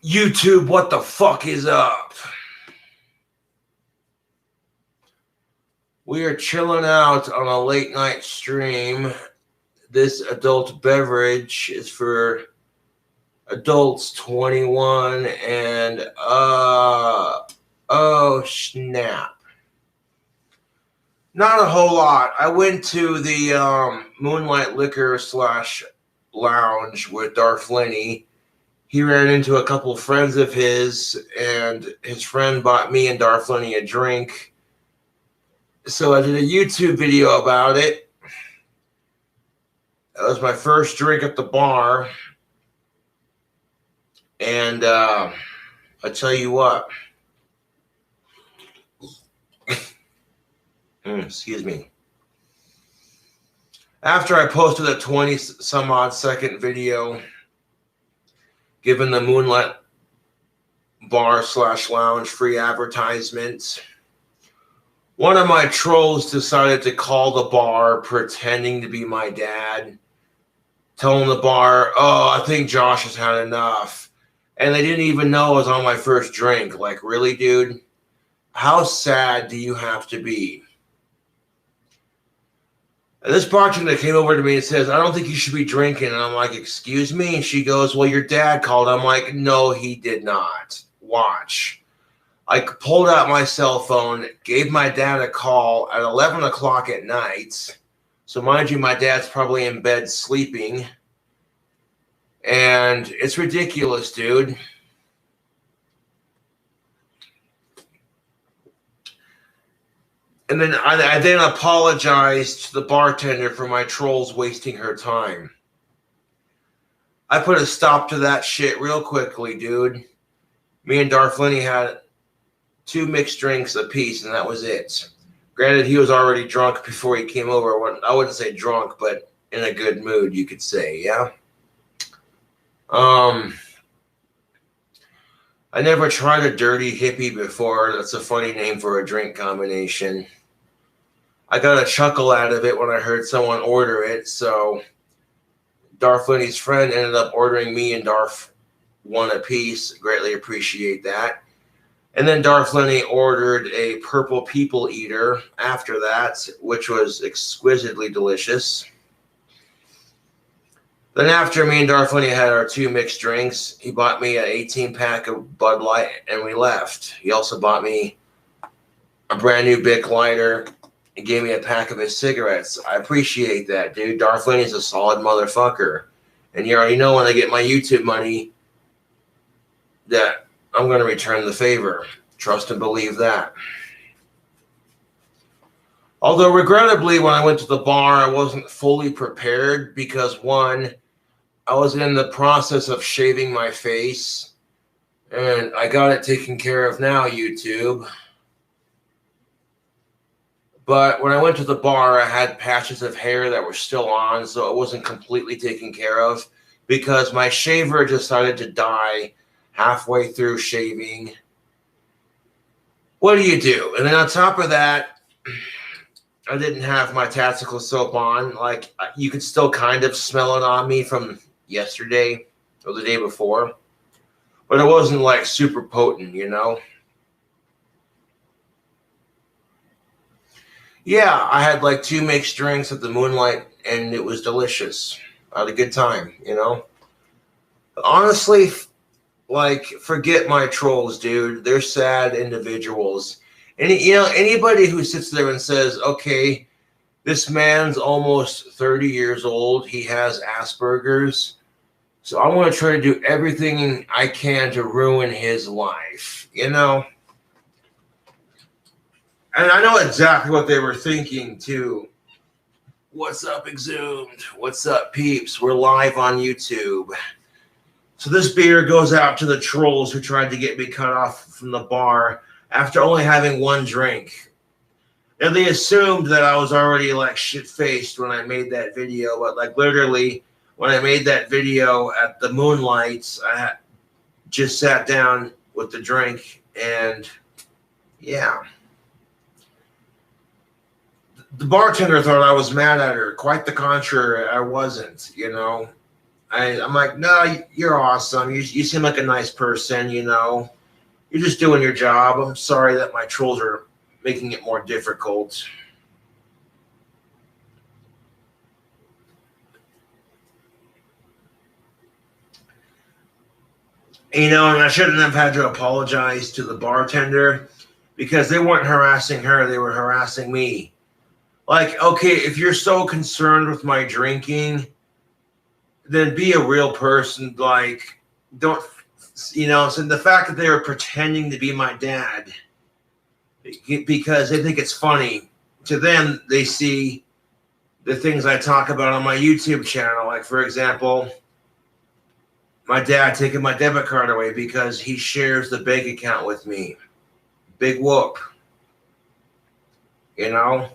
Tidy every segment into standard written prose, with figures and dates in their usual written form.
YouTube, what the fuck is up? We are chilling out on a late night stream. This adult beverage is for adults 21 and oh snap. Not a whole lot. I went to the Moonlight Liquor / Lounge with Darth Lenny. He ran into a couple of friends of his, and his friend bought me and Darth Lenny a drink. So I did a YouTube video about it. That was my first drink at the bar. And I tell you what. Excuse me. After I posted a 20-some-odd second video giving the Moonlight Bar / Lounge free advertisements, one of my trolls decided to call the bar pretending to be my dad, telling the bar, oh, I think Josh has had enough. And they didn't even know I was on my first drink. Like, really, dude? How sad do you have to be? And this bartender came over to me and says, I don't think you should be drinking. And I'm like, excuse me? And she goes, well, your dad called. I'm like, no, he did not. Watch. I pulled out my cell phone, gave my dad a call at 11 o'clock at night. So mind you, my dad's probably in bed sleeping. And it's ridiculous, dude. And then I then apologized to the bartender for my trolls wasting her time. I put a stop to that shit real quickly, dude. Me and Darth Lenny had 2 mixed drinks apiece, and that was it. Granted, he was already drunk before he came over. I wouldn't say drunk, but in a good mood, you could say, yeah? I never tried a dirty hippie before. That's a funny name for a drink combination. I got a chuckle out of it when I heard someone order it, so Darth Lenny's friend ended up ordering me and Darth one apiece. Greatly appreciate that. And then Darth Lenny ordered a purple people eater after that, which was exquisitely delicious. Then after me and Darth Lenny had our 2 mixed drinks, he bought me an 18-pack of Bud Light, and we left. He also bought me a brand new Bic lighter and gave me a pack of his cigarettes. I appreciate that, dude. Darth Lenny's a solid motherfucker. And you already know when I get my YouTube money that I'm going to return the favor. Trust and believe that. Although, regrettably, when I went to the bar, I wasn't fully prepared because, one, I was in the process of shaving my face, and I got it taken care of now, YouTube. But when I went to the bar, I had patches of hair that were still on, so it wasn't completely taken care of because my shaver decided to die halfway through shaving. What do you do? And then on top of that, I didn't have my tactical soap on. Like, you could still kind of smell it on me from yesterday or the day before. But it wasn't, like, super potent, you know? Yeah, I had, like, 2 mixed drinks at the Moonlight, and it was delicious. I had a good time, you know? Honestly, like, forget my trolls, dude. They're sad individuals. And, you know, anybody who sits there and says, okay, this man's almost 30 years old. He has Asperger's. So I want to try to do everything I can to ruin his life, you know? And I know exactly what they were thinking, too. What's up, Exhumed? What's up, peeps? We're live on YouTube. So this beer goes out to the trolls who tried to get me cut off from the bar after only having 1 drink. And they assumed that I was already, like, shit-faced when I made that video. But, like, literally, when I made that video at the Moonlights, I just sat down with the drink, and, yeah. The bartender thought I was mad at her. Quite the contrary, I wasn't, you know. I'm like, no, you're awesome. You seem like a nice person, you know. You're just doing your job. I'm sorry that my trolls are making it more difficult. You know, and I shouldn't have had to apologize to the bartender because they weren't harassing her, they were harassing me. Like, okay, if you're so concerned with my drinking, then be a real person. Like, don't, you know, so the fact that they were pretending to be my dad because they think it's funny. To them, they see the things I talk about on my YouTube channel. Like, for example, my dad taking my debit card away because he shares the bank account with me. Big whoop. You know?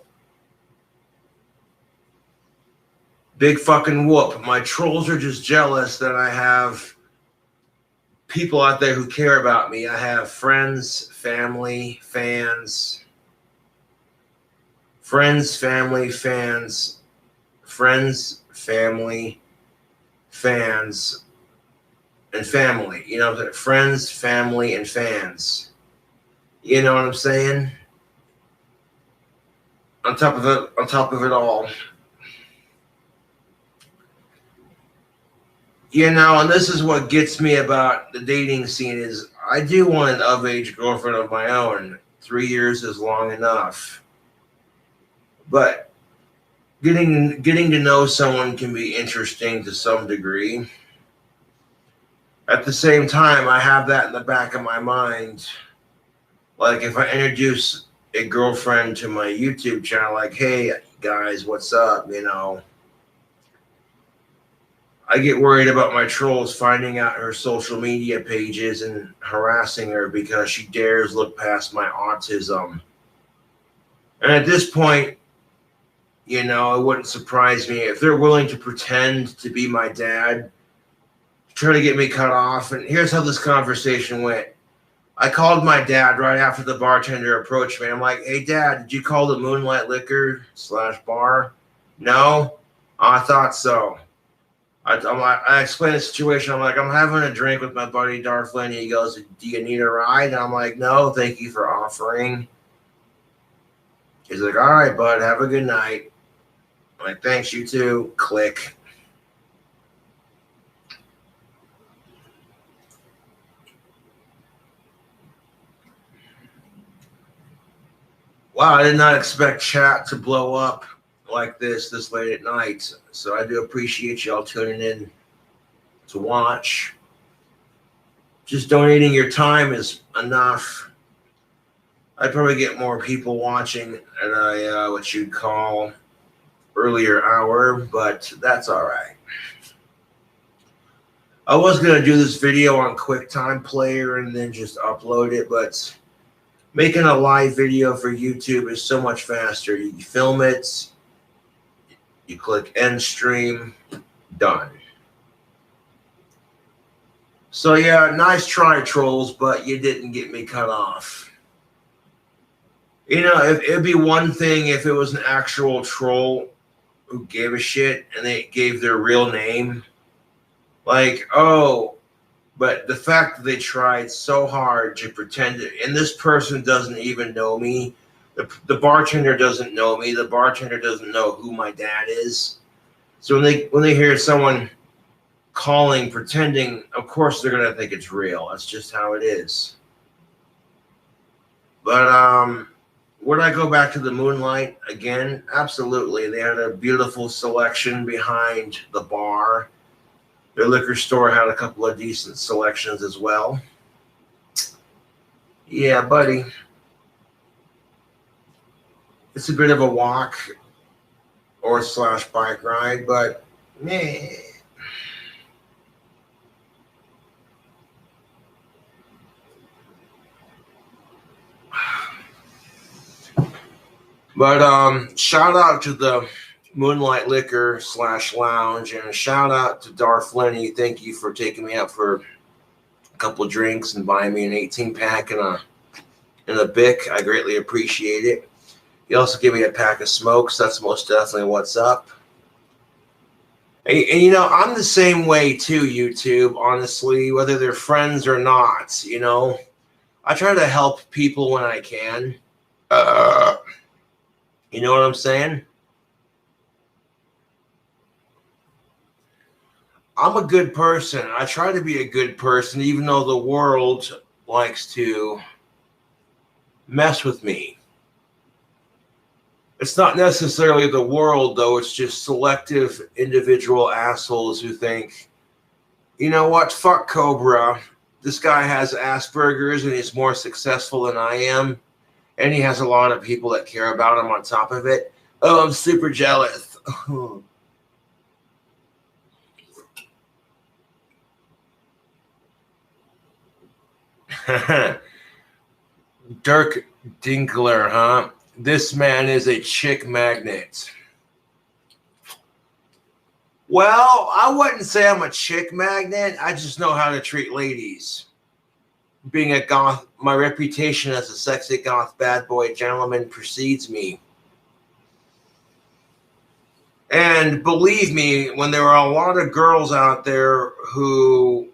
Big fucking whoop. My trolls are just jealous that I have people out there who care about me. I have friends, family, fans. Friends, family, fans. Friends, family, fans, and family. You know, friends, family, and fans. You know what I'm saying? On top of it all. You know, and this is what gets me about the dating scene is I do want an of-age girlfriend of my own. 3 years is long enough. But getting to know someone can be interesting to some degree. At the same time, I have that in the back of my mind. Like if I introduce a girlfriend to my YouTube channel, like, hey guys, what's up? You know, I get worried about my trolls finding out her social media pages and harassing her because she dares look past my autism. And at this point, you know, it wouldn't surprise me if they're willing to pretend to be my dad, try to get me cut off. And here's how this conversation went. I called my dad right after the bartender approached me. I'm like, hey, Dad, did you call the Moonlight Liquor / bar? No? I thought so. I explained the situation. I'm like, I'm having a drink with my buddy Darth Lynn. He goes, do you need a ride? And I'm like, no, thank you for offering. He's like, all right, bud, have a good night. I'm like, thanks, you too. Click. Wow, I did not expect chat to blow up like this late at night. So I do appreciate y'all tuning in to watch. Just donating your time is enough. I'd probably get more people watching at a what you'd call earlier hour, but that's all right. I was going to do this video on QuickTime Player and then just upload it, but making a live video for YouTube is so much faster. You film it, you click end stream, done. So yeah, nice try, trolls, but you didn't get me cut off. You know, it'd be one thing if it was an actual troll who gave a shit and they gave their real name. Like, oh, but the fact that they tried so hard to pretend, and this person doesn't even know me. The bartender doesn't know me. The bartender doesn't know who my dad is. So when they hear someone calling, pretending, of course they're gonna think it's real. That's just how it is. But would I go back to the Moonlight again? Absolutely. They had a beautiful selection behind the bar. Their liquor store had a couple of decent selections as well. Yeah, buddy. It's a bit of a walk or / bike ride, but meh. But shout out to the Moonlight Liquor / lounge, and a shout out to Darth Lenny. Thank you for taking me out for a couple of drinks and buying me an 18-pack and a Bic. I greatly appreciate it. He also gave me a pack of smokes. That's most definitely what's up. And you know, I'm the same way too, YouTube, honestly, whether they're friends or not, you know. I try to help people when I can. You know what I'm saying? I'm a good person. I try to be a good person, even though the world likes to mess with me. It's not necessarily the world, though. It's just selective individual assholes who think, you know what, fuck Cobra. This guy has Asperger's and he's more successful than I am. And he has a lot of people that care about him on top of it. Oh, I'm super jealous. Dirk Dinkler, huh? This man is a chick magnet. Well, I wouldn't say I'm a chick magnet. I just know how to treat ladies. Being a goth, my reputation as a sexy goth bad boy gentleman precedes me. And believe me, when there are a lot of girls out there who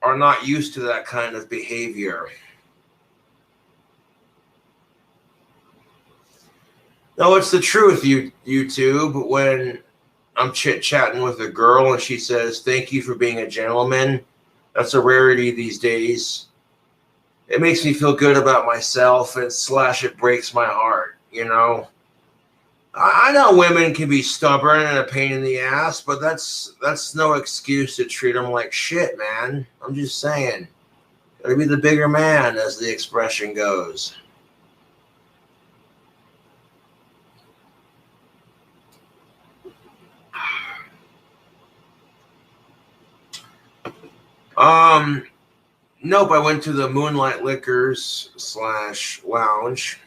are not used to that kind of behavior. No, it's the truth, YouTube. When I'm chit-chatting with a girl and she says, thank you for being a gentleman, that's a rarity these days. It makes me feel good about myself, and / it breaks my heart, you know. I know women can be stubborn and a pain in the ass, but that's no excuse to treat them like shit, man. I'm just saying. Gotta be the bigger man, as the expression goes. Nope, I went to the Moonlight Liquors / lounge.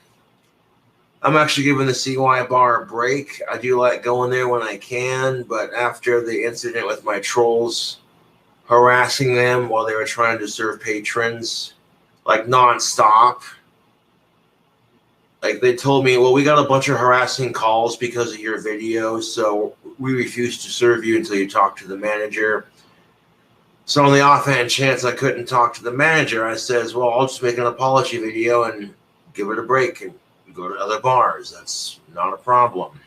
I'm actually giving the CY bar a break. I do like going there when I can, but after the incident with my trolls harassing them while they were trying to serve patrons, like nonstop, like they told me, well, we got a bunch of harassing calls because of your video, so we refuse to serve you until you talk to the manager. So on the offhand chance I couldn't talk to the manager, I says, well, I'll just make an apology video and give it a break and go to other bars. That's not a problem.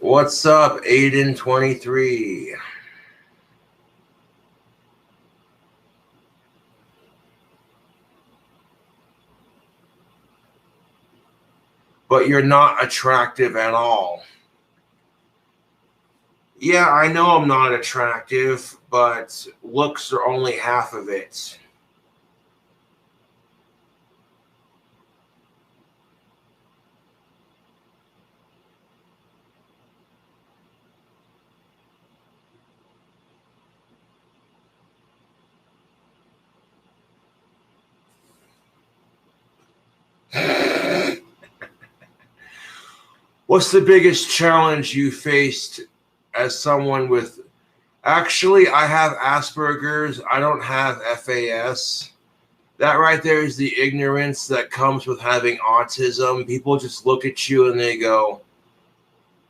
What's up, Aiden23? But you're not attractive at all. Yeah, I know I'm not attractive, but looks are only half of it. What's the biggest challenge you faced as someone with... Actually, I have Asperger's. I don't have FAS. That right there is the ignorance that comes with having autism. People just look at you and they go,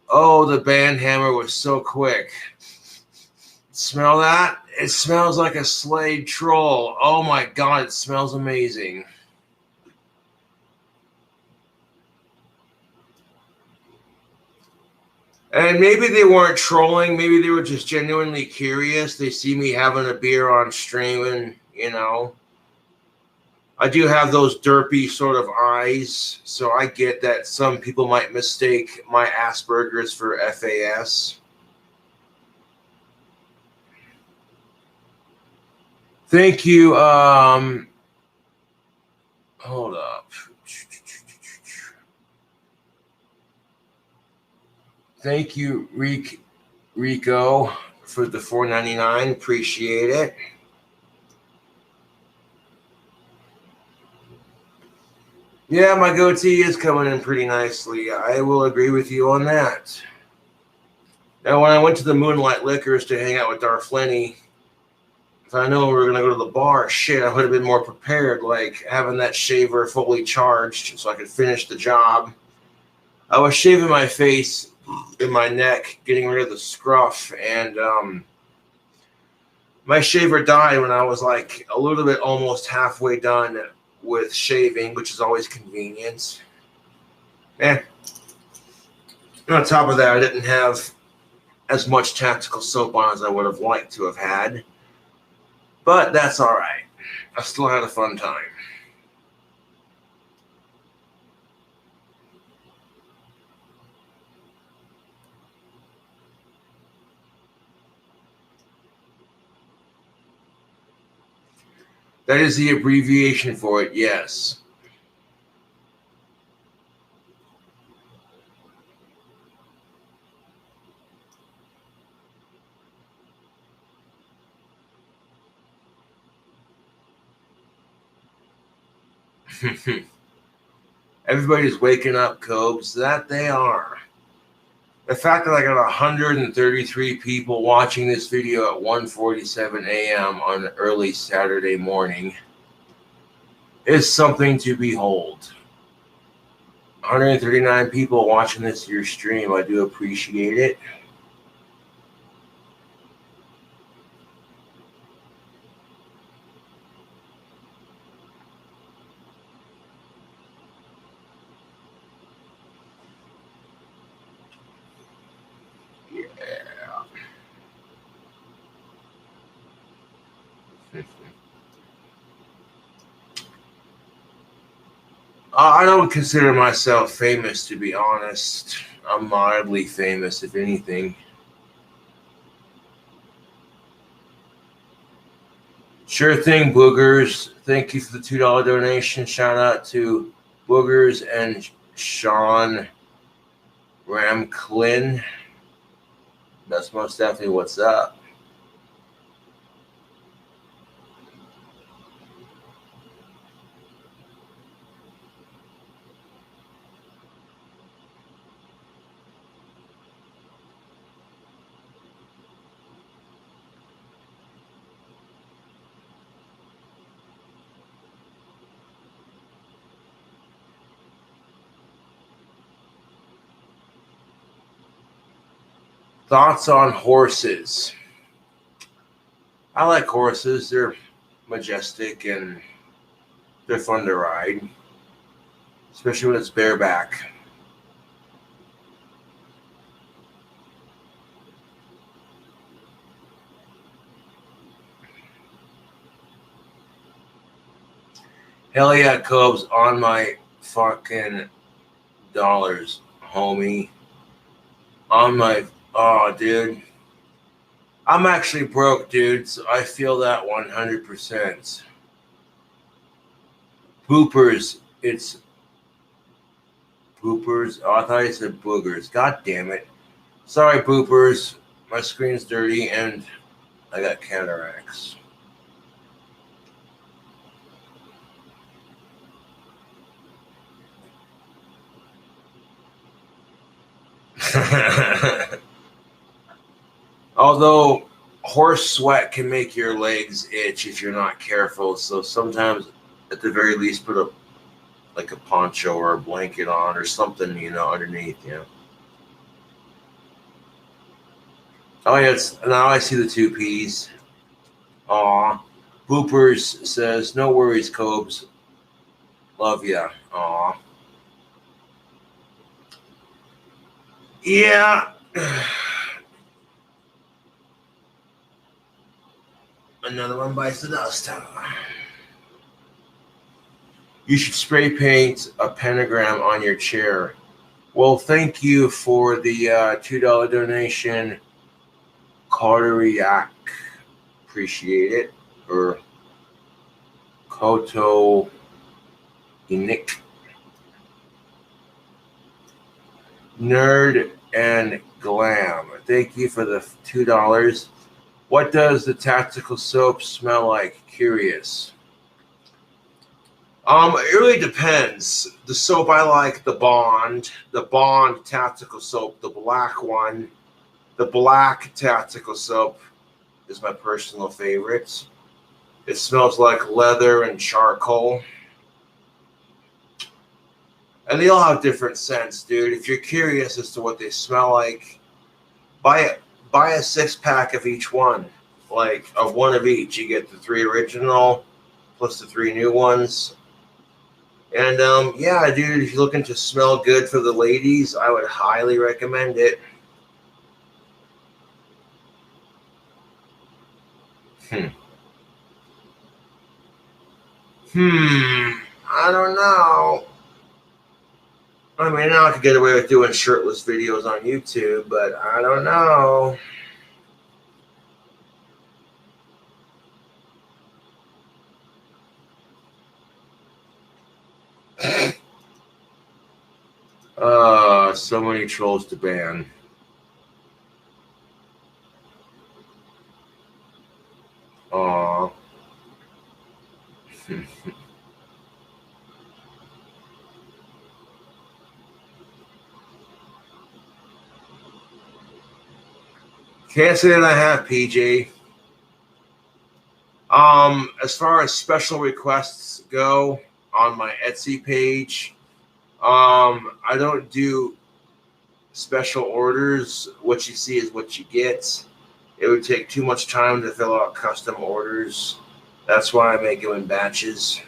oh, the band hammer was so quick. Smell that? It smells like a slayed troll. Oh my God, it smells amazing. And maybe they weren't trolling. Maybe they were just genuinely curious. They see me having a beer on stream and, you know. I do have those derpy sort of eyes. So I get that some people might mistake my Asperger's for FAS. Thank you. Hold up. Thank you, Rico, for the $4.99. Appreciate it. Yeah, my goatee is coming in pretty nicely. I will agree with you on that. Now, when I went to the Moonlight Liquors to hang out with Darflenny, if I know we were going to go to the bar, shit, I would have been more prepared, like having that shaver fully charged so I could finish the job. I was shaving my face and my neck, getting rid of the scruff, and my shaver died when I was like a little bit almost halfway done with shaving, which is always convenient. And on top of that, I didn't have as much tactical soap on as I would have liked to have had. But that's all right. I still had a fun time. That is the abbreviation for it, yes. Everybody's waking up, Cobes. That they are. The fact that I got 133 people watching this video at 1:47 a.m. on an early Saturday morning is something to behold. 139 people watching this your stream. I do appreciate it. I don't consider myself famous, to be honest. I'm mildly famous, if anything. Sure thing, Boogers. Thank you for the $2 donation. Shout out to Boogers and Sean Ramclin. That's most definitely what's up. Thoughts on horses? I like horses. They're majestic and they're fun to ride, especially when it's bareback. Hell yeah, Cubs, on my fucking dollars, homie. On my, oh, dude. I'm actually broke, dude, so I feel that 100%. Boopers, it's boopers. Oh, I thought you said boogers. God damn it. Sorry, boopers. My screen's dirty and I got cataracts. Although horse sweat can make your legs itch if you're not careful, so sometimes at the very least put a poncho or a blanket on or something, underneath, Oh yeah, now I see the 2 P's. Aw. Boopers says, no worries, Cobes. Love ya. Aw. Yeah. Another one bites the dust. You should spray paint a pentagram on your chair. Well, thank you for the $2 donation, Carteriac. Appreciate it. Or Koto Inik. Nerd and Glam. Thank you for the $2. What does the tactical soap smell like? Curious. It really depends. The soap I like, the Bond tactical soap, the black one. The black tactical soap is my personal favorite. It smells like leather and charcoal. And they all have different scents, dude. If you're curious as to what they smell like, buy a 6-pack of each one, like of one of each. You get the 3 original plus the 3 new ones. And yeah, dude, if you're looking to smell good for the ladies, I would highly recommend it. I don't know. I mean, now I could get away with doing shirtless videos on YouTube, but I don't know. So many trolls to ban. Aw. Can't say that I have, PJ. As far as special requests go on my Etsy page, I don't do special orders. What you see is what you get. It would take too much time to fill out custom orders. That's why I make them in batches.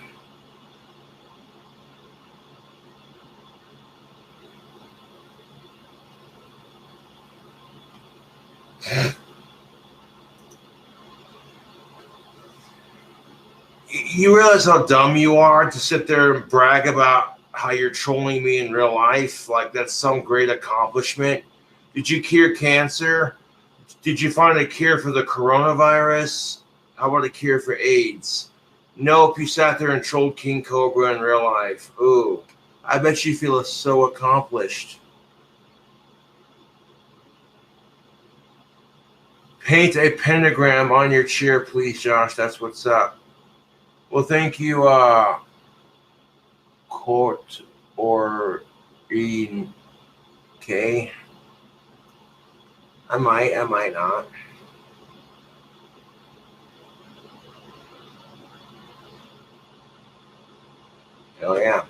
You realize how dumb you are to sit there and brag about how you're trolling me in real life? Like that's some great accomplishment. Did you cure cancer? Did you find a cure for the coronavirus? How about a cure for AIDS? Nope, you sat there and trolled King Cobra in real life. Ooh, I bet you feel so accomplished. Paint a pentagram on your chair, please, Josh. That's what's up. Well, thank you, Court or in K. I might not. Hell yeah.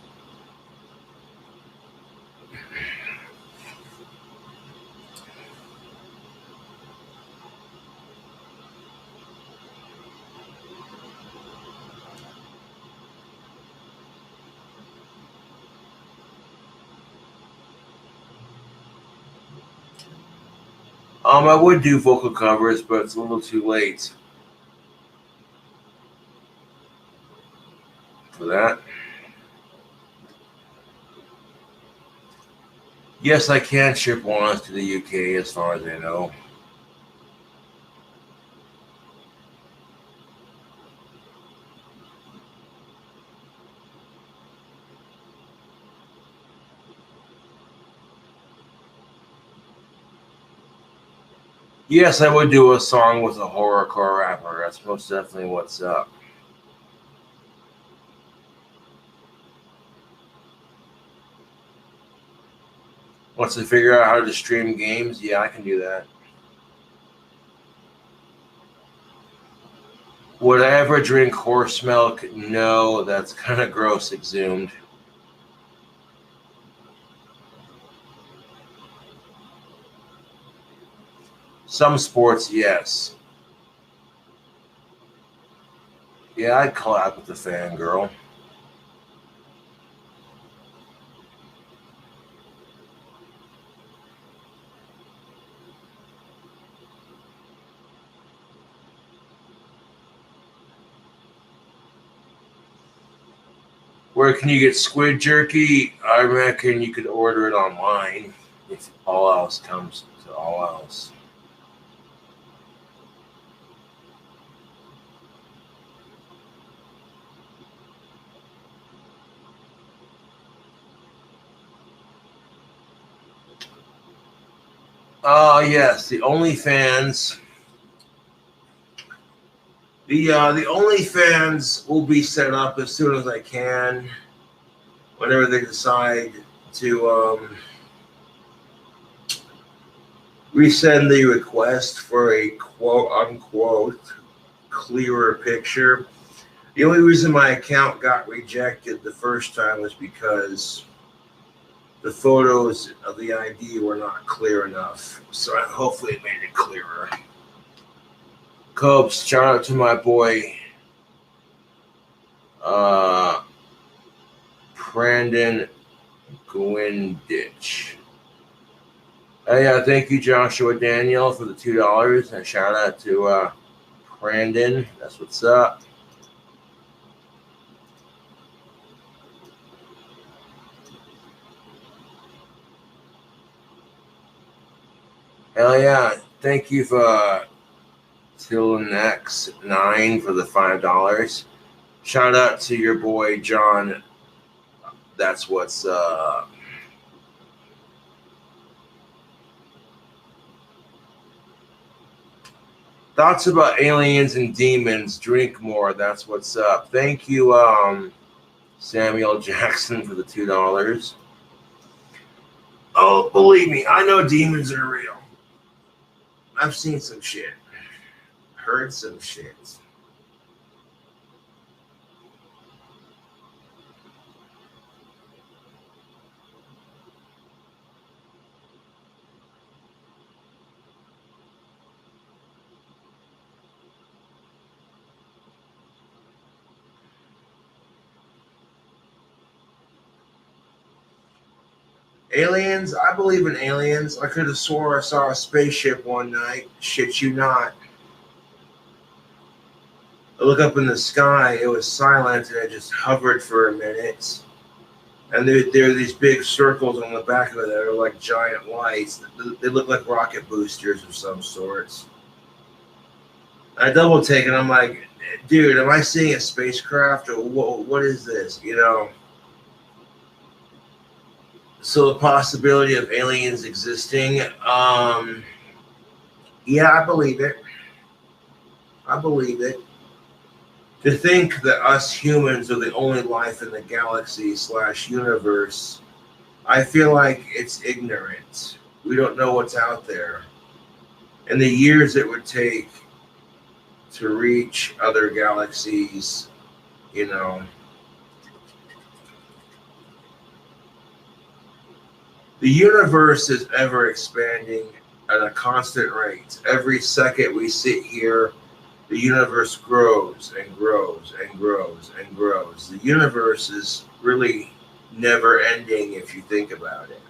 I would do vocal covers, but it's a little too late for that. Yes, I can ship ones to the UK as far as I know. Yes, I would do a song with a horrorcore rapper. That's most definitely what's up. Once I figure out how to stream games, yeah, I can do that. Would I ever drink horse milk? No, that's kind of gross, exhumed. Some sports, yes. Yeah, I'd collab with the fangirl. Where can you get squid jerky? I reckon you could order it online if all else comes to all else. Yes, the OnlyFans. The OnlyFans will be set up as soon as I can. Whenever they decide to resend the request for a quote unquote clearer picture. The only reason my account got rejected the first time was because the photos of the ID were not clear enough. So hopefully it made it clearer. Cobes, shout out to my boy, Brandon Gwindich. Yeah, thank you, Joshua Daniel, for the $2. And shout out to Brandon. That's what's up. Hell yeah. Thank you for TillNX9 for the $5. Shout out to your boy, John. That's what's up. Thoughts about aliens and demons. Drink more. That's what's up. Thank you, Samuel Jackson, for the $2. Oh, believe me, I know demons are real. I've seen some shit. Heard some shit. Aliens, I believe in aliens. I could have swore I saw a spaceship one night. Shit you not. I look up in the sky, it was silent, and I just hovered for a minute. And there are these big circles on the back of it that are like giant lights. They look like rocket boosters of some sorts. I double take it, I'm like, dude, am I seeing a spacecraft or what is this? You know? So the possibility of aliens existing, yeah, I believe it. I believe it. To think that us humans are the only life in the galaxy / universe, I feel like it's ignorant. We don't know what's out there. And the years it would take to reach other galaxies, you know. The universe is ever expanding at a constant rate. Every second we sit here, the universe grows and grows and grows and grows. The universe is really never ending if you think about it.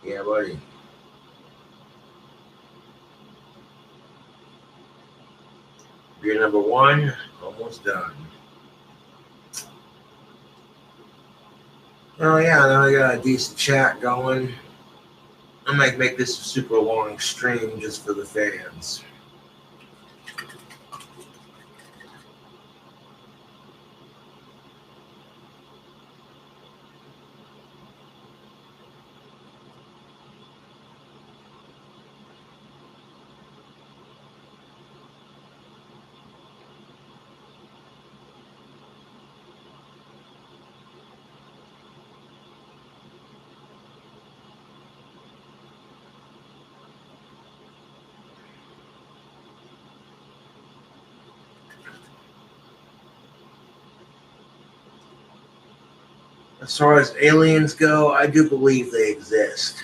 Yeah, buddy. Beer number one, almost done. Oh yeah, now I got a decent chat going. I might make this a super long stream just for the fans. As far as aliens go, I do believe they exist.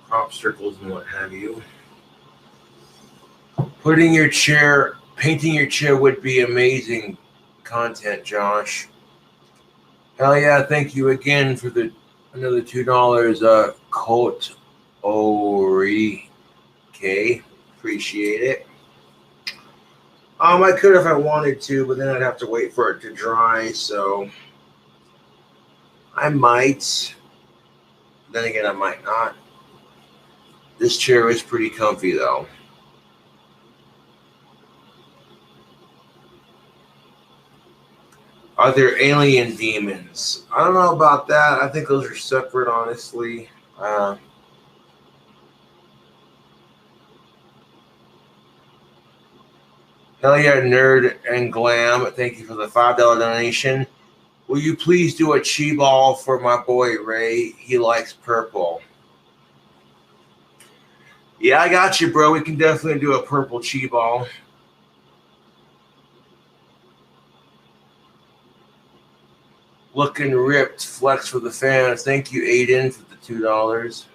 Crop circles and what have you. Painting your chair would be amazing content, Josh. Hell yeah, thank you again for another $2, Colt Ori K. Appreciate it. I could if I wanted to, but then I'd have to wait for it to dry, so I might. Then again, I might not. This chair is pretty comfy, though. Are there alien demons? I don't know about that. I think those are separate, honestly. Hell yeah, Nerd and Glam. Thank you for the $5 donation. Will you please do a chi ball for my boy Ray? He likes purple. Yeah, I got you, bro. We can definitely do a purple chi ball. Looking ripped. Flex for the fans. Thank you, Aiden, for the $2.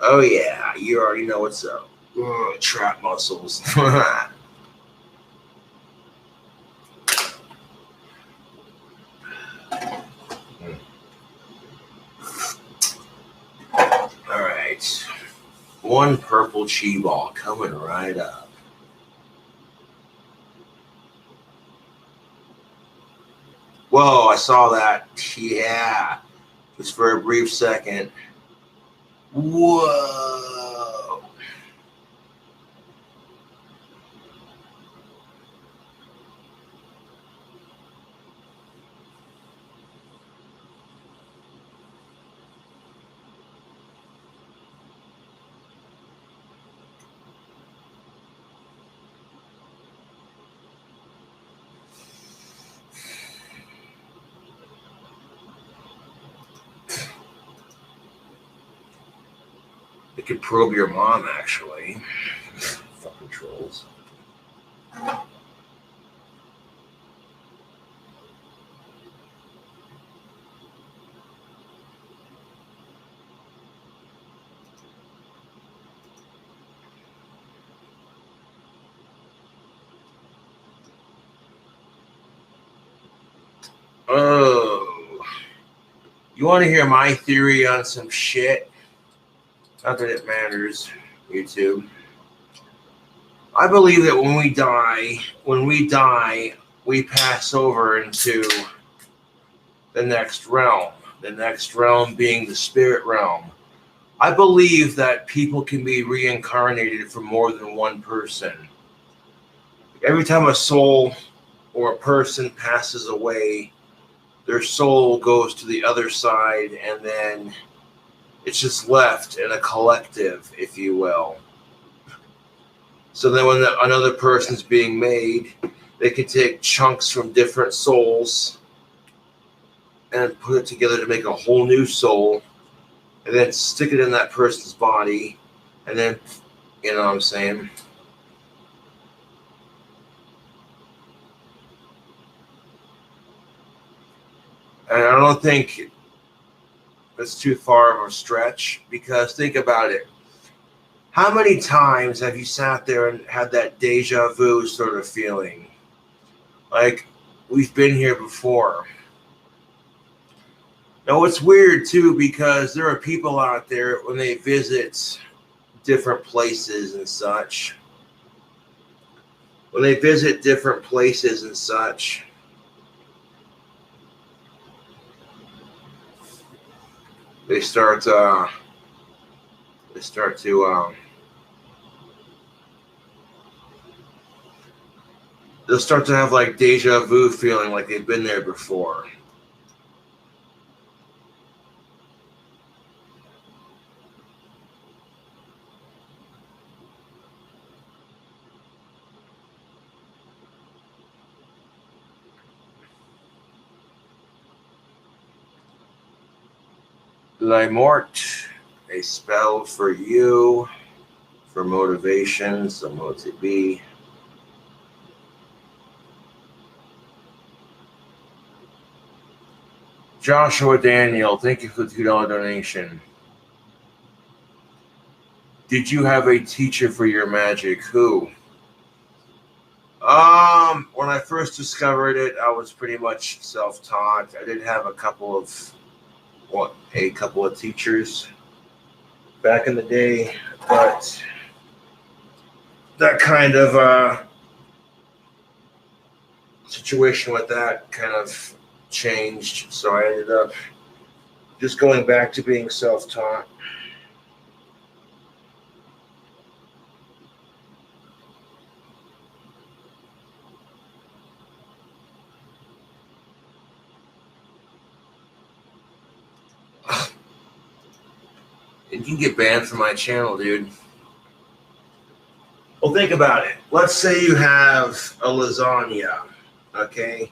Oh, yeah. You already know what's up. Ugh, trap muscles. All right. One purple chi ball coming right up. Whoa, I saw that. Yeah. Just for a brief second. Whoa. It could probe your mom, actually. Fucking trolls. Oh. You want to hear my theory on some shit? Not that it matters, YouTube. I believe that when we die, we pass over into the next realm. The next realm being the spirit realm. I believe that people can be reincarnated from more than one person. Every time a soul or a person passes away, their soul goes to the other side, and then it's just left in a collective, if you will. So then when another person's being made, they can take chunks from different souls and put it together to make a whole new soul, and then stick it in that person's body, and then, you know what I'm saying? And I don't think it's too far of a stretch, because think about it. How many times have you sat there and had that deja vu sort of feeling? Like, we've been here before. Now, it's weird, too, because there are people out there, when they visit different places and such, they start to they'll start to have like deja vu feeling, like they've been there before. La Mort, a spell for you, for motivation, so motivate. Joshua Daniel, thank you for the $2 donation. Did you have a teacher for your magic? Who? When I first discovered it, I was pretty much self-taught. I did have a couple of teachers back in the day, but that kind of situation with that kind of changed, so I ended up just going back to being self-taught. You can get banned from my channel, dude. Well, think about it. Let's say you have a lasagna, okay?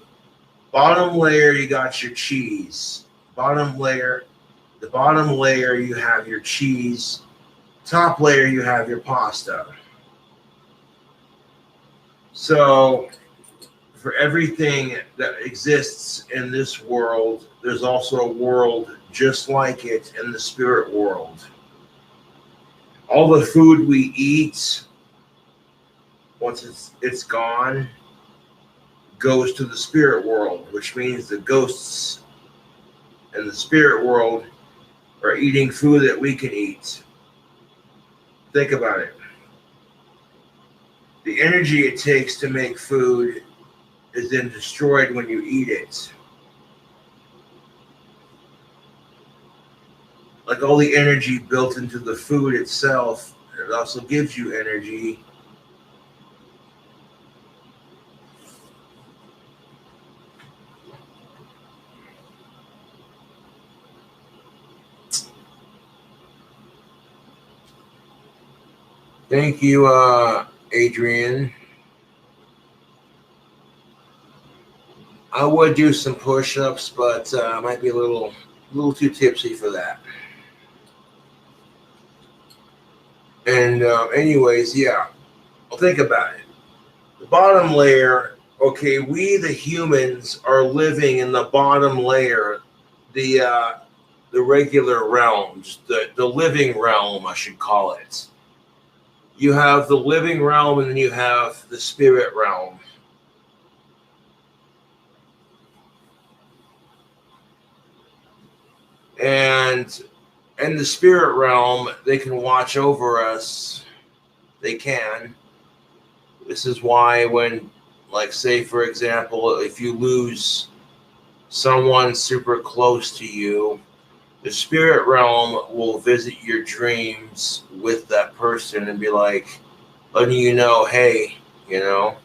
Bottom layer, you got your cheese. The bottom layer, you have your cheese. Top layer, you have your pasta. So for everything that exists in this world, there's also a world just like it in the spirit world. All the food we eat, once it's gone, goes to the spirit world, which means the ghosts in the spirit world are eating food that we can eat. Think about it. The energy it takes to make food is then destroyed when you eat it. Like all the energy built into the food itself, it also gives you energy. Thank you, Adrian. I would do some push-ups, but I might be a little too tipsy for that. And anyways, yeah, well, think about it. The bottom layer, okay, we the humans are living in the bottom layer, the regular realms, the living realm, I should call it. You have the living realm, and then you have the spirit realm. And in the spirit realm, they can watch over us. They can. This is why when, like, say, for example, if you lose someone super close to you, the spirit realm will visit your dreams with that person and be like, letting you know, hey, you know.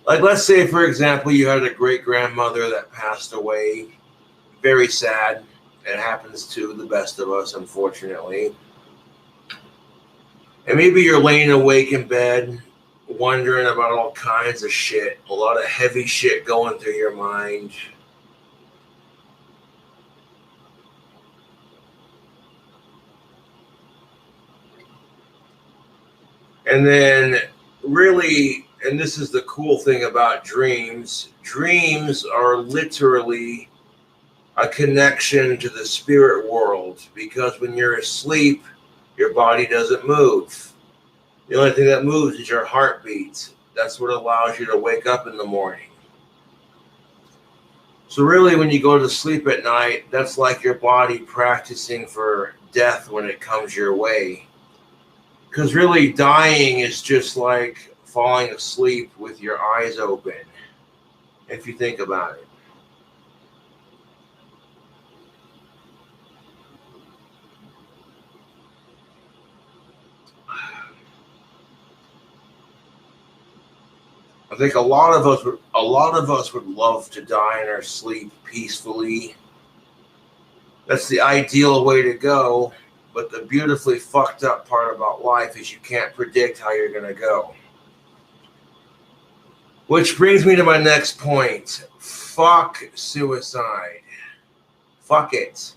Like, let's say, for example, you had a great-grandmother that passed away. Very sad. It happens to the best of us, unfortunately. And maybe you're laying awake in bed, wondering about all kinds of shit, a lot of heavy shit going through your mind. And then really, and this is the cool thing about dreams, dreams are literally a connection to the spirit world, because when you're asleep, your body doesn't move. The only thing that moves is your heartbeat. That's what allows you to wake up in the morning. So really, when you go to sleep at night, that's like your body practicing for death when it comes your way. Because really, dying is just like falling asleep with your eyes open, if you think about it. I think a lot of us would love to die in our sleep peacefully. That's the ideal way to go. But the beautifully fucked up part about life is you can't predict how you're going to go. Which brings me to my next point. Fuck suicide. Fuck it.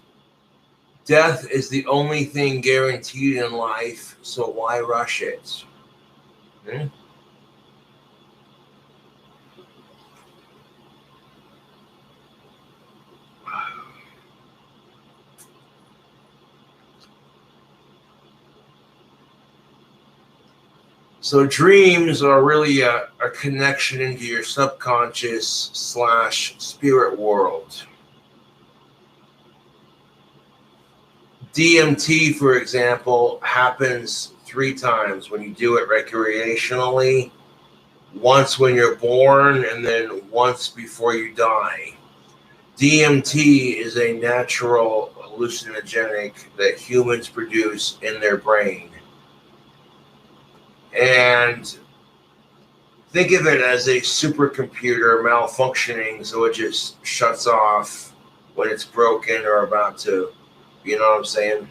Death is the only thing guaranteed in life, so why rush it? So dreams are really a connection into your subconscious / spirit world. DMT, for example, happens 3 times when you do it recreationally, once when you're born, and then once before you die. DMT is a natural hallucinogenic that humans produce in their brain. And think of it as a supercomputer malfunctioning, so it just shuts off when it's broken or about to, you know what I'm saying?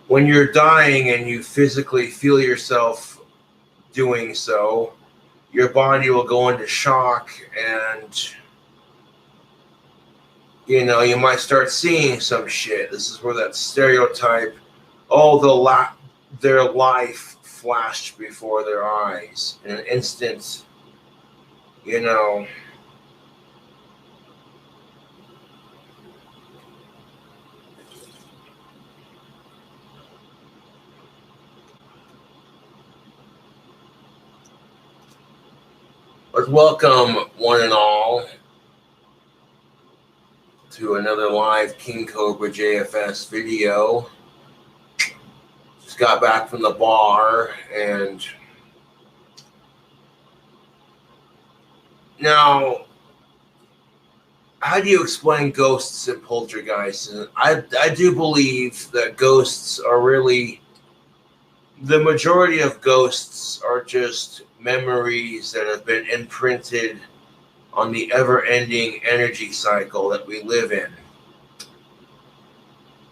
When you're dying and you physically feel yourself doing so, your body will go into shock, and you know, you might start seeing some shit. This is where that stereotype, oh, their life flashed before their eyes in an instant, you know. Let's welcome one and all to another live King Cobra JFS video. Just got back from the bar, and now, how do you explain ghosts and poltergeists? And I do believe that ghosts are really, the majority of ghosts are just memories that have been imprinted on the ever-ending energy cycle that we live in.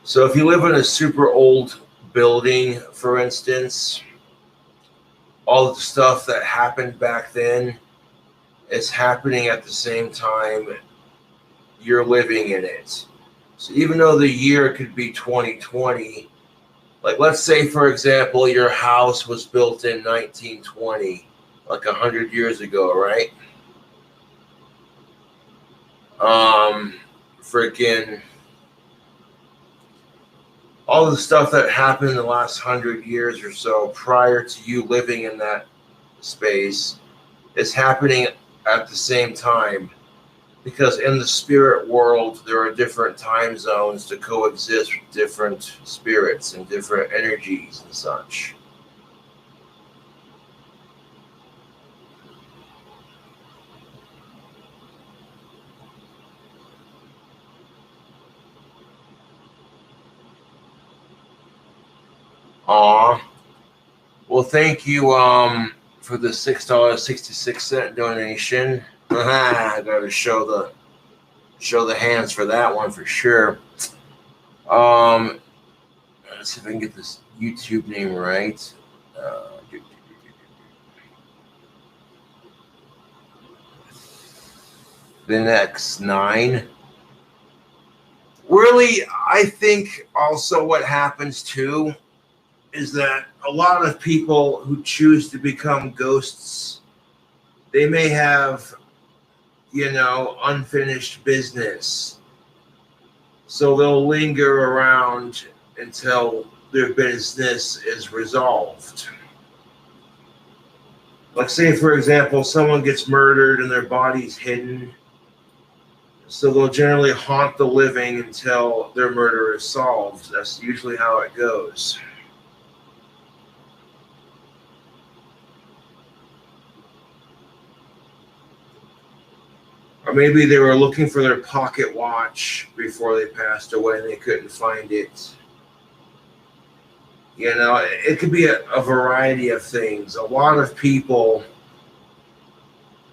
So if you live in a super old building, for instance, all of the stuff that happened back then is happening at the same time you're living in it. So even though the year could be 2020, like let's say, for example, your house was built in 1920, like 100 years ago, right? Freaking all the stuff that happened in the last 100 years or so prior to you living in that space is happening at the same time, because in the spirit world there are different time zones to coexist with different spirits and different energies and such. Aw. Well, thank you for the $6.66 donation. I gotta show the hands for that one for sure. Let's see if I can get this YouTube name right. The next 9. Really, I think also what happens too is that a lot of people who choose to become ghosts, they may have, you know, unfinished business. So they'll linger around until their business is resolved. Like say, for example, someone gets murdered and their body's hidden. So they'll generally haunt the living until their murder is solved. That's usually how it goes. Or maybe they were looking for their pocket watch before they passed away and they couldn't find it. You know, it could be a variety of things. A lot of people,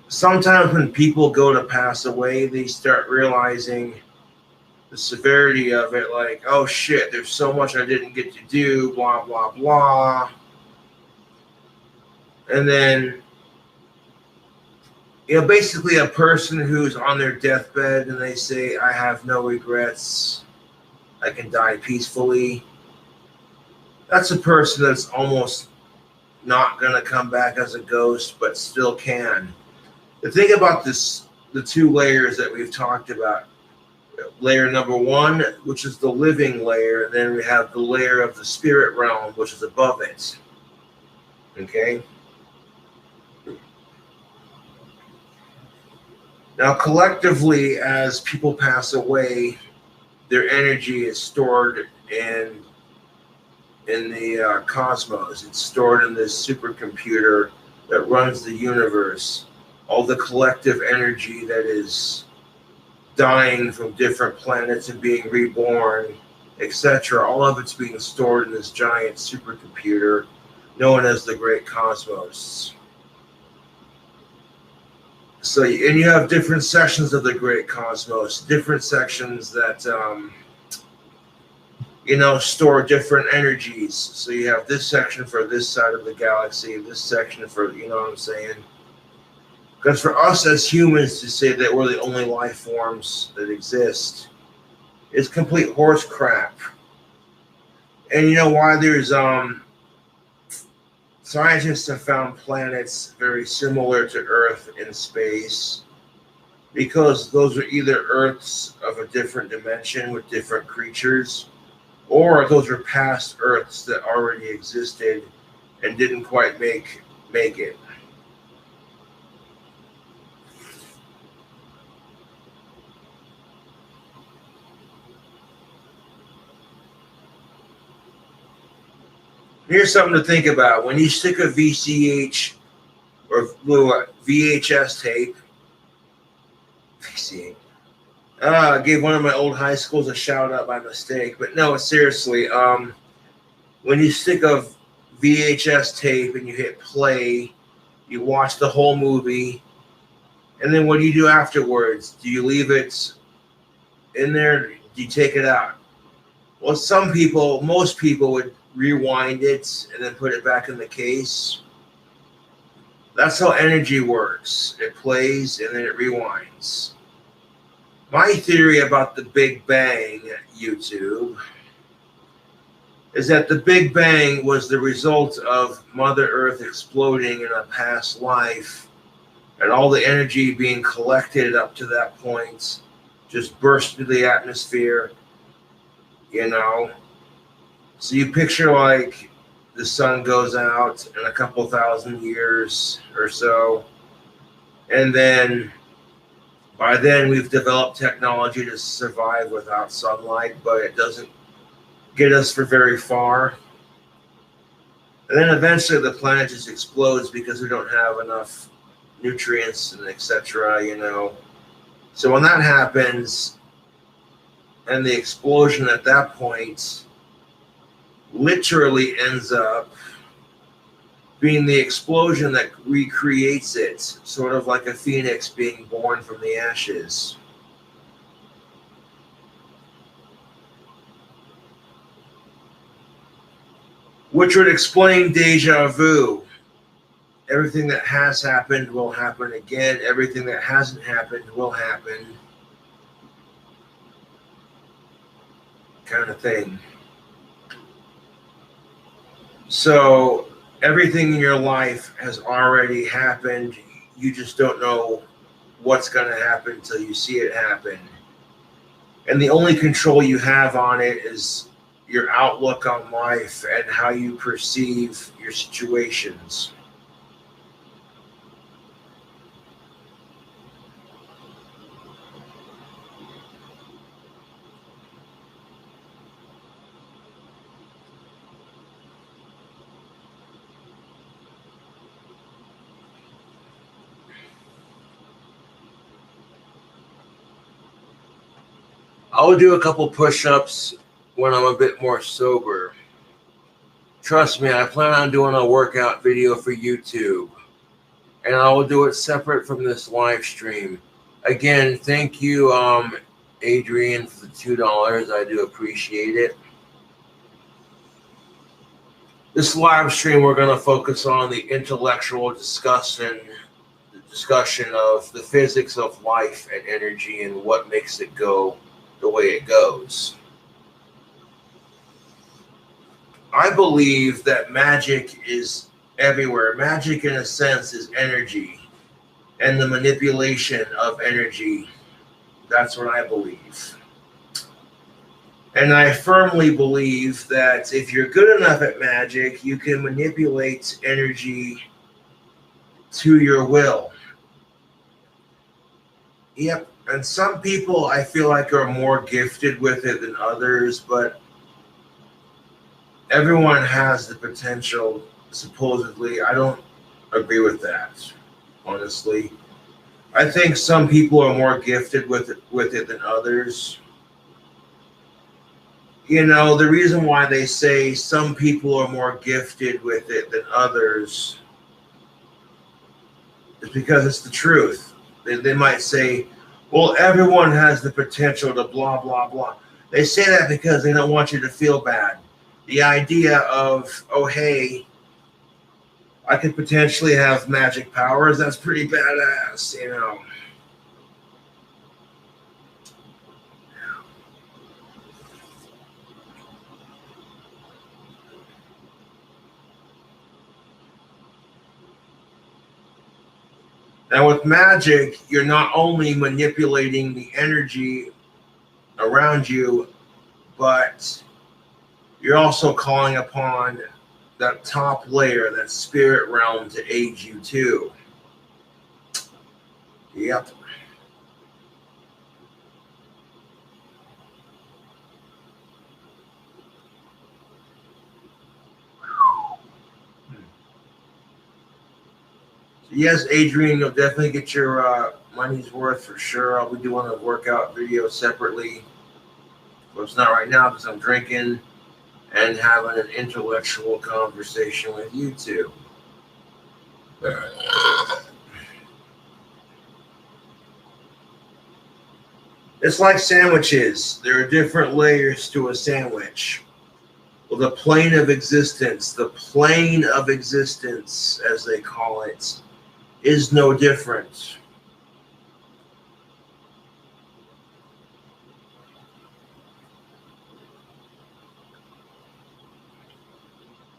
sometimes when people go to pass away, they start realizing the severity of it. Like, oh shit, there's so much I didn't get to do, blah, blah, blah. And then, you know, basically a person who's on their deathbed and they say, I have no regrets, I can die peacefully. That's a person that's almost not going to come back as a ghost, but still can. The thing about this, the 2 layers that we've talked about, layer number 1, which is the living layer, and then we have the layer of the spirit realm, which is above it. Okay? Now, collectively, as people pass away, their energy is stored in the cosmos. It's stored in this supercomputer that runs the universe. All the collective energy that is dying from different planets and being reborn, etc. All of it's being stored in this giant supercomputer known as the Great Cosmos. So, and you have different sections of the Great Cosmos, different sections that, you know, store different energies. So you have this section for this side of the galaxy, this section for, you know what I'm saying? Because for us as humans to say that we're the only life forms that exist is complete horse crap. And you know why? There's scientists have found planets very similar to Earth in space, because those are either Earths of a different dimension with different creatures, or those are past Earths that already existed and didn't quite make it. Here's something to think about. When you stick a VCH or VHS tape, I gave one of my old high schools a shout out by mistake, but no, seriously, when you stick a VHS tape and you hit play, you watch the whole movie, and then what do you do afterwards? Do you leave it in there? Do you take it out? Well, most people would rewind it and then put it back in the case. That's how energy works. It plays and then it rewinds. My theory about the Big Bang, YouTube, is that the Big Bang was the result of Mother Earth exploding in a past life, and all the energy being collected up to that point just burst into the atmosphere, you know. So you picture like the sun goes out in a couple thousand years or so, and then by then we've developed technology to survive without sunlight, but it doesn't get us for very far. And then eventually the planet just explodes because we don't have enough nutrients and etc., you know. So when that happens, and the explosion at that point literally ends up being the explosion that recreates it, sort of like a phoenix being born from the ashes. Which would explain deja vu. Everything that has happened will happen again. Everything that hasn't happened will happen. Kind of thing. So everything in your life has already happened. You just don't know what's going to happen until you see it happen. And the only control you have on it is your outlook on life and how you perceive your situations. I'll do a couple push-ups when I'm a bit more sober. Trust me, I plan on doing a workout video for YouTube, and I will do it separate from this live stream. Again, thank you, Adrian, for the $2. I do appreciate it. This live stream, we're going to focus on the intellectual discussion of the physics of life and energy and what makes it go the way it goes. I believe that magic is everywhere. Magic, in a sense, is energy and the manipulation of energy. That's what I believe. And I firmly believe that if you're good enough at magic, you can manipulate energy to your will. Yep. And some people I feel like are more gifted with it than others, but everyone has the potential, supposedly. I don't agree with that, honestly. I think some people are more gifted with it than others. You know, the reason why they say some people are more gifted with it than others is because it's the truth. They might say, well, everyone has the potential to blah, blah, blah. They say that because they don't want you to feel bad. The idea of, oh, hey, I could potentially have magic powers. That's pretty badass, you know. Now, with magic, you're not only manipulating the energy around you, but you're also calling upon that top layer, that spirit realm, to aid you too. Yep. Yes, Adrian, you'll definitely get your money's worth for sure. I'll be doing a workout video separately. But it's not right now because I'm drinking and having an intellectual conversation with you two. It's like sandwiches. There are different layers to a sandwich. Well, the plane of existence, as they call it, is no different.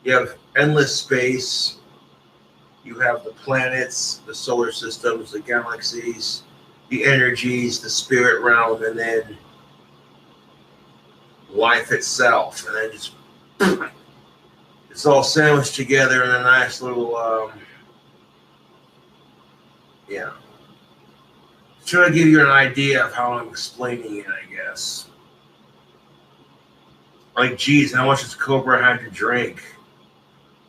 You have endless space. You have the planets, the solar systems, the galaxies, the energies, the spirit realm, and then life itself. And then just it's all sandwiched together in a nice little, yeah. Trying to give you an idea of how I'm explaining it, I guess. Like, geez, how much does Cobra have to drink?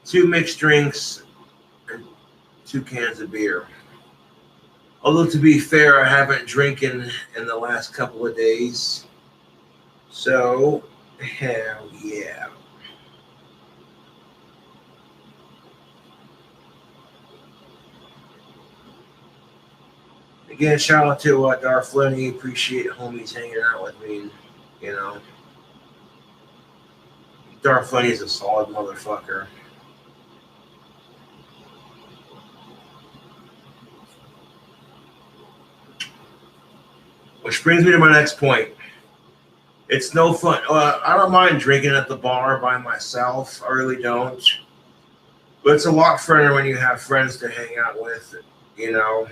2 mixed drinks and 2 cans of beer. Although, to be fair, I haven't drinking in the last couple of days. So, hell yeah. Again, shout out to Darth Lenny. Appreciate homies hanging out with me. You know, Darth Lenny is a solid motherfucker. Which brings me to my next point. It's no fun. I don't mind drinking at the bar by myself. I really don't. But it's a lot funner when you have friends to hang out with, you know.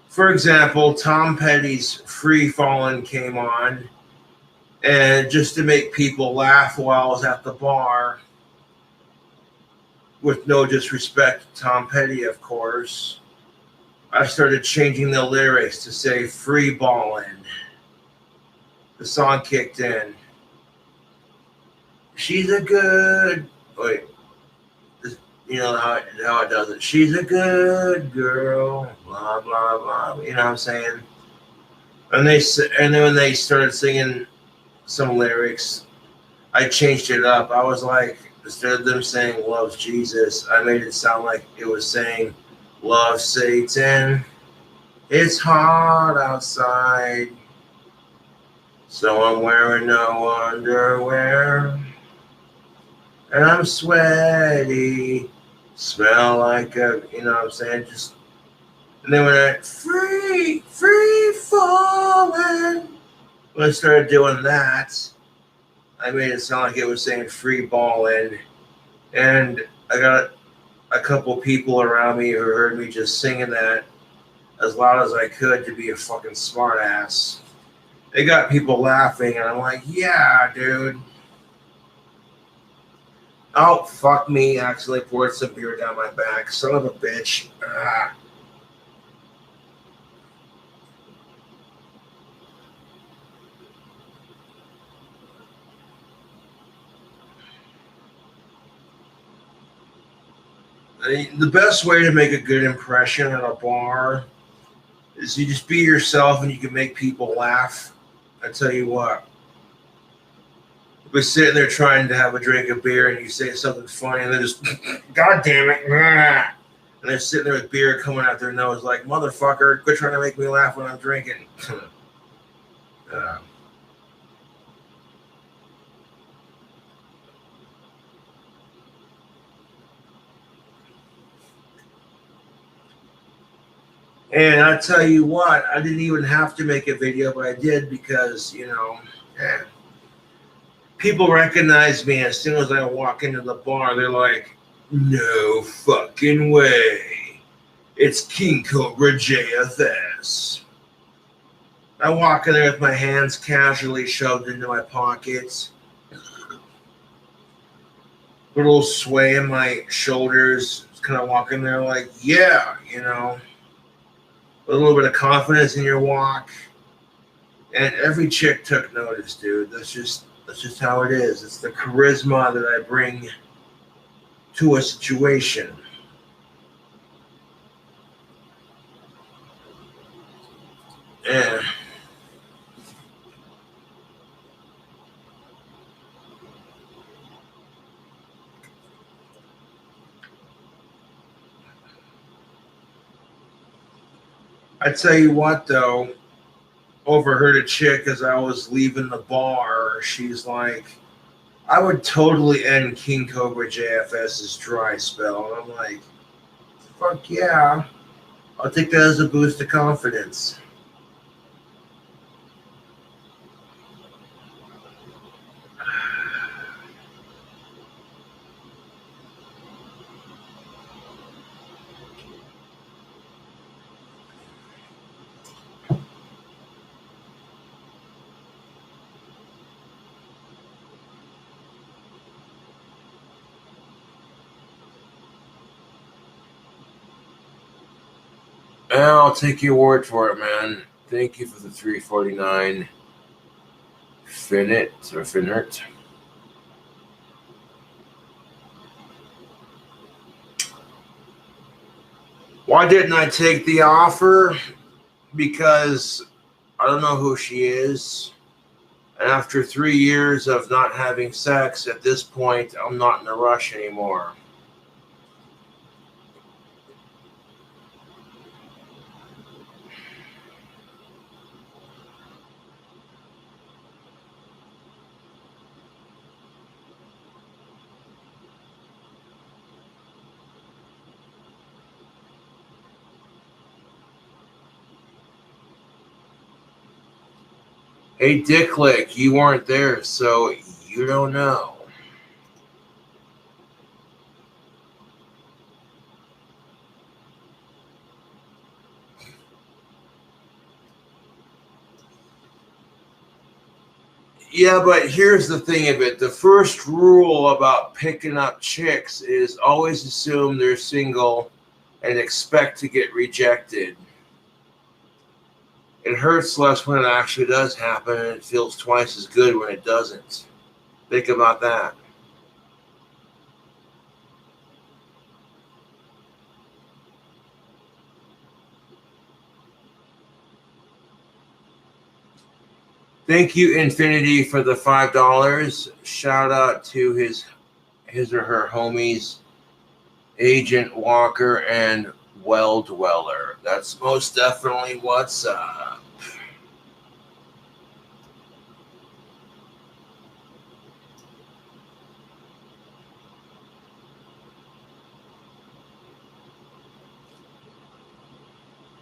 For example, Tom Petty's Free Fallin' came on, and just to make people laugh while I was at the bar, with no disrespect to Tom Petty, of course, I started changing the lyrics to say free ballin'. The song kicked in. She's a good, wait, you know how it does it. She's a good girl, blah, blah, blah. You know what I'm saying? And then when they started singing some lyrics, I changed it up. I was like, instead of them saying loves Jesus, I made it sound like it was saying love Satan. It's hot outside, so I'm wearing no underwear, and I'm sweaty, smell like a, you know what I'm saying? Just, and then when I free falling, when I started doing that, I made it sound like it was saying free balling, and I got a couple people around me who heard me just singing that as loud as I could to be a fucking smart ass. It got people laughing, and I'm like, yeah, dude. Oh, fuck me. I accidentally poured some beer down my back. Son of a bitch. Ah. The best way to make a good impression at a bar is you just be yourself and you can make people laugh. I tell you what. We're sitting there trying to have a drink of beer and you say something funny and they're just, God damn it. And they're sitting there with beer coming out their nose like, motherfucker, quit trying to make me laugh when I'm drinking. And I tell you what, I didn't even have to make a video, but I did because, people recognize me as soon as I walk into the bar. They're like, no fucking way. It's King Cobra JFS. I walk in there with my hands casually shoved into my pockets. A little sway in my shoulders. Just kind of walk in there like, yeah, a little bit of confidence in your walk. And every chick took notice, dude. That's just how it is. It's the charisma that I bring to a situation. Yeah. I tell you what, though, overheard a chick as I was leaving the bar. She's like, I would totally end King Cobra JFS's dry spell. And I'm like, fuck yeah. I'll take that as a boost of confidence. I'll take your word for it, man. Thank you for the 349. Finert. Why didn't I take the offer? Because I don't know who she is. And after 3 years of not having sex, at this point, I'm not in a rush anymore. Hey, Dicklick, you weren't there, so you don't know. Yeah, but here's the thing of it. The first rule about picking up chicks is always assume they're single and expect to get rejected. It hurts less when it actually does happen, and it feels twice as good when it doesn't. Think about that. Thank you, Infinity, for the $5. Shout out to his or her homies, Agent Walker and Well Dweller. That's most definitely what's up.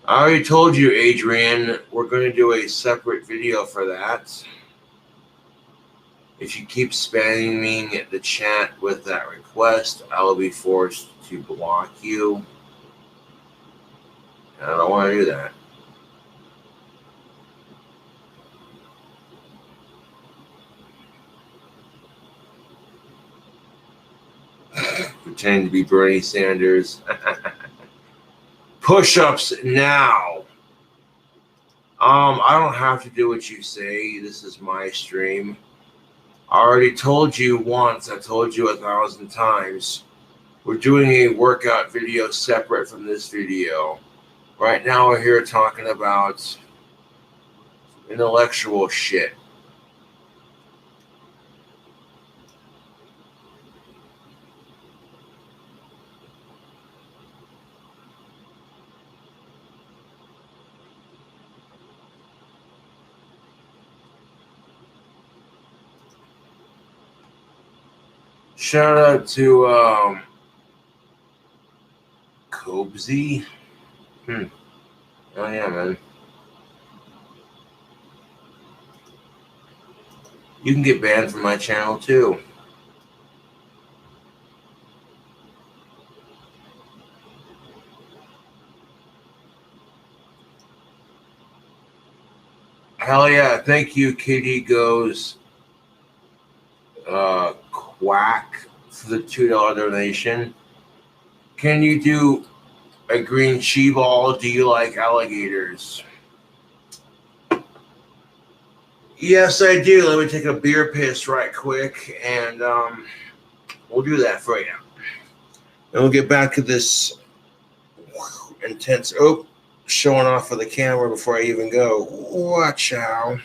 I already told you, Adrian, we're going to do a separate video for that. If you keep spamming the chat with that request, I will be forced to block you. I don't want to do that. Pretend to be Bernie Sanders. Push-ups now. I don't have to do what you say. This is my stream. I already told you once. I told you 1,000 times. We're doing a workout video separate from this video. Right now we're here talking about intellectual shit. Shout out to Cobzy. Oh yeah, man. You can get banned from my channel too. Hell yeah. Thank you, Kitty Goes Quack, for the $2 donation. Can you do a green chi ball? Do you like alligators? Yes, I do. Let me take a beer piss right quick, and we'll do that for you. And we'll get back to this intense. Oh, showing off for the camera before I even go. Watch out.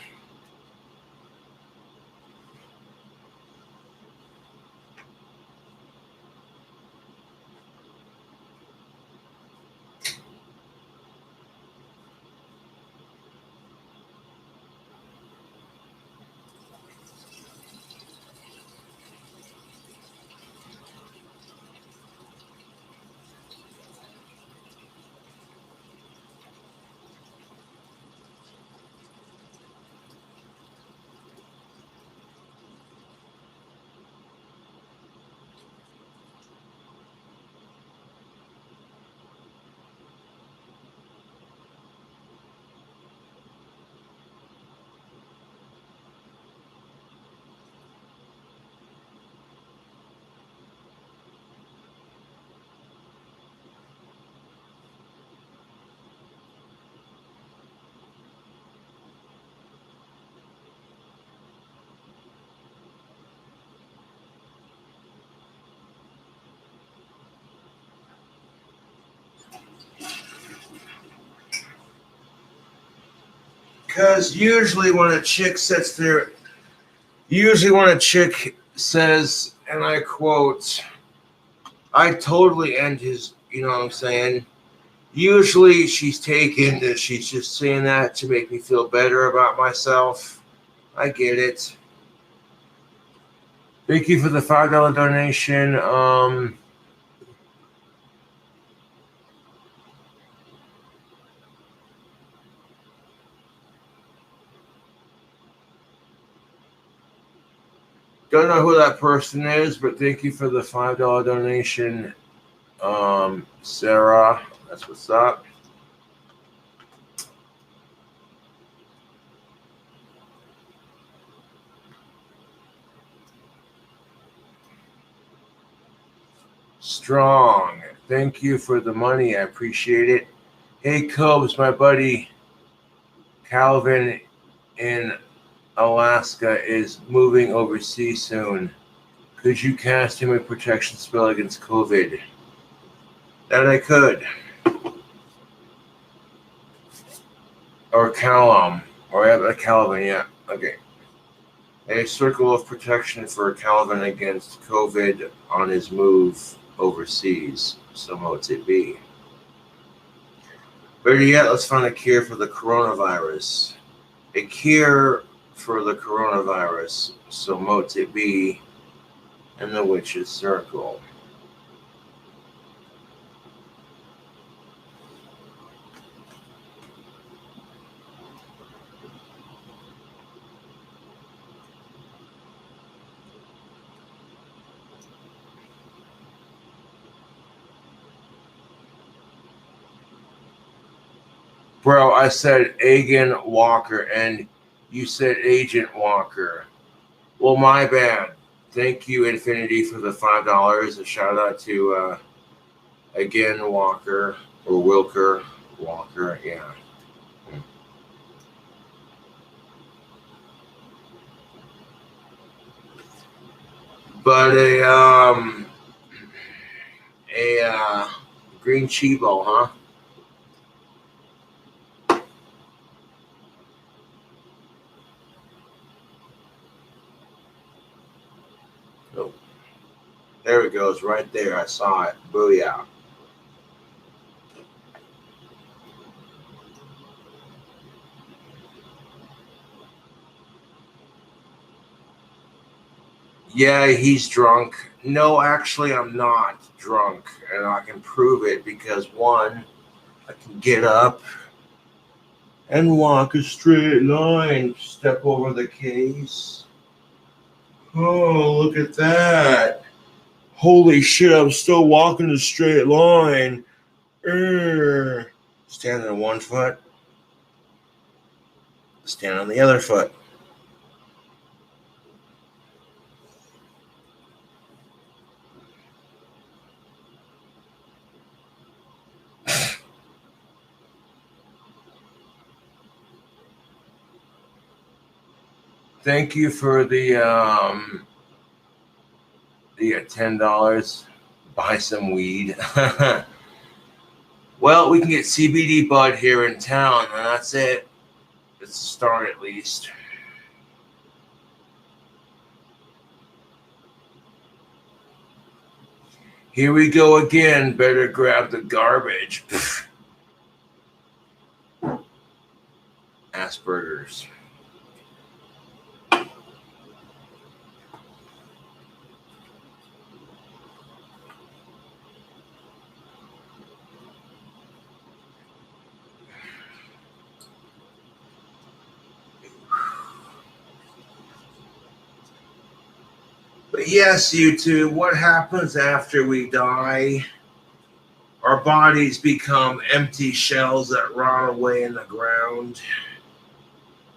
Because usually when a chick says, and I quote, I totally end his, you know what I'm saying? Usually she's taken that she's just saying that to make me feel better about myself. I get it. Thank you for the $5 donation. Don't know who that person is, but thank you for the $5 donation. Sarah, that's what's up. Strong. Thank you for the money. I appreciate it. Hey, Cobes, my buddy Calvin in Alaska is moving overseas soon. Could you cast him a protection spell against COVID? That I could. Or Callum. Or a Calvin, yeah. Okay. A circle of protection for Calvin against COVID on his move overseas. So motes it be. Better yet, let's find a cure for the coronavirus. A cure for the coronavirus. So motes it be in the witch's circle. Bro, I said Agan Walker, and you said Agent Walker. Well, my bad. Thank you, Infinity, for the $5. A shout out to again Walker or Wilker Walker. Yeah. But a green Chibo, huh? Oh, there it goes, right there. I saw it. Booyah. Yeah, he's drunk. No, actually, I'm not drunk, and I can prove it because one, I can get up and walk a straight line. Step over the case. Oh, look at that. Holy shit, I'm still walking a straight line. Stand on one foot. Stand on the other foot. Thank you for the $10. Buy some weed. Well, we can get CBD bud here in town, and that's it. It's a start at least. Here we go again. Better grab the garbage. Asperger's. But yes, YouTube, what happens after we die? Our bodies become empty shells that rot away in the ground,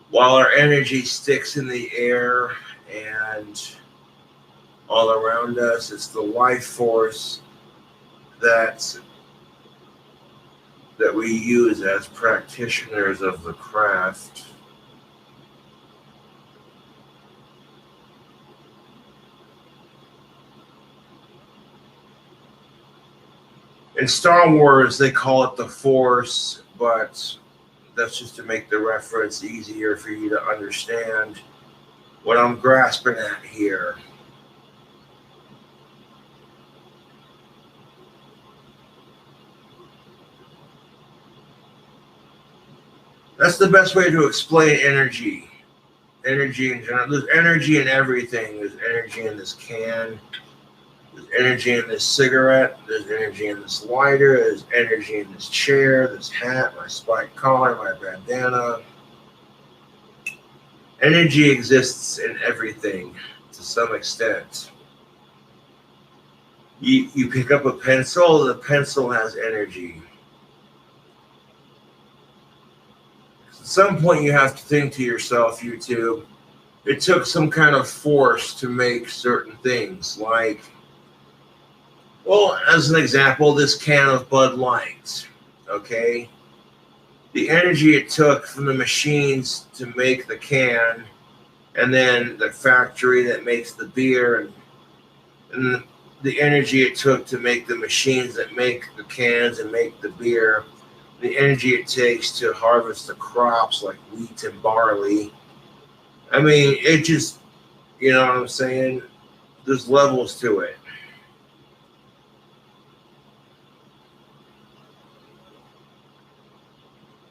while our energy sticks in the air and all around us. It's the life force that we use as practitioners of the craft. In Star Wars, they call it the Force, but that's just to make the reference easier for you to understand what I'm grasping at here. That's the best way to explain energy. Energy in general. There's energy in everything. There's energy in this can. There's energy in this cigarette. There's energy in this lighter. There's energy in this chair, this hat, my spiked collar, my bandana. Energy exists in everything to some extent. You pick up a pencil, the pencil has energy. At some point you have to think to yourself, YouTube, it took some kind of force to make certain things, like, well, as an example, this can of Bud Light, okay? The energy it took from the machines to make the can, and then the factory that makes the beer, and the energy it took to make the machines that make the cans and make the beer, the energy it takes to harvest the crops like wheat and barley. I mean, it just, you know what I'm saying? There's levels to it.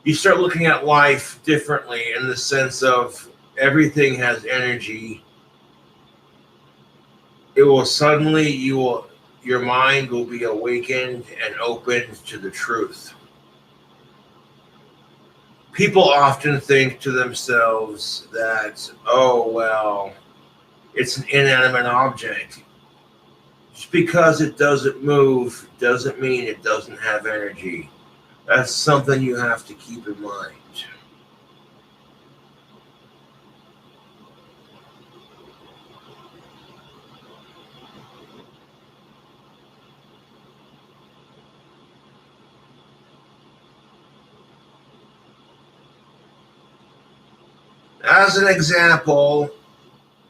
You start looking at life differently in the sense of everything has energy. It will suddenly, your mind will be awakened and opened to the truth. People often think to themselves that, oh, well, it's an inanimate object. Just because it doesn't move doesn't mean it doesn't have energy. That's something you have to keep in mind. As an example,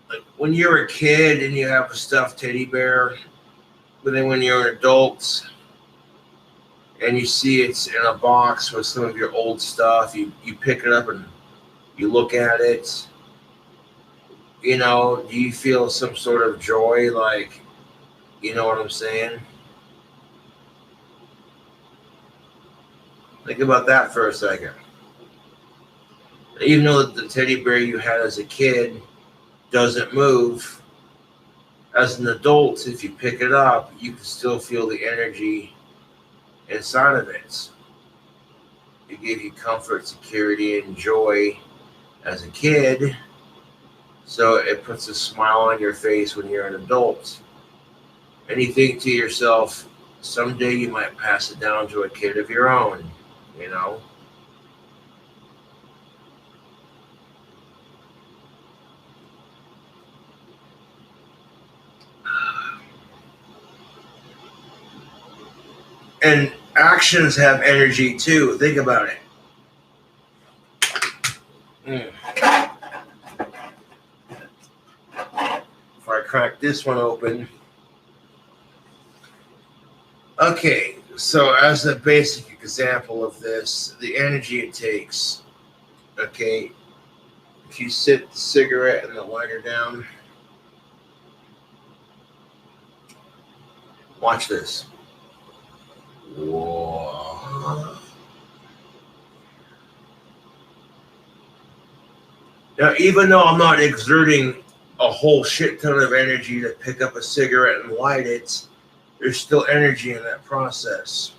like when you're a kid and you have a stuffed teddy bear, but then when you're an adult and you see it's in a box with some of your old stuff, you pick it up and you look at it, you know, do you feel some sort of joy? Like, you know what I'm saying? Think about that for a second. Even though the teddy bear you had as a kid doesn't move, as an adult, if you pick it up, you can still feel the energy inside of it. It gave you comfort, security, and joy as a kid. So it puts a smile on your face when you're an adult. And you think to yourself, someday you might pass it down to a kid of your own, you know? And actions have energy too. Think about it. If I crack this one open. Okay, so as a basic example of this, the energy it takes. Okay, if you sit the cigarette and the lighter down, watch this. Whoa. Now, even though I'm not exerting a whole shit ton of energy to pick up a cigarette and light it, there's still energy in that process.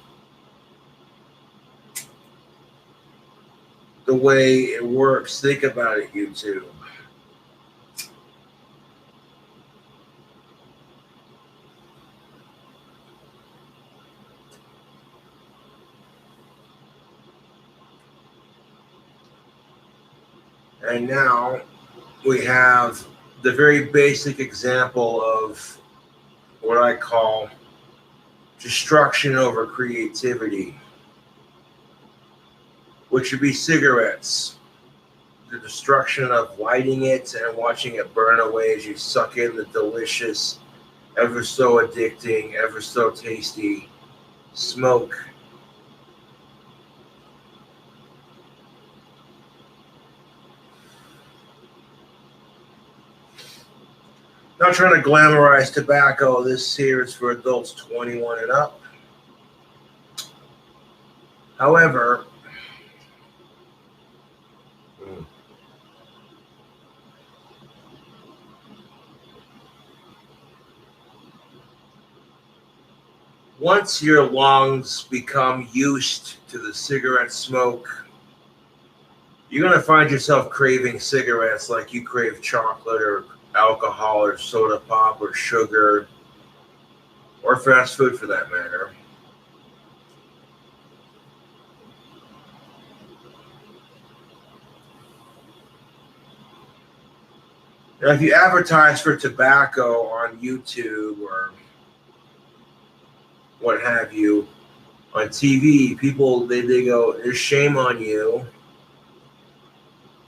The way it works, think about it, YouTube. And now we have the very basic example of what I call destruction over creativity, which would be cigarettes. The destruction of lighting it and watching it burn away as you suck in the delicious, ever so addicting, ever so tasty smoke. Not trying to glamorize tobacco. This here is for adults 21 and up. However, once your lungs become used to the cigarette smoke, you're going to find yourself craving cigarettes like you crave chocolate or alcohol or soda pop or sugar or fast food for that matter. Now, if you advertise for tobacco on YouTube or what have you on TV, people, they go, there's shame on you.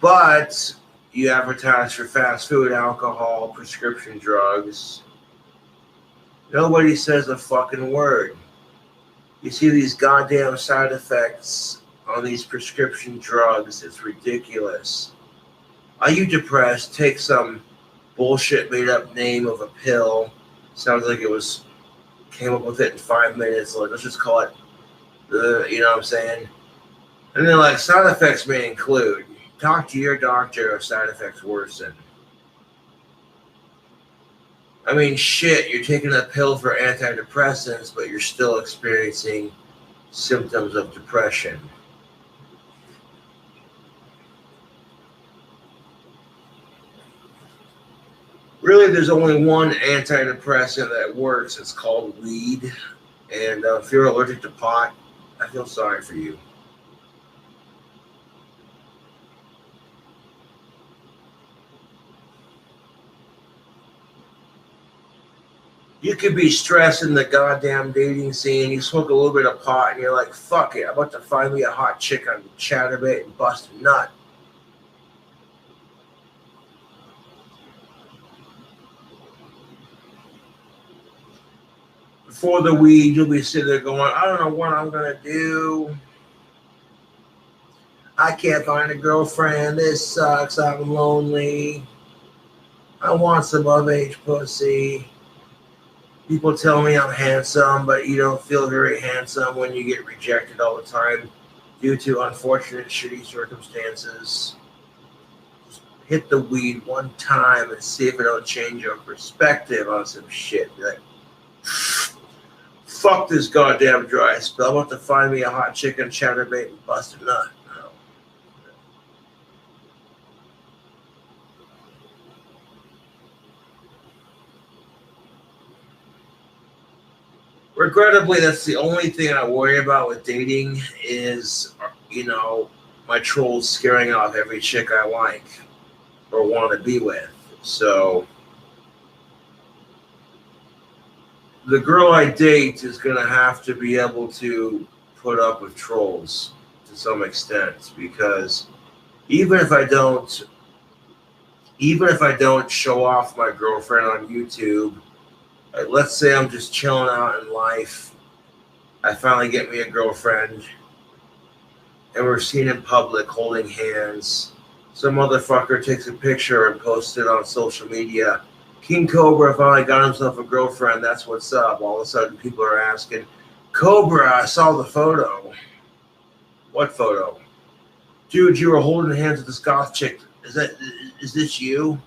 But you advertise for fast food, alcohol, prescription drugs. Nobody says a fucking word. You see these goddamn side effects on these prescription drugs. It's ridiculous. Are you depressed? Take some bullshit made up name of a pill. Sounds like it was, came up with it in 5 minutes. Like, let's just call it, you know what I'm saying? And then like side effects may include, talk to your doctor if side effects worsen. I mean, shit, you're taking a pill for antidepressants, but you're still experiencing symptoms of depression. Really, there's only one antidepressant that works. It's called weed. And if you're allergic to pot, I feel sorry for you. You could be stressing the goddamn dating scene. You smoke a little bit of pot and you're like, fuck it, I'm about to find me a hot chick on Chatterbait and bust a nut. Before the weed, you'll be sitting there going, I don't know what I'm going to do. I can't find a girlfriend. This sucks. I'm lonely. I want some above-age pussy. People tell me I'm handsome, but you don't feel very handsome when you get rejected all the time due to unfortunate, shitty circumstances. Just hit the weed one time and see if it'll change your perspective on some shit. Be like, Fuck this goddamn dry spell. I'm about to find me a hot chicken chatterbait and bust a nut. No. Regrettably, that's the only thing I worry about with dating is, you know, my trolls scaring off every chick I like or want to be with. So the girl I date is going to have to be able to put up with trolls to some extent, because even if I don't show off my girlfriend on YouTube, let's say I'm just chilling out in life, I finally get me a girlfriend, and we're seen in public holding hands. Some motherfucker takes a picture and posts it on social media. King Cobra finally got himself a girlfriend. That's what's up. All of a sudden, people are asking, Cobra, I saw the photo. What photo? Dude, you were holding hands with this goth chick. Is this you?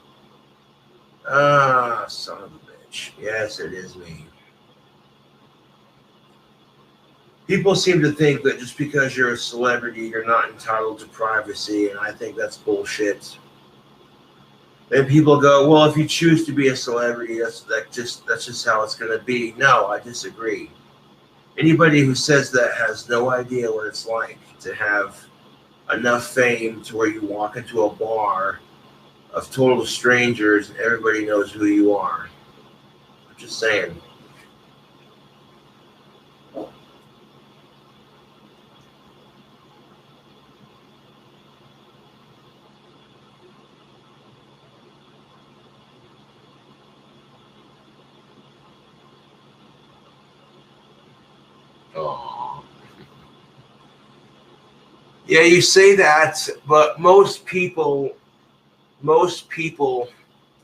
Ah, son of a bitch. Yes, it is me. People seem to think that just because you're a celebrity, you're not entitled to privacy, and I think that's bullshit. Then people go, well, if you choose to be a celebrity, that's just how it's going to be. No, I disagree. Anybody who says that has no idea what it's like to have enough fame to where you walk into a bar of total strangers and everybody knows who you are. I'm just saying. Oh. Yeah, you say that, but most people,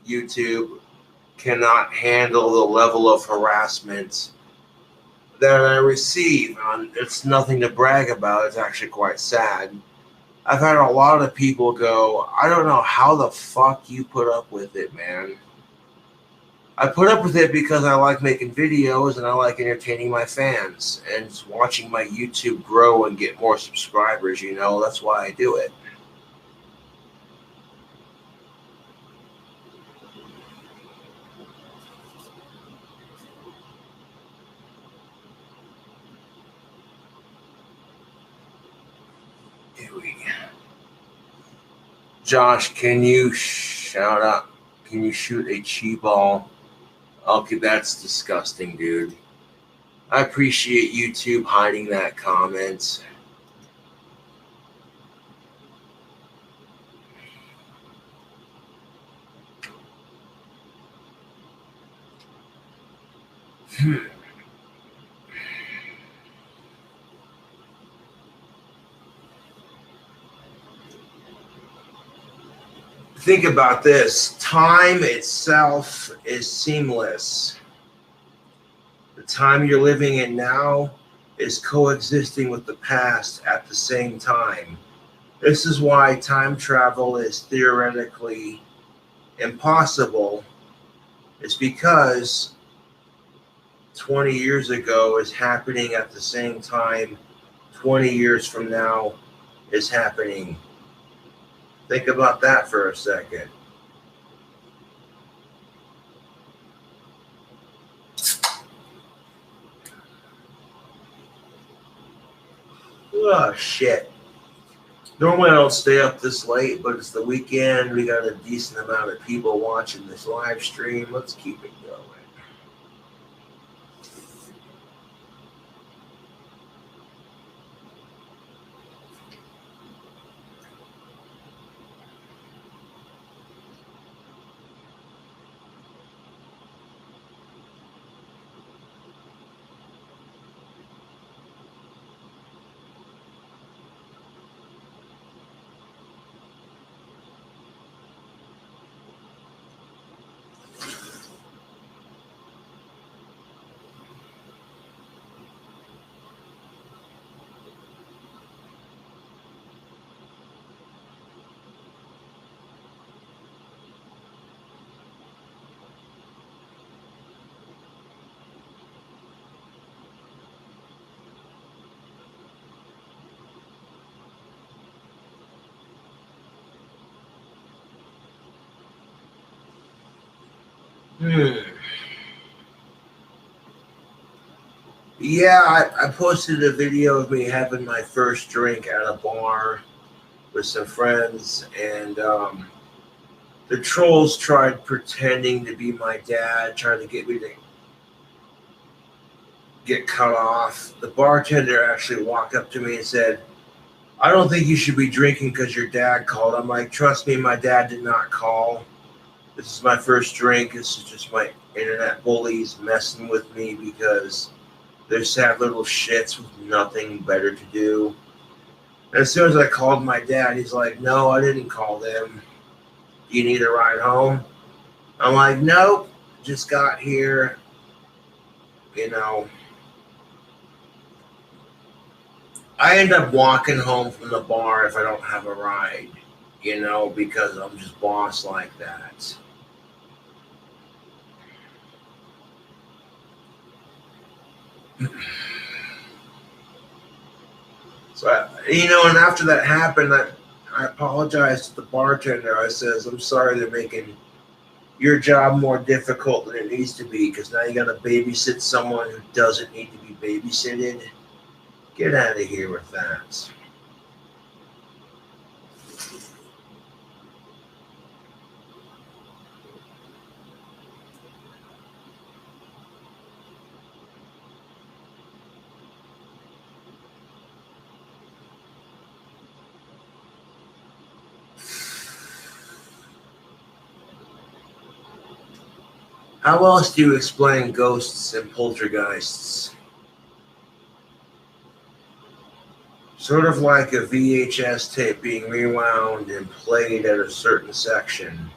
YouTube, cannot handle the level of harassment that I receive. It's nothing to brag about. It's actually quite sad. I've had a lot of people go, I don't know how the fuck you put up with it, man. I put up with it because I like making videos and I like entertaining my fans and watching my YouTube grow and get more subscribers, you know. That's why I do it. Here we go. Josh, can you shout out? Can you shoot a chi ball? Okay, that's disgusting, dude. I appreciate YouTube hiding that comment. Think about this. Time itself is seamless. The time you're living in now is coexisting with the past at the same time. This is why time travel is theoretically impossible. It's because 20 years ago is happening at the same time 20 years from now is happening. Think about that for a second. Oh, shit. Normally I don't stay up this late, but it's the weekend. We got a decent amount of people watching this live stream. Let's keep it going. Yeah, I posted a video of me having my first drink at a bar with some friends, and the trolls tried pretending to be my dad, trying to get me to get cut off. The bartender actually walked up to me and said, "I don't think you should be drinking because your dad called." I'm like, "Trust me, my dad did not call. This is my first drink. This is just my internet bullies messing with me because they're sad little shits with nothing better to do." And as soon as I called my dad, he's like, "No, I didn't call them. Do you need a ride home?" I'm like, "Nope, just got here. You know, I end up walking home from the bar if I don't have a ride, because I'm just boss like that." So, and after that happened, I apologized to the bartender. I says, "I'm sorry they're making your job more difficult than it needs to be because now you got to babysit someone who doesn't need to be babysitted. Get out of here with that." How else do you explain ghosts and poltergeists? Sort of like a VHS tape being rewound and played at a certain section.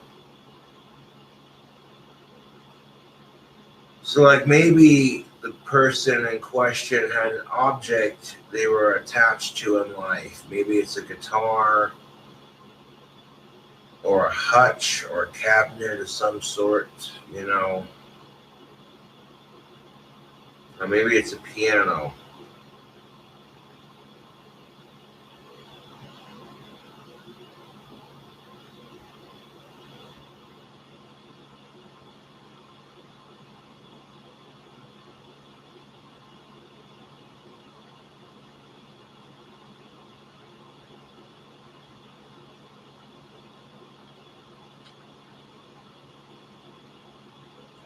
So, like, maybe the person in question had an object they were attached to in life. Maybe it's a guitar or a hutch or a cabinet of some sort. Or maybe it's a piano.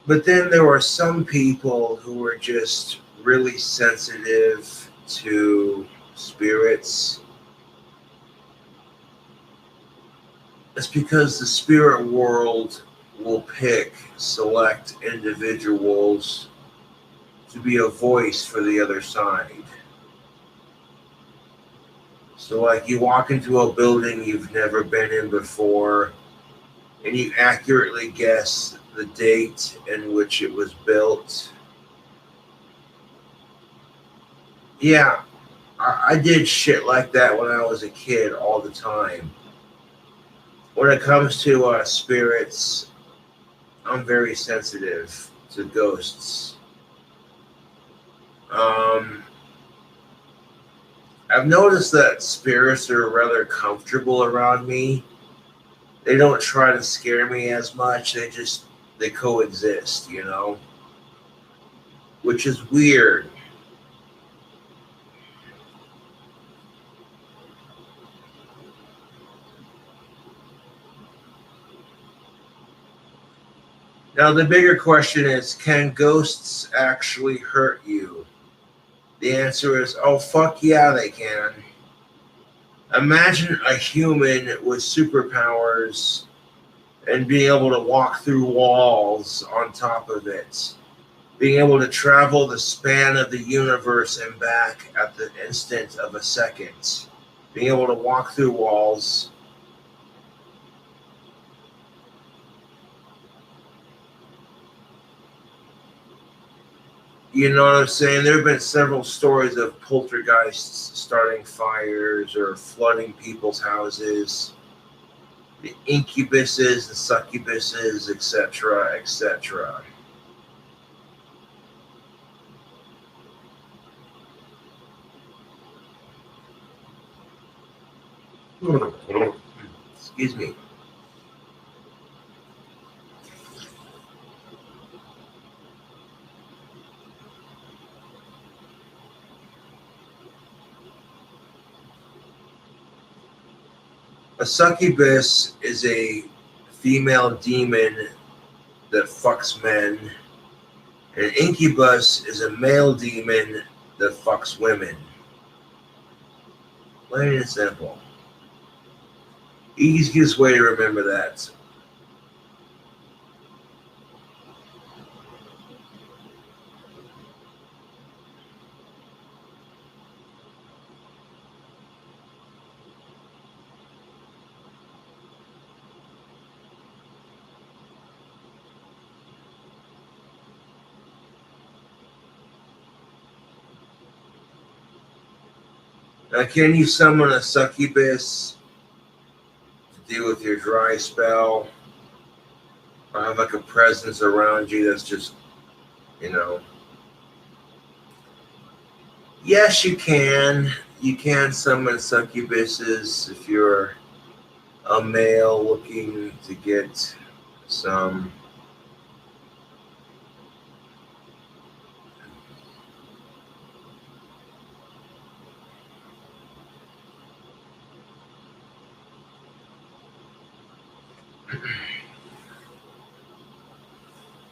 But then there were some people who were just really sensitive to spirits. It's because the spirit world will pick select individuals to be a voice for the other side. So, like, you walk into a building you've never been in before, and you accurately guess the date in which it was built. Yeah, I did shit like that when I was a kid all the time. When it comes to spirits, I'm very sensitive to ghosts. Um, I've noticed that spirits are rather comfortable around me. They don't try to scare me as much. They coexist, which is weird. Now the bigger question is, can ghosts actually hurt you? The answer is, oh fuck yeah, they can. Imagine a human with superpowers and being able to walk through walls on top of it, being able to travel the span of the universe and back at the instant of a second, being able to walk through walls. You know what I'm saying? There have been several stories of poltergeists starting fires or flooding people's houses, the incubuses, the succubuses, etc., etc. Excuse me. A succubus is a female demon that fucks men. And an incubus is a male demon that fucks women. Plain and simple. Easiest way to remember that. Now, can you summon a succubus to deal with your dry spell? Or have like a presence around you that's just, you know. Yes, you can. You can summon succubuses if you're a male looking to get some.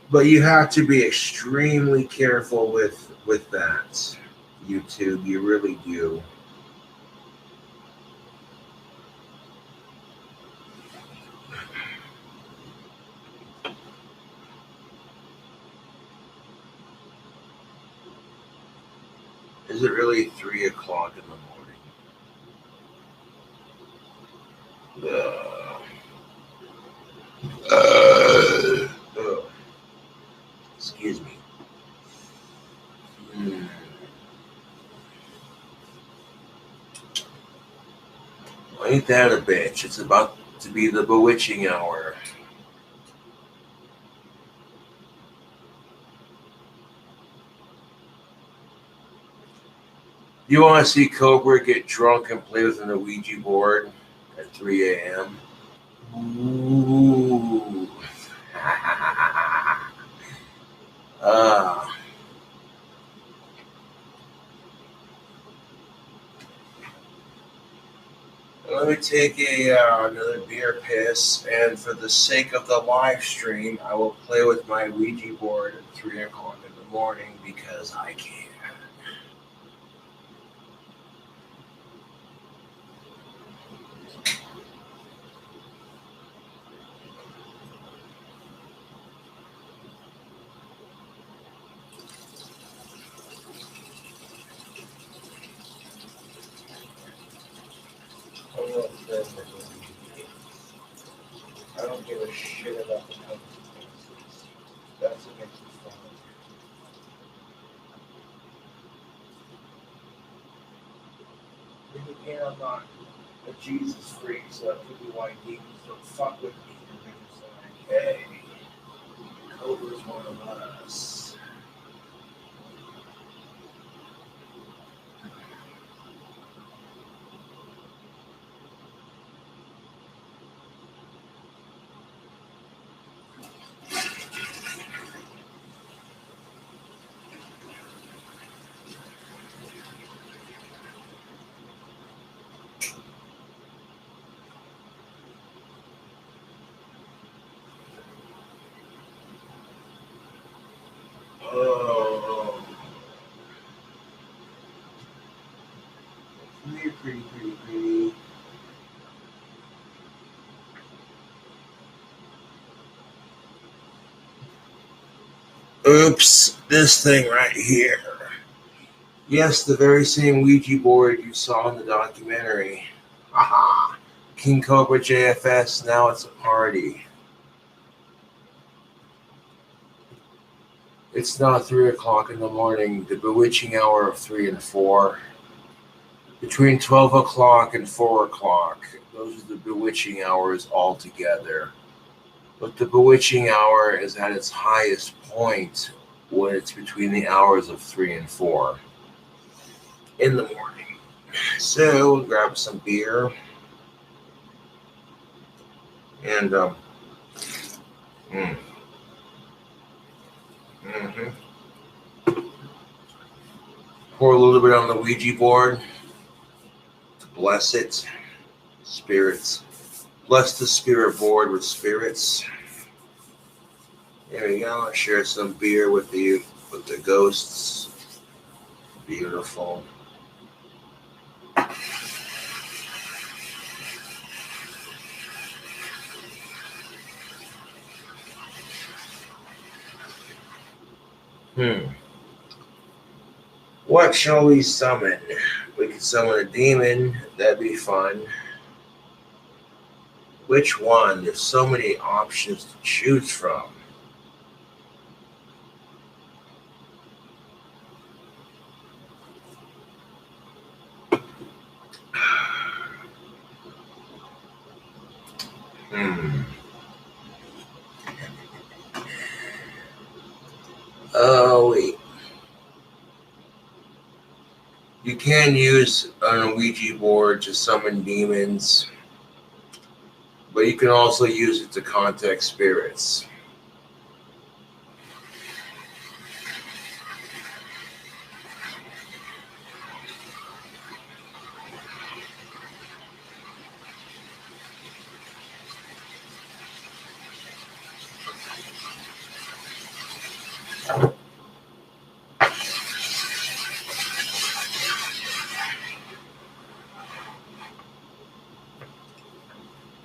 But you have to be extremely careful with that, YouTube. You really do. Is it really 3 o'clock in the morning? Excuse me. Ain't that a bitch? It's about to be the bewitching hour. You want to see Cobra get drunk and play with an Ouija board at 3 a.m.? Ooh. Let me take another beer piss, and for the sake of the live stream, I will play with my Ouija board at 3 o'clock in the morning because I can. I don't give a shit about the consequences. That's what makes it fun. Then again, I'm not a Jesus freak, so that could be why demons don't fuck with me. And they're just like, hey, Cobra's one of us. Oh, pretty. Oops, this thing right here. Yes, the very same Ouija board you saw in the documentary. Aha! KINGCOBRAJFS, now it's a party. It's not 3 o'clock in the morning, the bewitching hour of 3 and 4. Between 12 o'clock and 4 o'clock, those are the bewitching hours altogether. But the bewitching hour is at its highest point when it's between the hours of 3 and 4 in the morning. So we'll grab some beer and pour a little bit on the Ouija board to bless it, spirits. Bless the spirit board with spirits. There we go. I'll share some beer with the ghosts. Beautiful. What shall we summon? We could summon a demon. That'd be fun. Which one? There's so many options to choose from. Oh, wait. You can use an Ouija board to summon demons, but you can also use it to contact spirits.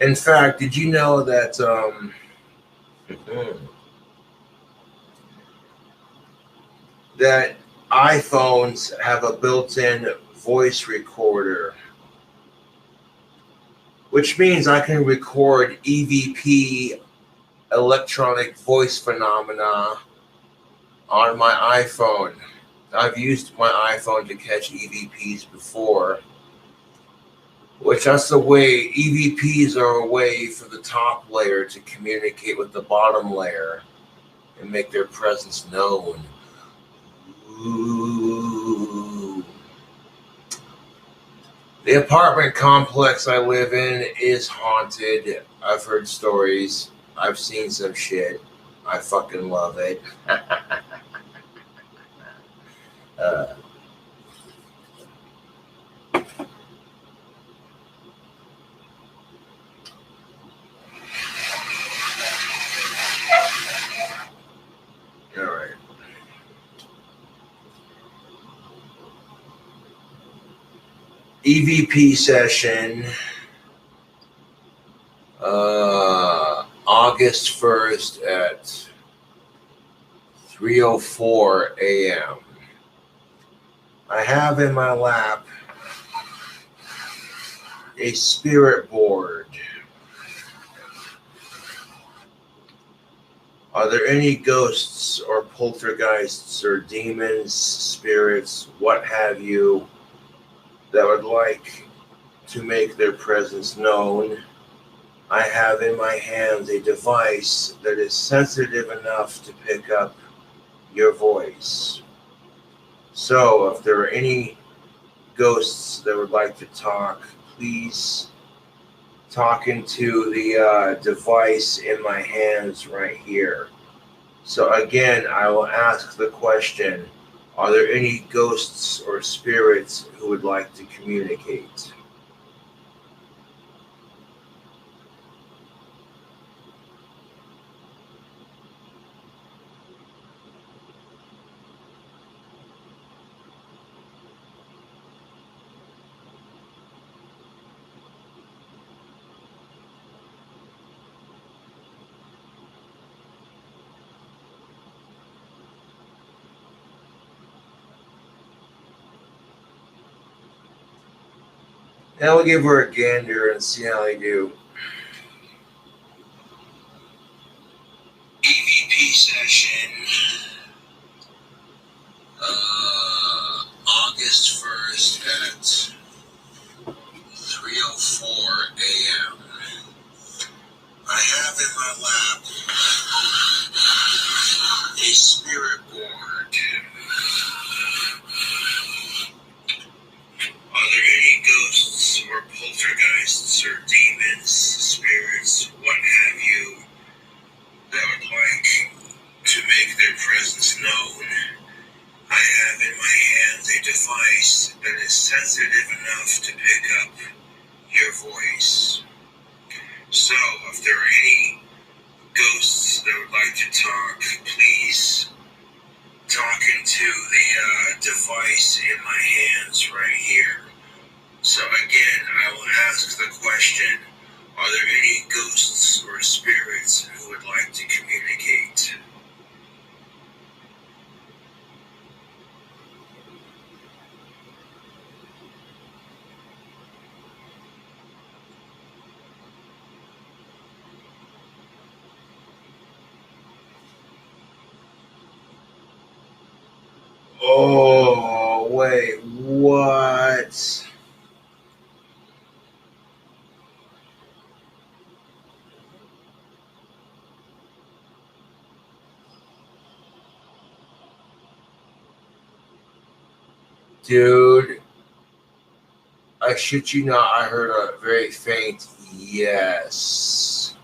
In fact, did you know that that iPhones have a built-in voice recorder, which means I can record EVP, electronic voice phenomena, on my iPhone. I've used my iPhone to catch EVPs before, which that's the way, EVPs are a way for the top layer to communicate with the bottom layer and make their presence known. Ooh. The apartment complex I live in is haunted. I've heard stories. I've seen some shit. I fucking love it. All right. EVP session, August 1st at 3:04 a.m. I have in my lap a spirit board. Are there any ghosts or poltergeists or demons, spirits, what have you, that would like to make their presence known? I have in my hands a device that is sensitive enough to pick up your voice. So if there are any ghosts that would like to talk, please talk into the device in my hands right here. So again, I will ask the question, are there any ghosts or spirits who would like to communicate? Now we'll give her a gander and see how they do. EVP session, August 1st at 3:04 a.m. I have in my lap a spirit board. Are there any ghosts or poltergeists or demons, spirits, what have you, that would like to make their presence known? I have in my hands a device that is sensitive enough to pick up your voice. if there are any ghosts that would like to talk, please talk into the device in my hands right here. So again, I will ask the question, are there any ghosts or spirits who would like to communicate? Oh, wait, what? Dude, I shit you not, I heard a very faint yes.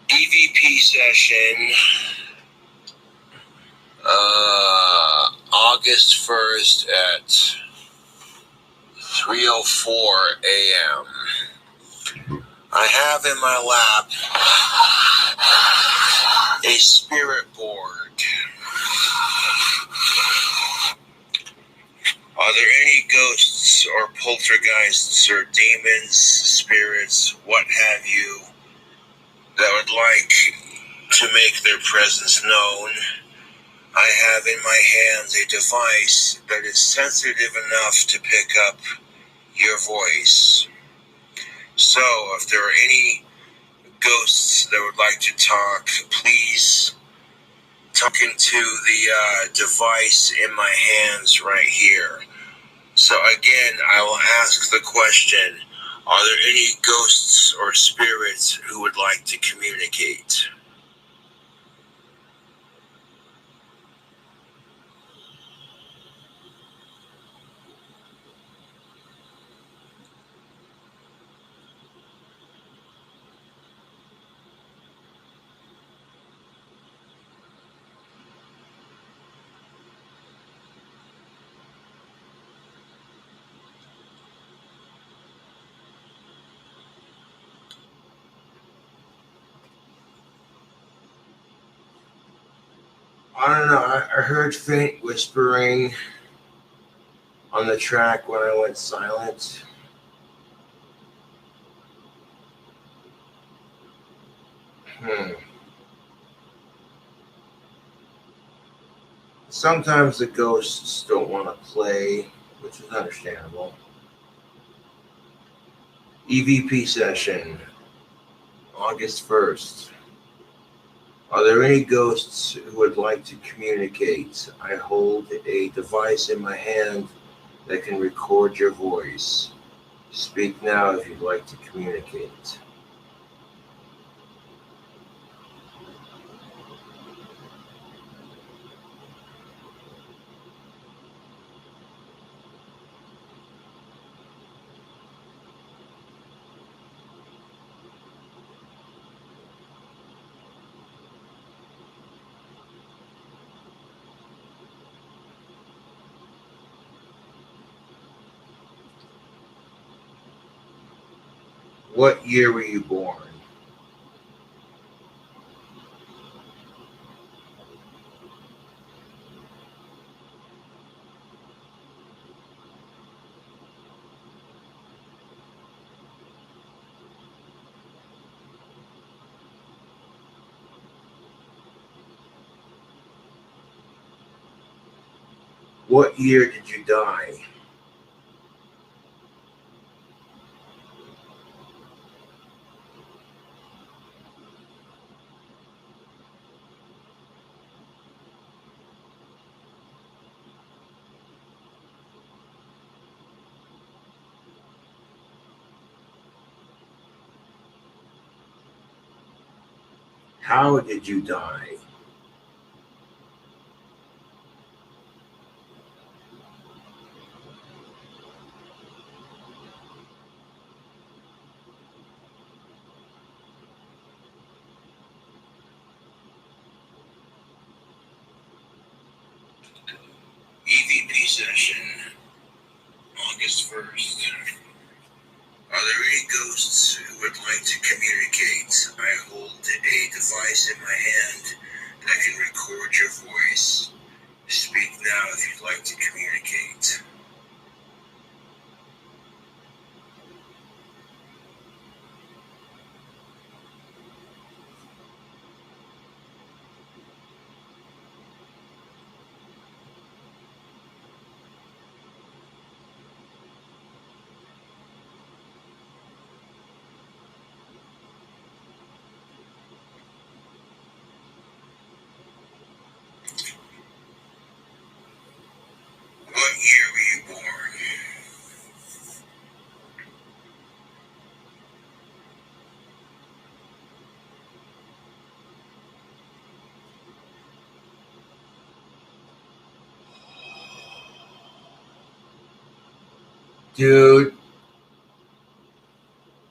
EVP session, August 1st at 3:04 a.m. I have in my lap a spirit board. Are there any ghosts or poltergeists or demons, spirits, what have you, that would like to make their presence known? I have in my hands a device that is sensitive enough to pick up your voice. So, if there are any ghosts that would like to talk, please talk into the device in my hands right here. So again, I will ask the question, are there any ghosts or spirits who would like to communicate? I don't know. I heard faint whispering on the track when I went silent. Sometimes the ghosts don't want to play, which is understandable. EVP session, August 1st. Are there any ghosts who would like to communicate? I hold a device in my hand that can record your voice. Speak now if you'd like to communicate. What year were you born? What year did you die? How did you die? EVP session, August 1st. Are there any ghosts who would like to communicate? I hold a device in my hand that can record your voice. Speak now if you'd like to communicate. What year were you born? Dude,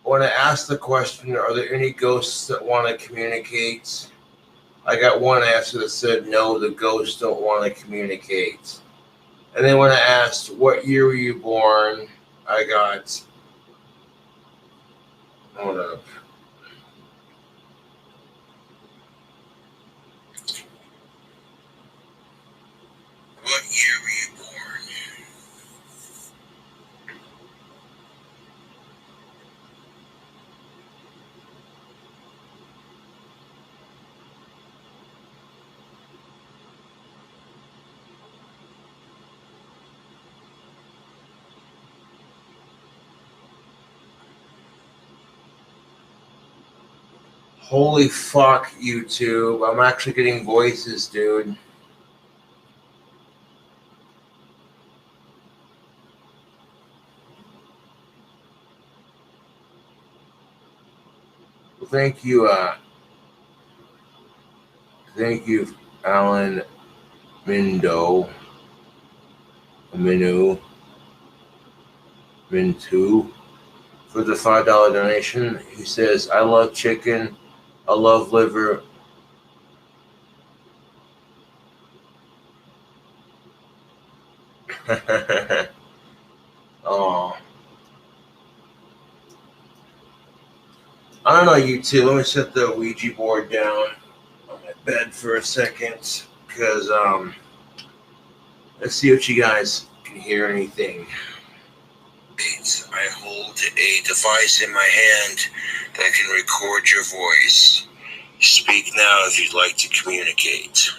when I asked the question, are there any ghosts that want to communicate? I got one answer that said, no, the ghosts don't want to communicate. And then when I asked, what year were you born? I got, hold up. What year were you born? Holy fuck, YouTube. I'm actually getting voices, dude. Thank you, Alan Mintu, for the $5 donation. He says, I love chicken, I love liver. Oh, I don't know, YouTube. Let me set the Ouija board down on my bed for a second, because let's see if you guys can hear anything. I hold a device in my hand that can record your voice. Speak now if you'd like to communicate.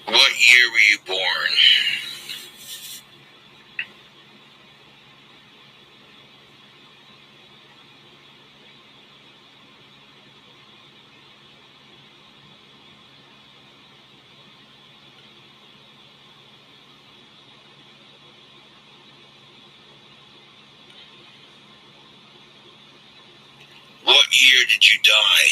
What year were you born? What year did you die?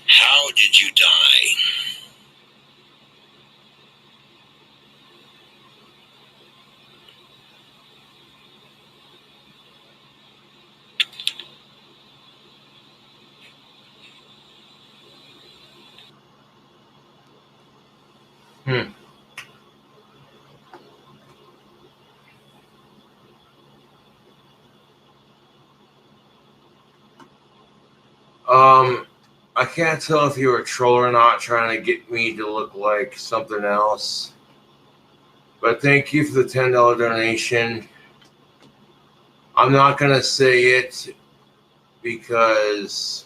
How did you die? I can't tell if you're a troll or not, trying to get me to look like something else. But thank you for the $10 donation. I'm not gonna say it because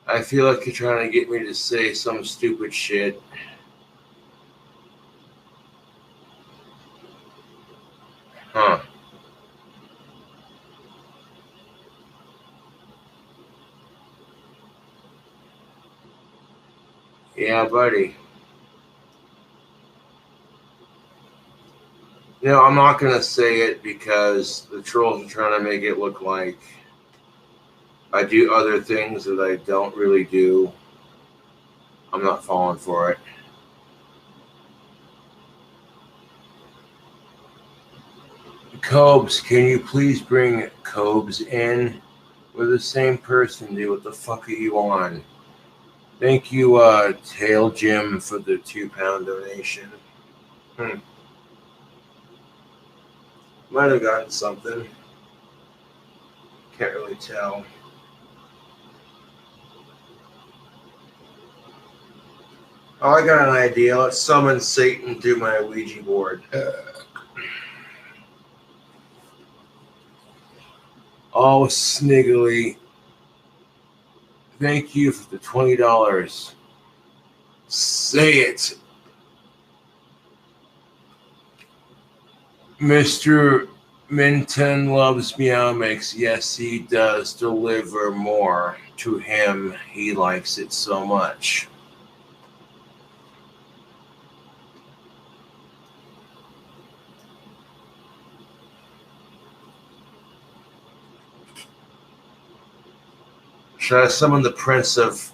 I feel like you're trying to get me to say some stupid shit. Huh. Yeah, buddy. No, I'm not going to say it because the trolls are trying to make it look like I do other things that I don't really do. I'm not falling for it. Cobes, can you please bring Cobes in? We're the same person, dude. What the fuck are you on? Thank you, Tail Jim, for the £2 donation. Might have gotten something. Can't really tell. Oh, I got an idea. Let's summon Satan through my Ouija board. Oh, Sniggly. Thank you for the $20. Say it. Mr. Minton loves Meow Mix. Yes, he does deliver more to him. He likes it so much. Should I summon the Prince of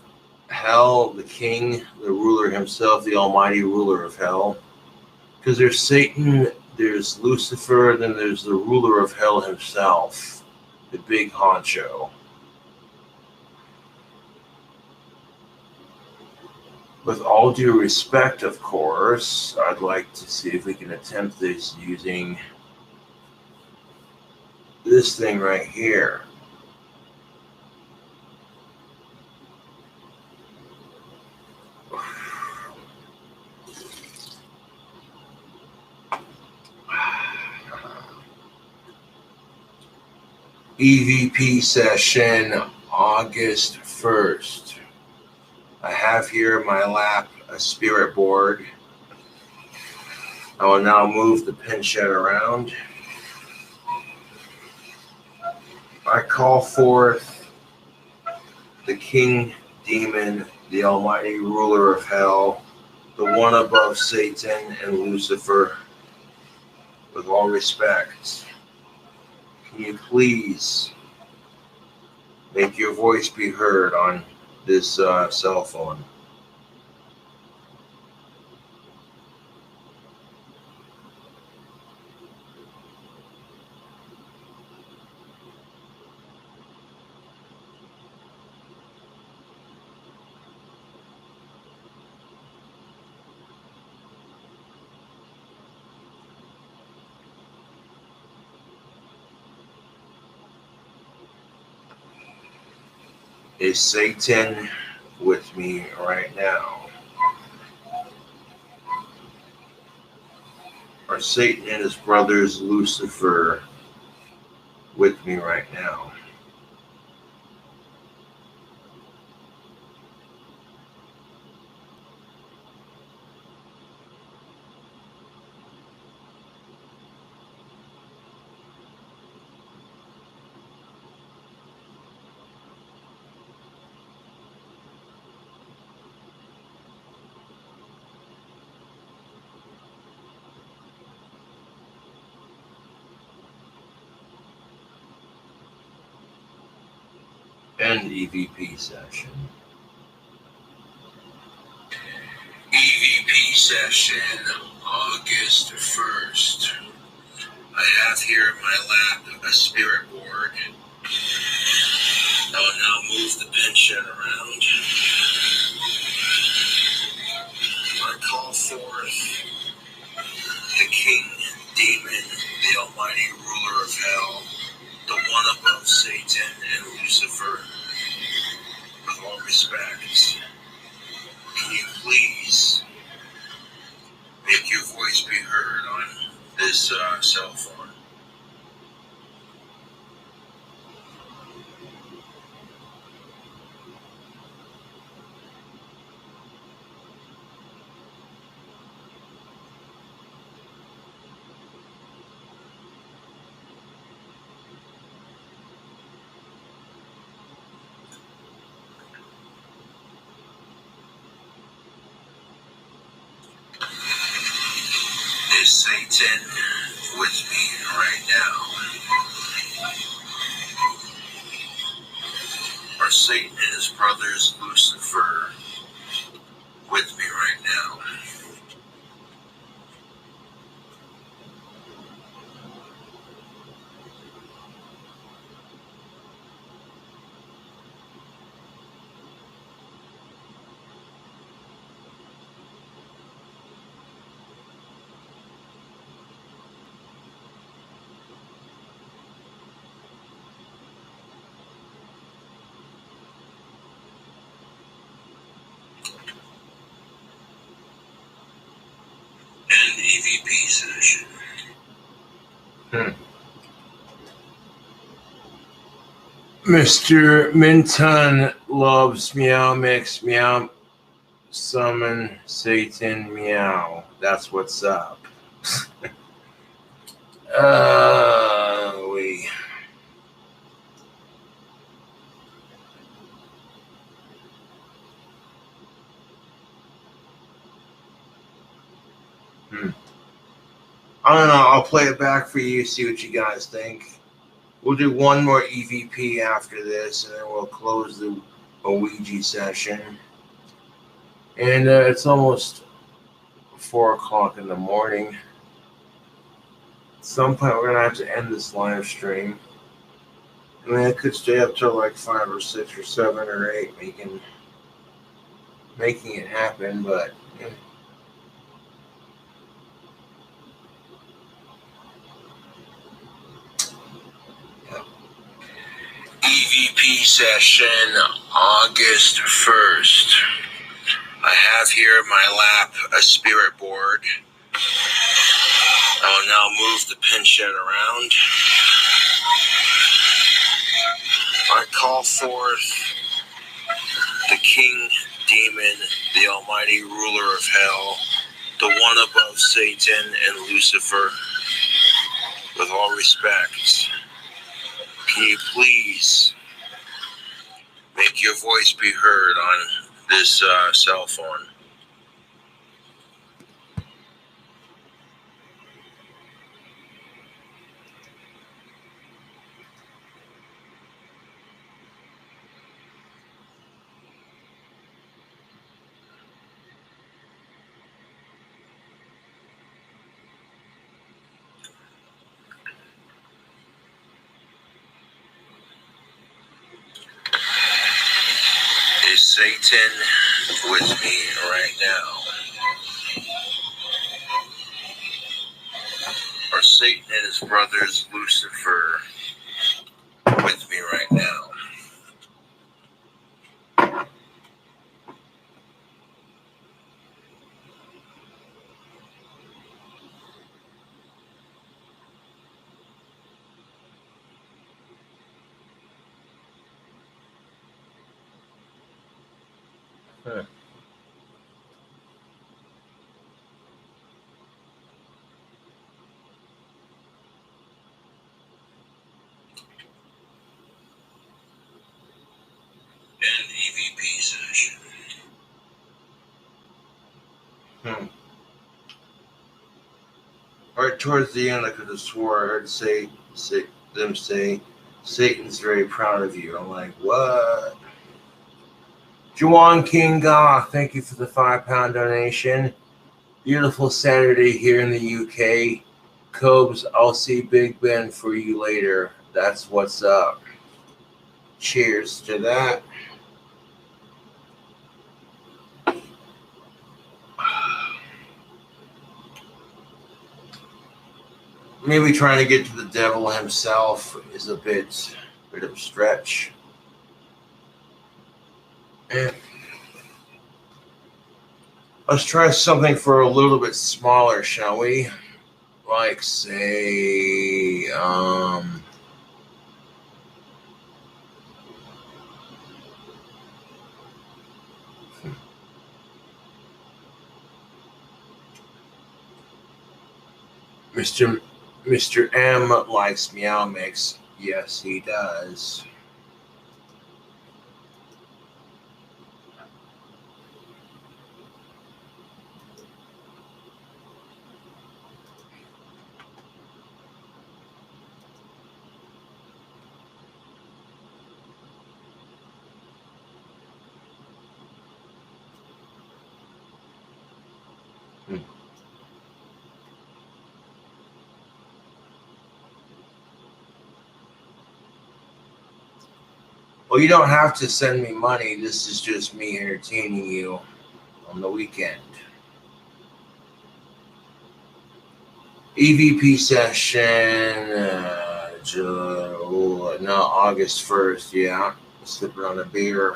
Hell, the King, the ruler himself, the almighty ruler of Hell? Because there's Satan, there's Lucifer, then there's the ruler of Hell himself, the big honcho. With all due respect, of course, I'd like to see if we can attempt this using this thing right here. EVP session, August 1st. I have here in my lap a spirit board. I will now move the pin shed around. I call forth the King Demon, the almighty ruler of Hell, the one above Satan and Lucifer, with all respect. Can you please make your voice be heard on this cell phone? Is Satan with me right now? Are Satan and his brothers Lucifer with me right now? End EVP session. EVP session, August 1st. I have here in my lap a spirit board. I will now move the pin shed around. I call forth the King Demon, the almighty ruler of Hell, the one above Satan and Lucifer, with Is Satan with me right now? Are Satan and his brothers Lucifer with me right now? An EVP session. Mr. Minton loves Meow Mix, Meow Summon Satan, Meow. That's what's up. We. I don't know. I'll play it back for you, see what you guys think. We'll do one more EVP after this, and then we'll close the Ouija session. And it's almost 4 o'clock in the morning. At some point, we're going to have to end this live stream. I mean, I could stay up till like 5 or 6 or 7 or 8 making it happen, but... EVP session, August 1st. I have here in my lap a spirit board. I will now move the pinch around. I call forth the King Demon, the Almighty Ruler of Hell, the one above Satan and Lucifer. With all respect, can you please make your voice be heard on this cell phone? Is Satan with me right now? Are Satan and his brothers Lucifer with me right now? Huh. An EVP session. Right towards the end, I could have swore I heard them say, Satan's very proud of you. I'm like, what? Juwan King Goth, thank you for the £5 donation. Beautiful Saturday here in the UK. Cobes, I'll see Big Ben for you later. That's what's up. Cheers to that. Maybe trying to get to the devil himself is a bit of a stretch. Let's try something for a little bit smaller, shall we? Like, say, Mr. M likes Meow Mix. Yes, he does. Well, you don't have to send me money. This is just me entertaining you on the weekend. EVP session, no, August 1st, yeah. Sipping on a beer.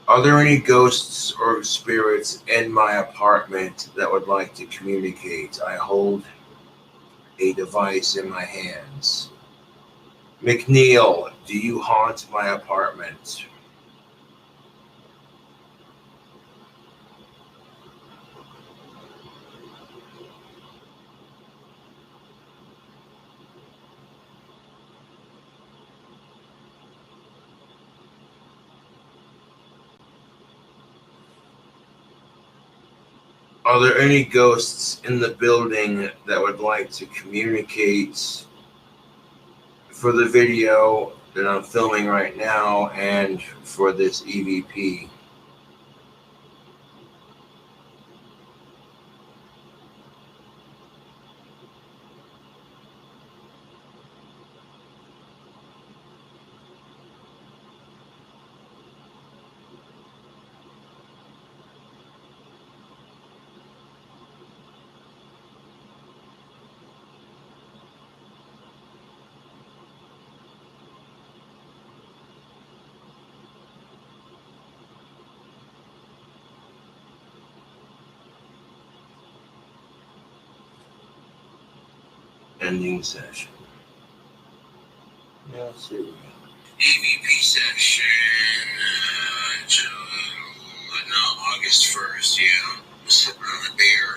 Are there any ghosts or spirits in my apartment that would like to communicate? I hold a device in my hands. McNeil, do you haunt my apartment? Are there any ghosts in the building that would like to communicate for the video that I'm filming right now and for this EVP? Ending session. Yeah, let's see. EVP session, no, August 1st, yeah. Sipping on a beer.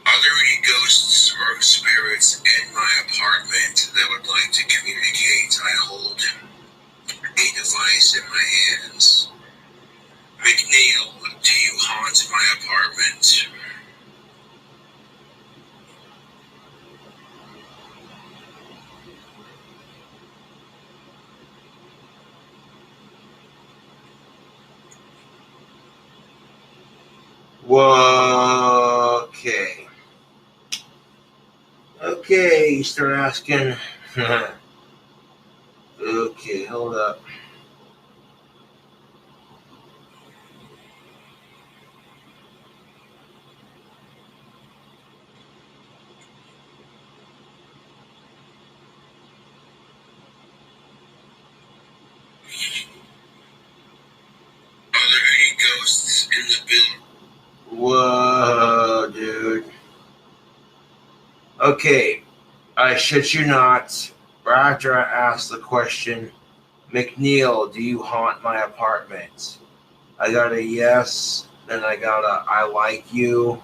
Are there any ghosts or spirits in my apartment that would like to communicate? I hold a device in my hands. McNeil, do you haunt my apartment? Whoa, okay. Okay, you start asking. Okay, hold up. Are there any ghosts in the building? Whoa, dude. Okay, I shit you not. After I asked the question, McNeil, do you haunt my apartment? I got a yes, then I got a I like you.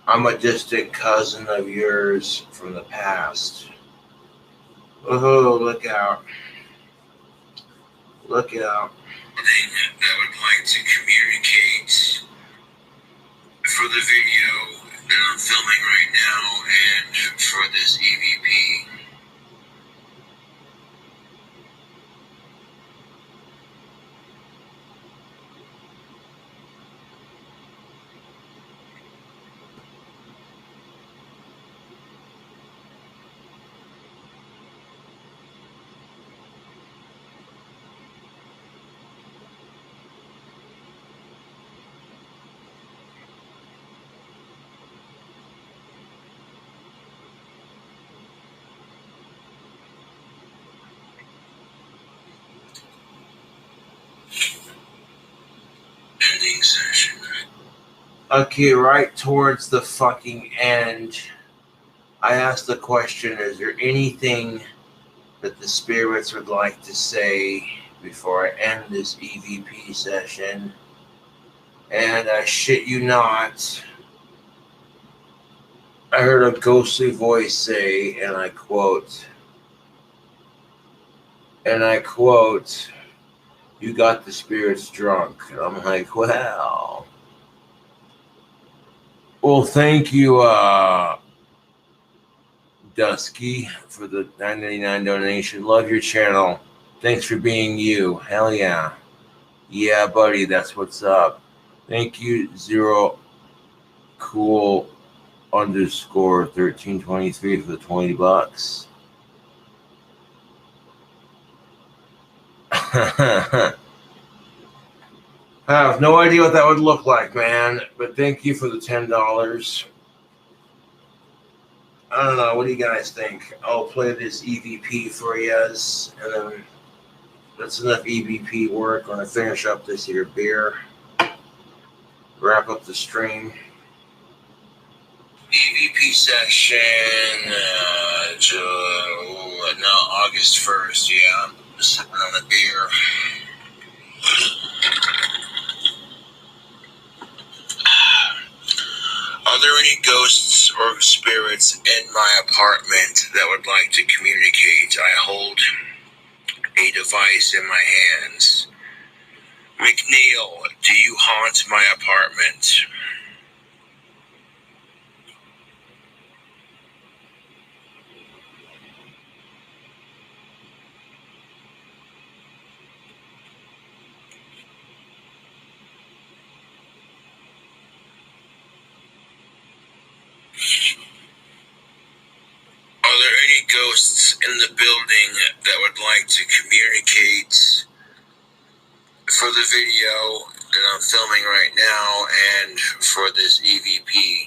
I'm a distant cousin of yours from the past. Oh, look out. Look out. That would like to communicate for the video that I'm filming right now and for this EVP. Ending session. Okay, right towards the fucking end, I asked the question, is there anything that the spirits would like to say before I end this EVP session? And I shit you not, I heard a ghostly voice say, and I quote, you got the spirits drunk. And I'm like, well, thank you, Dusky, for the $9.99 donation. Love your channel. Thanks for being you. Hell yeah. Yeah, buddy, that's what's up. Thank you, Zero Cool underscore 1323 for the $20. I have no idea what that would look like, man, but thank you for the $10. I don't know. What do you guys think? I'll play this EVP for you, and then that's enough EVP work. I'm going to finish up this here beer, wrap up the stream. EVP section, no, August 1st, yeah, I'm sipping on the beer. Are there any ghosts or spirits in my apartment that would like to communicate? I hold a device in my hands. McNeil, do you haunt my apartment? Are there any ghosts in the building that would like to communicate for the video that I'm filming right now and for this EVP?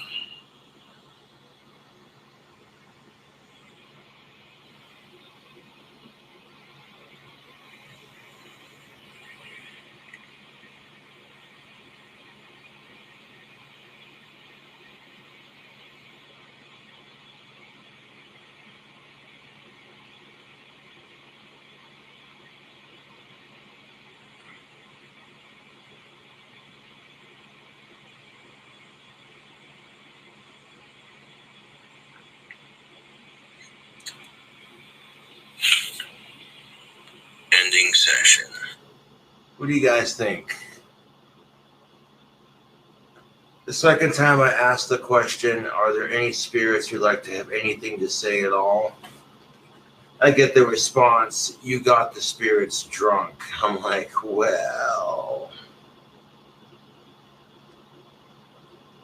Ending session. What do you guys think? The second time I asked the question, are there any spirits who'd like to have anything to say at all? I get the response, you got the spirits drunk. I'm like, well,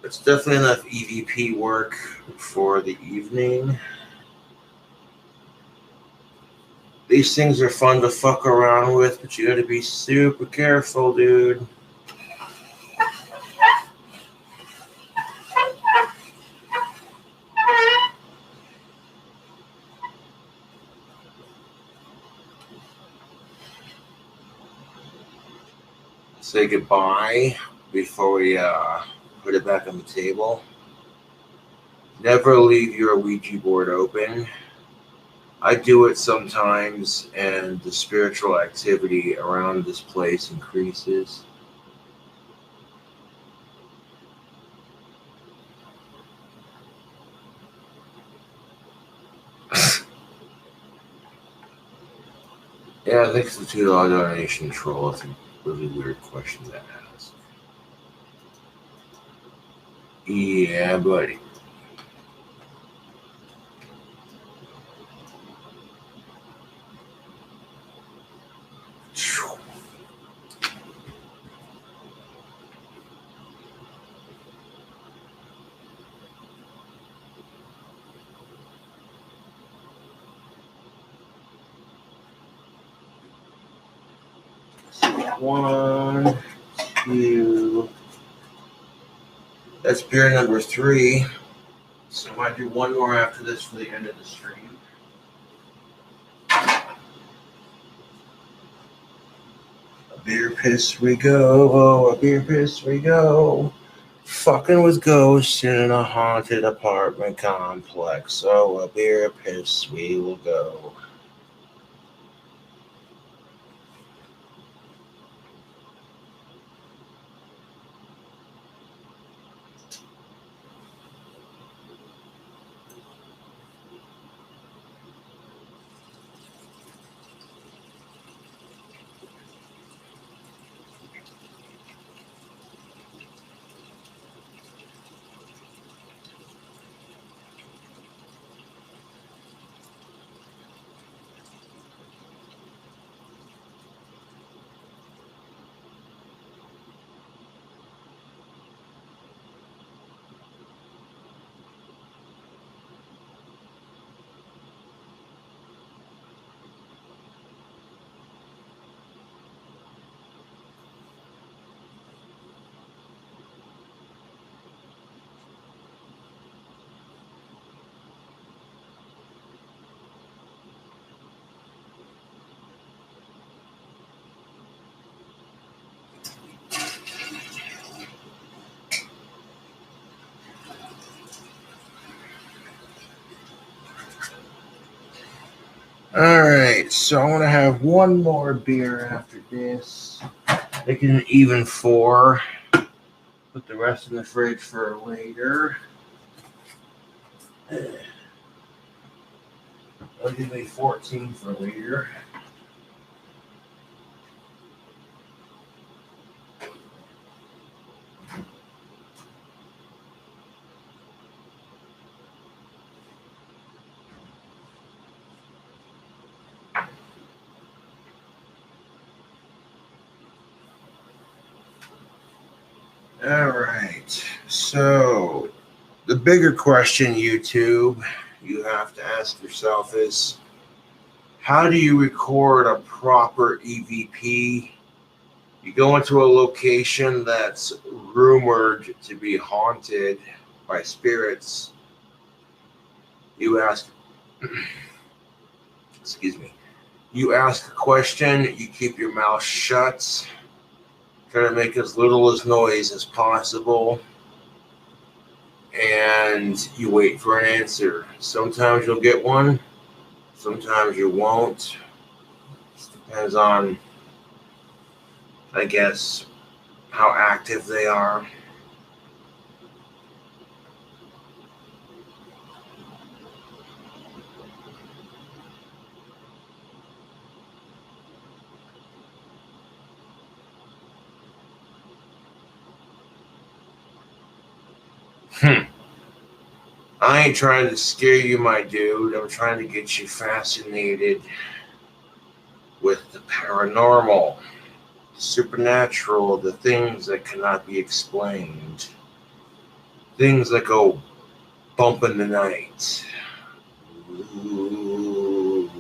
it's definitely enough EVP work for the evening. These things are fun to fuck around with, but you gotta be super careful, dude. Say goodbye before we put it back on the table. Never leave your Ouija board open. I do it sometimes, and the spiritual activity around this place increases. Yeah, thanks for the $2 donation, troll. It's a really weird question to ask. Yeah, buddy. One, two. That's beer number 3. So I might do one more after this for the end of the stream. A beer piss we go, oh, a beer piss we go. Fucking with ghosts in a haunted apartment complex. So a beer piss we will go. So I'm going to have one more beer after this. Making an even 4. Put the rest in the fridge for later. I'll give me 14 for later. All right. So the bigger question, YouTube, you have to ask yourself is, how do you record a proper EVP? You go into a location that's rumored to be haunted by spirits. You ask, excuse me, you ask a question, you keep your mouth shut, try to make as little as noise as possible, and you wait for an answer. Sometimes you'll get one, sometimes you won't. It depends on, I guess, how active they are. I ain't trying to scare you, my dude. I'm trying to get you fascinated with the paranormal, the supernatural, the things that cannot be explained, things that go bump in the night. Ooh.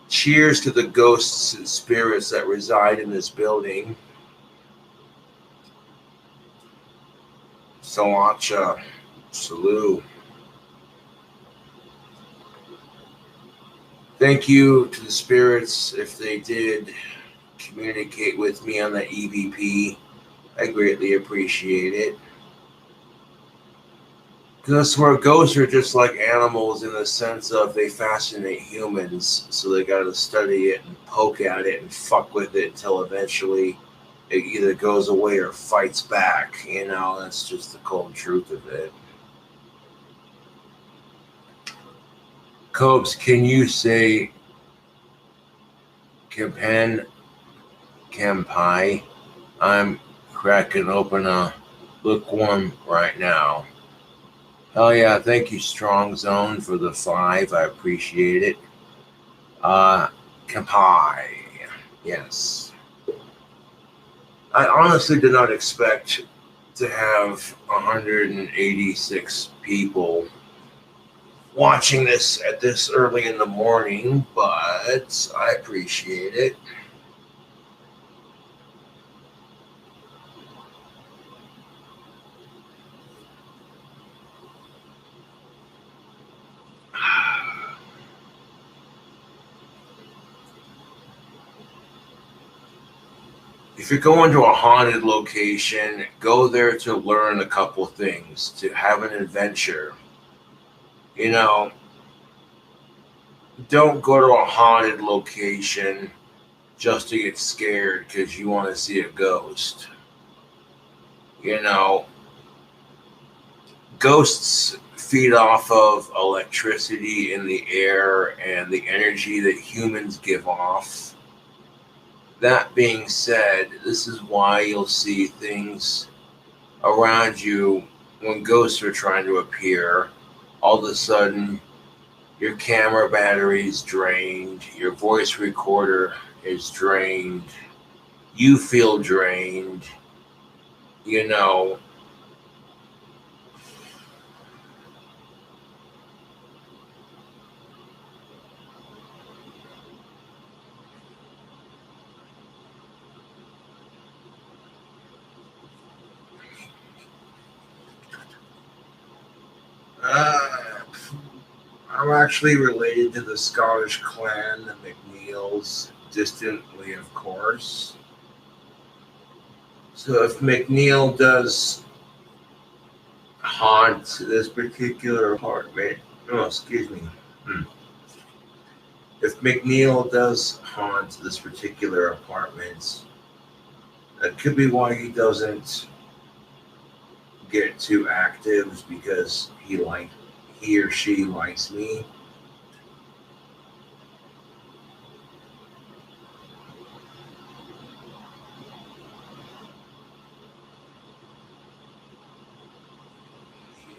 Cheers to the ghosts and spirits that reside in this building. Salacha. Salute. Thank you to the spirits if they did communicate with me on the EVP. I greatly appreciate it. Because where ghosts are just like animals in the sense of they fascinate humans, so they got to study it and poke at it and fuck with it until eventually it either goes away or fights back. You know, that's just the cold truth of it. Cobes, can you say Campan Campai? I'm cracking open a lukewarm right now. Hell yeah, thank you, Strong Zone, for the 5. I appreciate it. Kampai. Yes. I honestly did not expect to have 186 people watching this at this early in the morning, but I appreciate it. If you're going to a haunted location, go there to learn a couple things, to have an adventure. You know, don't go to a haunted location just to get scared because you want to see a ghost. You know, ghosts feed off of electricity in the air and the energy that humans give off. That being said, this is why you'll see things around you when ghosts are trying to appear. All of a sudden, your camera battery is drained, your voice recorder is drained, you feel drained, you know. I'm actually related to the Scottish clan, the McNeils, distantly, of course. So if McNeil does haunt this particular apartment, oh, excuse me. If McNeil does haunt this particular apartment, that could be why he doesn't get too active, because he or she likes me.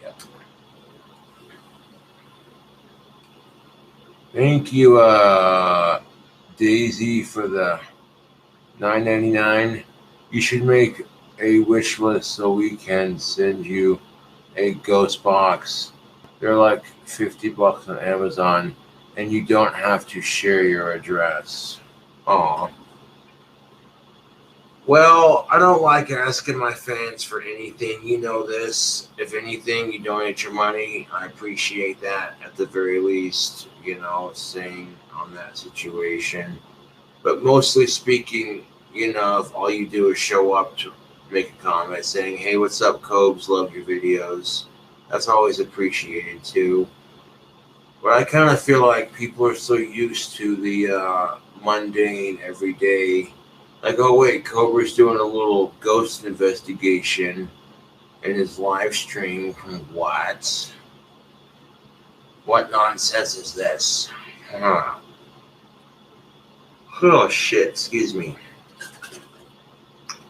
Yep. Thank you, Daisy, for the $9.99. You should make a wish list so we can send you a ghost box. They're like $50 on Amazon, and you don't have to share your address. Aw. Well, I don't like asking my fans for anything. You know this. If anything, you donate your money. I appreciate that at the very least, saying on that situation. But mostly speaking, if all you do is show up to make a comment saying, hey, what's up, Cobes? Love your videos. That's always appreciated too. But I kind of feel like people are so used to the mundane, everyday. Like, oh wait, Cobra's doing a little ghost investigation in his live stream. What? What nonsense is this? Huh. Oh shit, excuse me.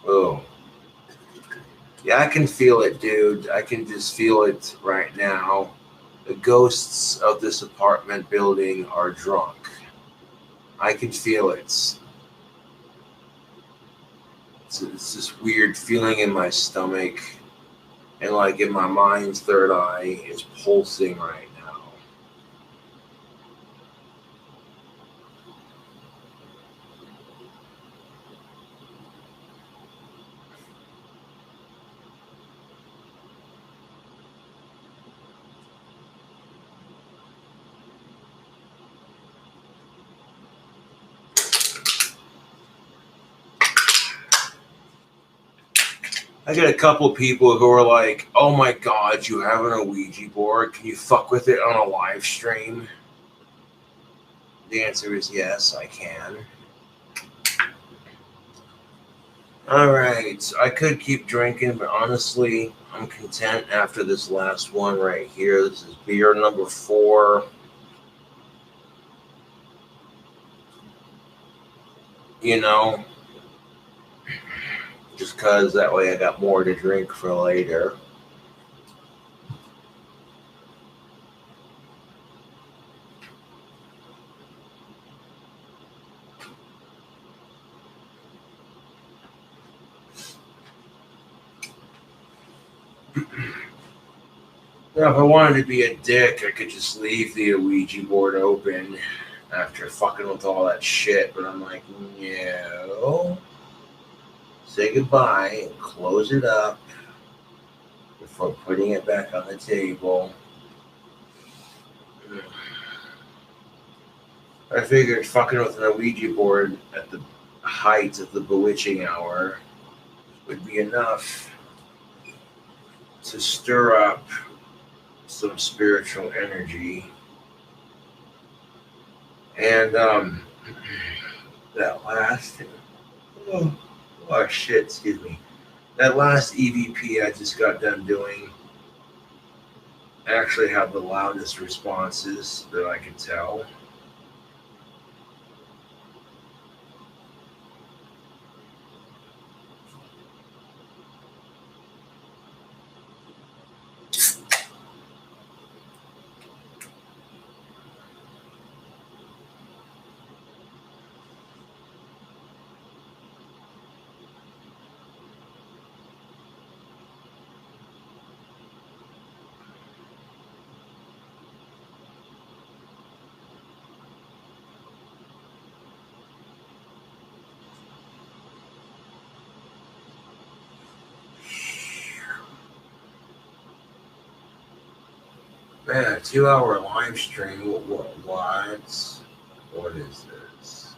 Oh. Yeah, I can feel it, dude. I can just feel it right now. The ghosts of this apartment building are drunk. I can feel it. It's this weird feeling in my stomach, and like in my mind's third eye is pulsing right now. I get a couple people who are like, oh my god, you have an Ouija board? Can you fuck with it on a live stream? The answer is yes, I can. Alright, I could keep drinking, but honestly, I'm content after this last one right here. This is beer number 4. Just because that way I got more to drink for later. Now, if I wanted to be a dick, I could just leave the Ouija board open after fucking with all that shit, but I'm like, no. Say goodbye and close it up before putting it back on the table. I figured fucking with an Ouija board at the height of the bewitching hour would be enough to stir up some spiritual energy. And that last oh shit, excuse me. That last EVP I just got done doing actually had the loudest responses that I could tell. Man, a 2-hour live stream. What is this?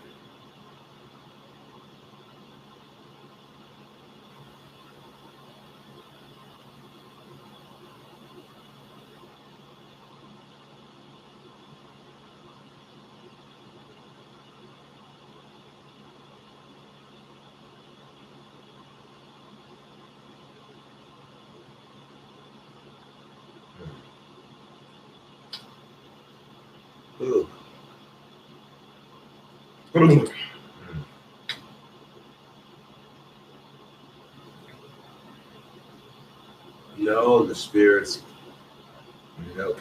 Ooh. No, the spirits. Nope.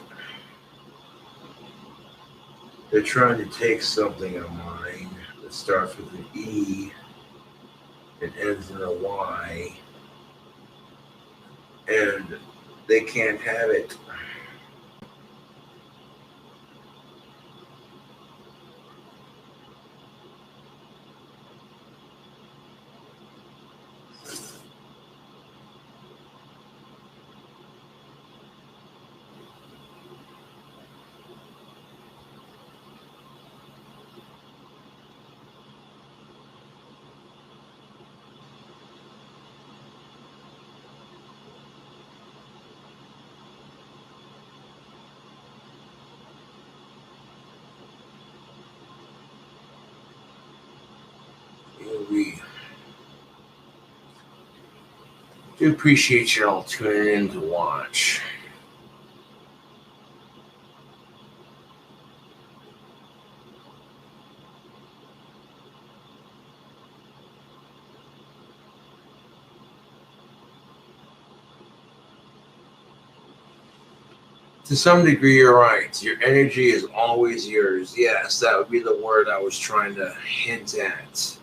They're trying to take something of mine that starts with an E and ends in a Y, and they can't have it. We do appreciate you all tuning in to watch. To some degree, you're right. Your energy is always yours. Yes, that would be the word I was trying to hint at.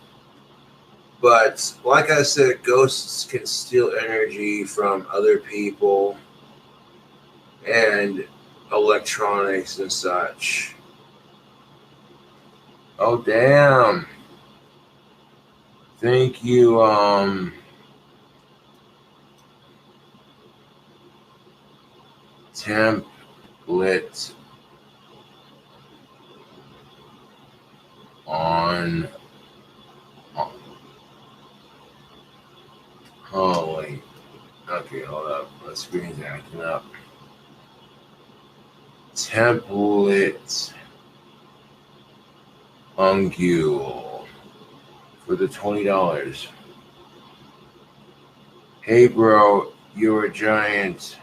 But like I said, ghosts can steal energy from other people and electronics and such. Oh, damn. Thank you, template on. Oh, wait. Okay, hold up. My screen's acting up. Template Ungule for the $20. Hey, bro, you're a giant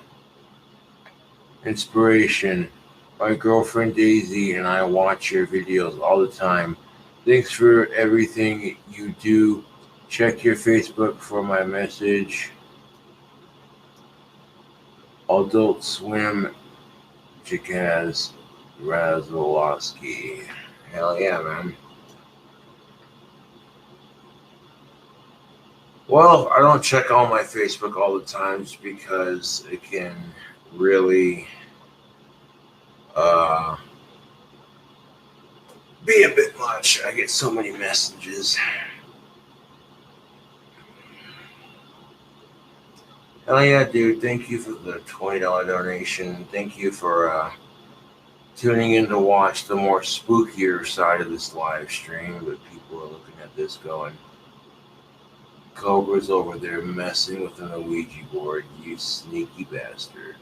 inspiration. My girlfriend Daisy and I watch your videos all the time. Thanks for everything you do. Check your Facebook for my message. Adult Swim Chikaz Razolowski. Hell yeah, man. Well, I don't check all my Facebook all the times because it can really be a bit much. I get so many messages. Hell yeah, dude. Thank you for the $20 donation. Thank you for tuning in to watch the more spookier side of this live stream. But people are looking at this going, Cobra's over there messing with an Ouija board, you sneaky bastard.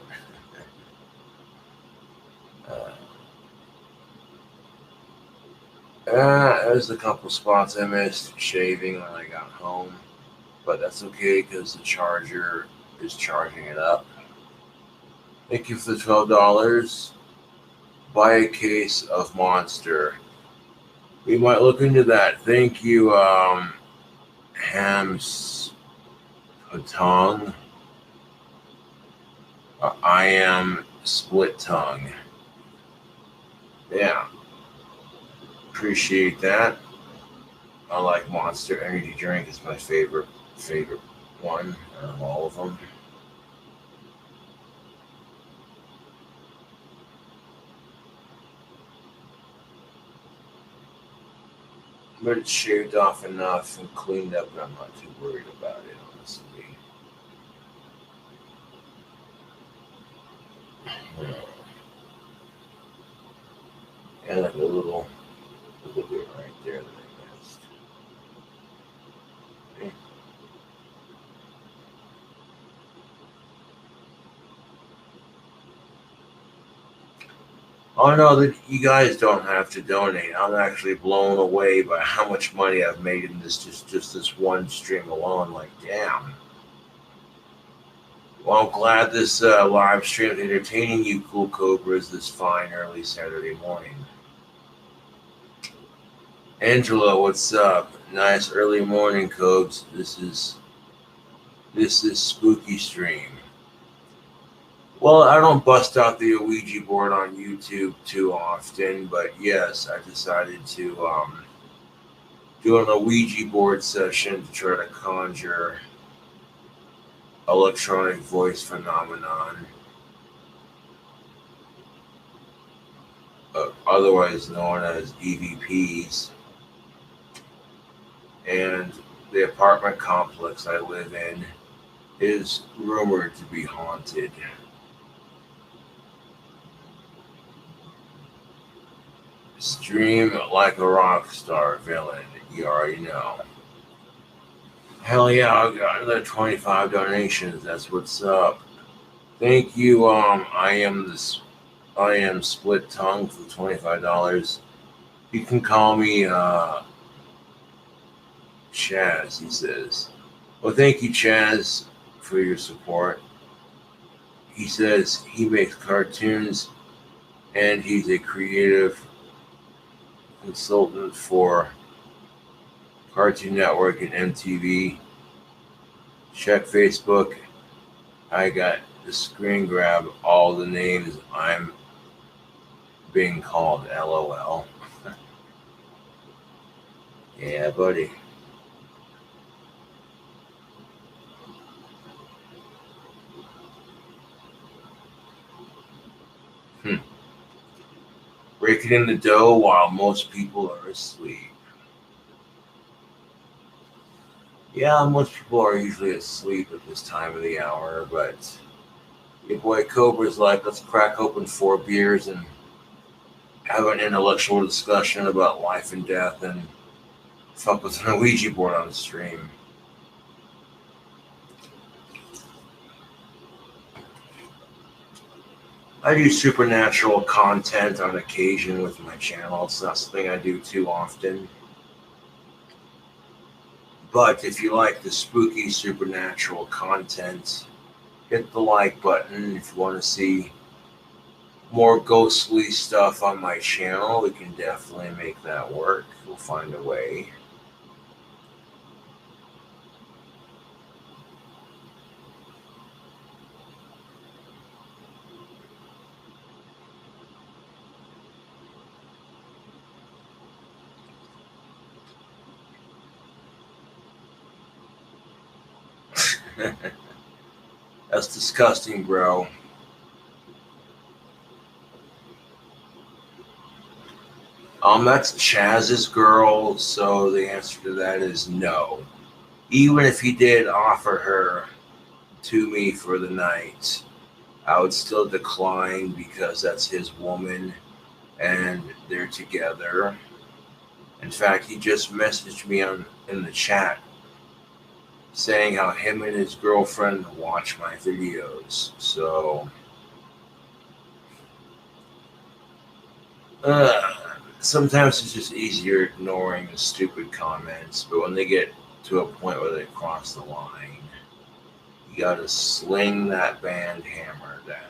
There's a couple spots I missed shaving when I got home, but that's okay because the charger is charging it up. Thank you for the $12. Buy a case of Monster. We might look into that. Thank you, Hams Patong. I am Split Tongue. Yeah. Appreciate that. I like Monster Energy Drink. It's my favorite one out of all of them. But it's shaved off enough and cleaned up, and I'm not too worried about it, honestly. And like a little bit right there that I missed. Okay. Oh no, that you guys don't have to donate. I'm actually blown away by how much money I've made in this just this one stream alone. Like, damn. Well, I'm glad this live stream is entertaining you, cool cobras, this fine early Saturday morning. Angela, what's up? Nice early morning, Cobes. This is spooky stream. Well, I don't bust out the Ouija board on YouTube too often, but yes, I decided to do an Ouija board session to try to conjure electronic voice phenomenon, otherwise known as EVPs, and the apartment complex I live in is rumored to be haunted. Stream like a rock star villain, you already know. Hell yeah, I got another 25 donations. That's what's up. Thank you. I am split tongue for $25. You can call me Chaz, he says. Well, thank you, Chaz, for your support. He says he makes cartoons and he's a creative consultant for Cartoon Network and MTV. Check Facebook. I got the screen grab all the names I'm being called. LOL. Yeah, buddy. Breaking in the dough while most people are asleep. Yeah, most people are usually asleep at this time of the hour, but your boy Cobra's like, let's crack open 4 beers and have an intellectual discussion about life and death and fuck with an Ouija board on the stream. I do supernatural content on occasion with my channel. It's not something I do too often. But if you like the spooky supernatural content, hit the like button. If you want to see more ghostly stuff on my channel, we can definitely make that work. We'll find a way. That's disgusting, bro. That's Chaz's girl, so the answer to that is no. Even if he did offer her to me for the night, I would still decline because that's his woman and they're together. In fact, he just messaged me in the chat saying how him and his girlfriend watch my videos. So, sometimes it's just easier ignoring the stupid comments, but when they get to a point where they cross the line, you gotta sling that band hammer down.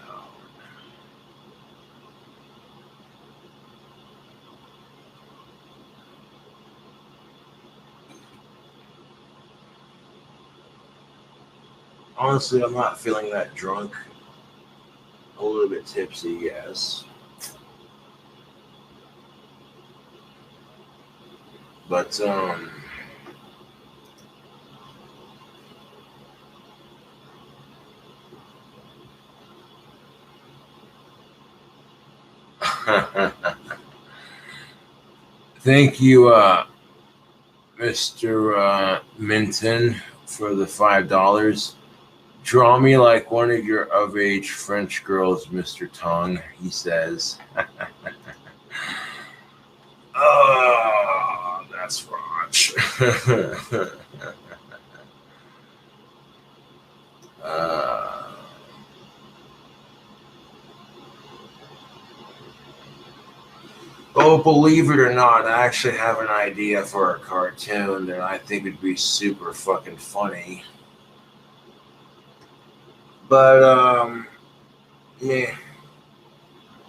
Honestly, I'm not feeling that drunk. A little bit tipsy, yes. But, thank you, Mr. Minton, for the $5. Draw me like one of your of-age French girls, Mr. Tong, he says. Oh, that's Raj. Oh, believe it or not, I actually have an idea for a cartoon that I think would be super fucking funny. But, yeah.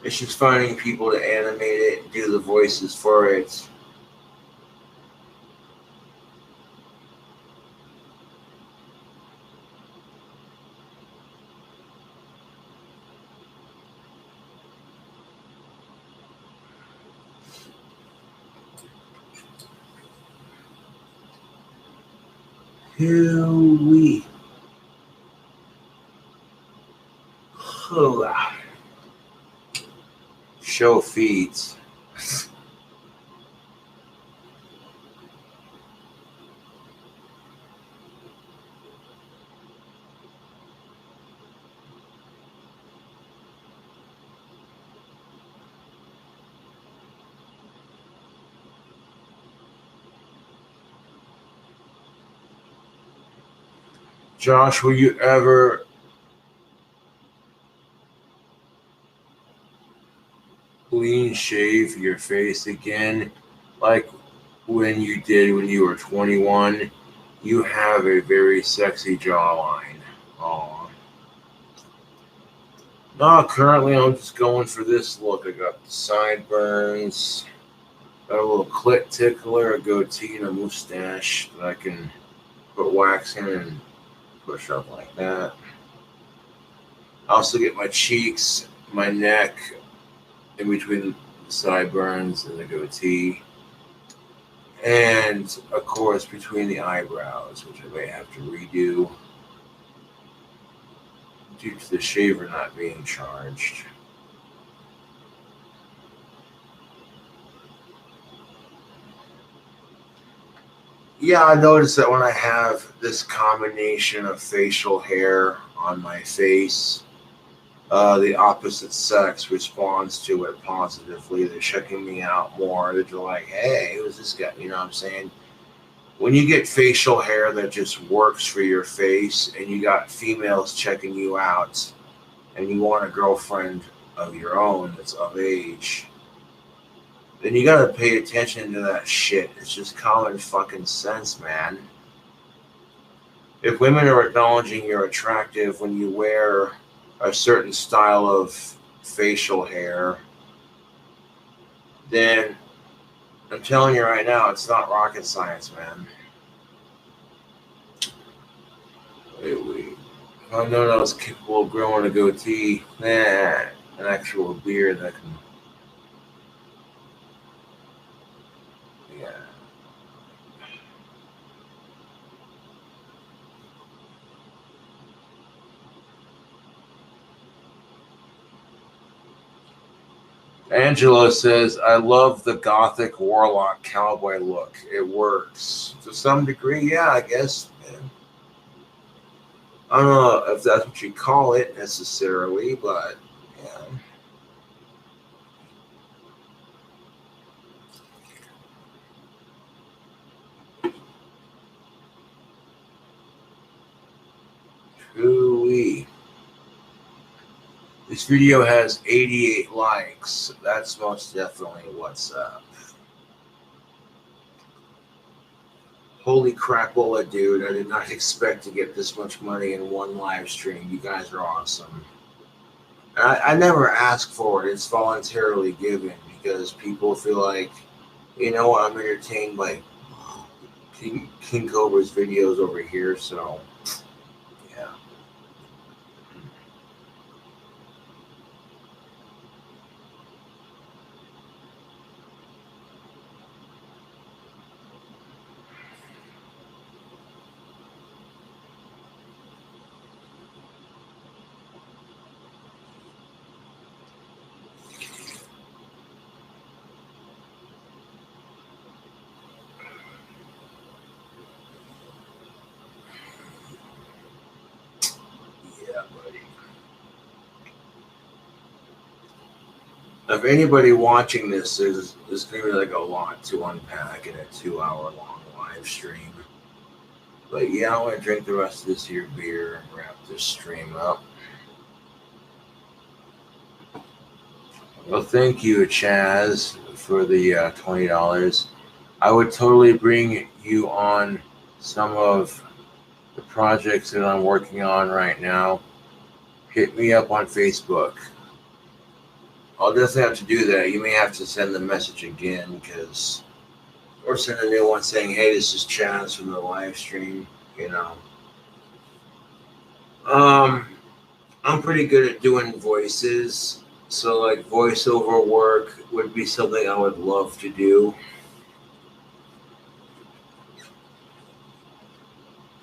It's just finding people to animate it, do the voices for it. Hooey. Show feeds. Josh, will you ever clean shave your face again like when you did when you were 21? You have a very sexy jawline. Aw. No, currently I'm just going for this look. I got the sideburns, got a little clit tickler, a goatee, and a mustache that I can put wax in and push up like that. I also get my cheeks, my neck, in between the sideburns and the goatee. And, of course, between the eyebrows, which I may have to redo due to the shaver not being charged. Yeah, I noticed that when I have this combination of facial hair on my face, the opposite sex responds to it positively. They're checking me out more. They're like, hey, who's this guy? You know what I'm saying? When you get facial hair that just works for your face and you got females checking you out and you want a girlfriend of your own that's of age, then you got to pay attention to that shit. It's just common fucking sense, man. If women are acknowledging you're attractive when you wear a certain style of facial hair, then I'm telling you right now, it's not rocket science, man. Wait. I know I was capable of growing a goatee. An actual beard that can. Yeah. Angelo says, I love the gothic warlock cowboy look. It works. To some degree, yeah, I guess. Man. I don't know if that's what you call it necessarily, but yeah. Hooey. This video has 88 likes. That's most definitely what's up. Holy crapola, dude. I did not expect to get this much money in one live stream. You guys are awesome. I never ask for it. It's voluntarily given because people feel like, you know what, I'm entertained by King Cobra's videos over here, so yeah. If anybody watching this, there's going to be like a lot to unpack in a 2-hour-long live stream. But yeah, I'm going to drink the rest of this here beer and wrap this stream up. Well, thank you, Chaz, for the $20. I would totally bring you on some of the projects that I'm working on right now. Hit me up on Facebook. I'll definitely have to do that. You may have to send the message again or send a new one saying, hey, this is Chaz from the live stream, you know. I'm pretty good at doing voices. So like voiceover work would be something I would love to do.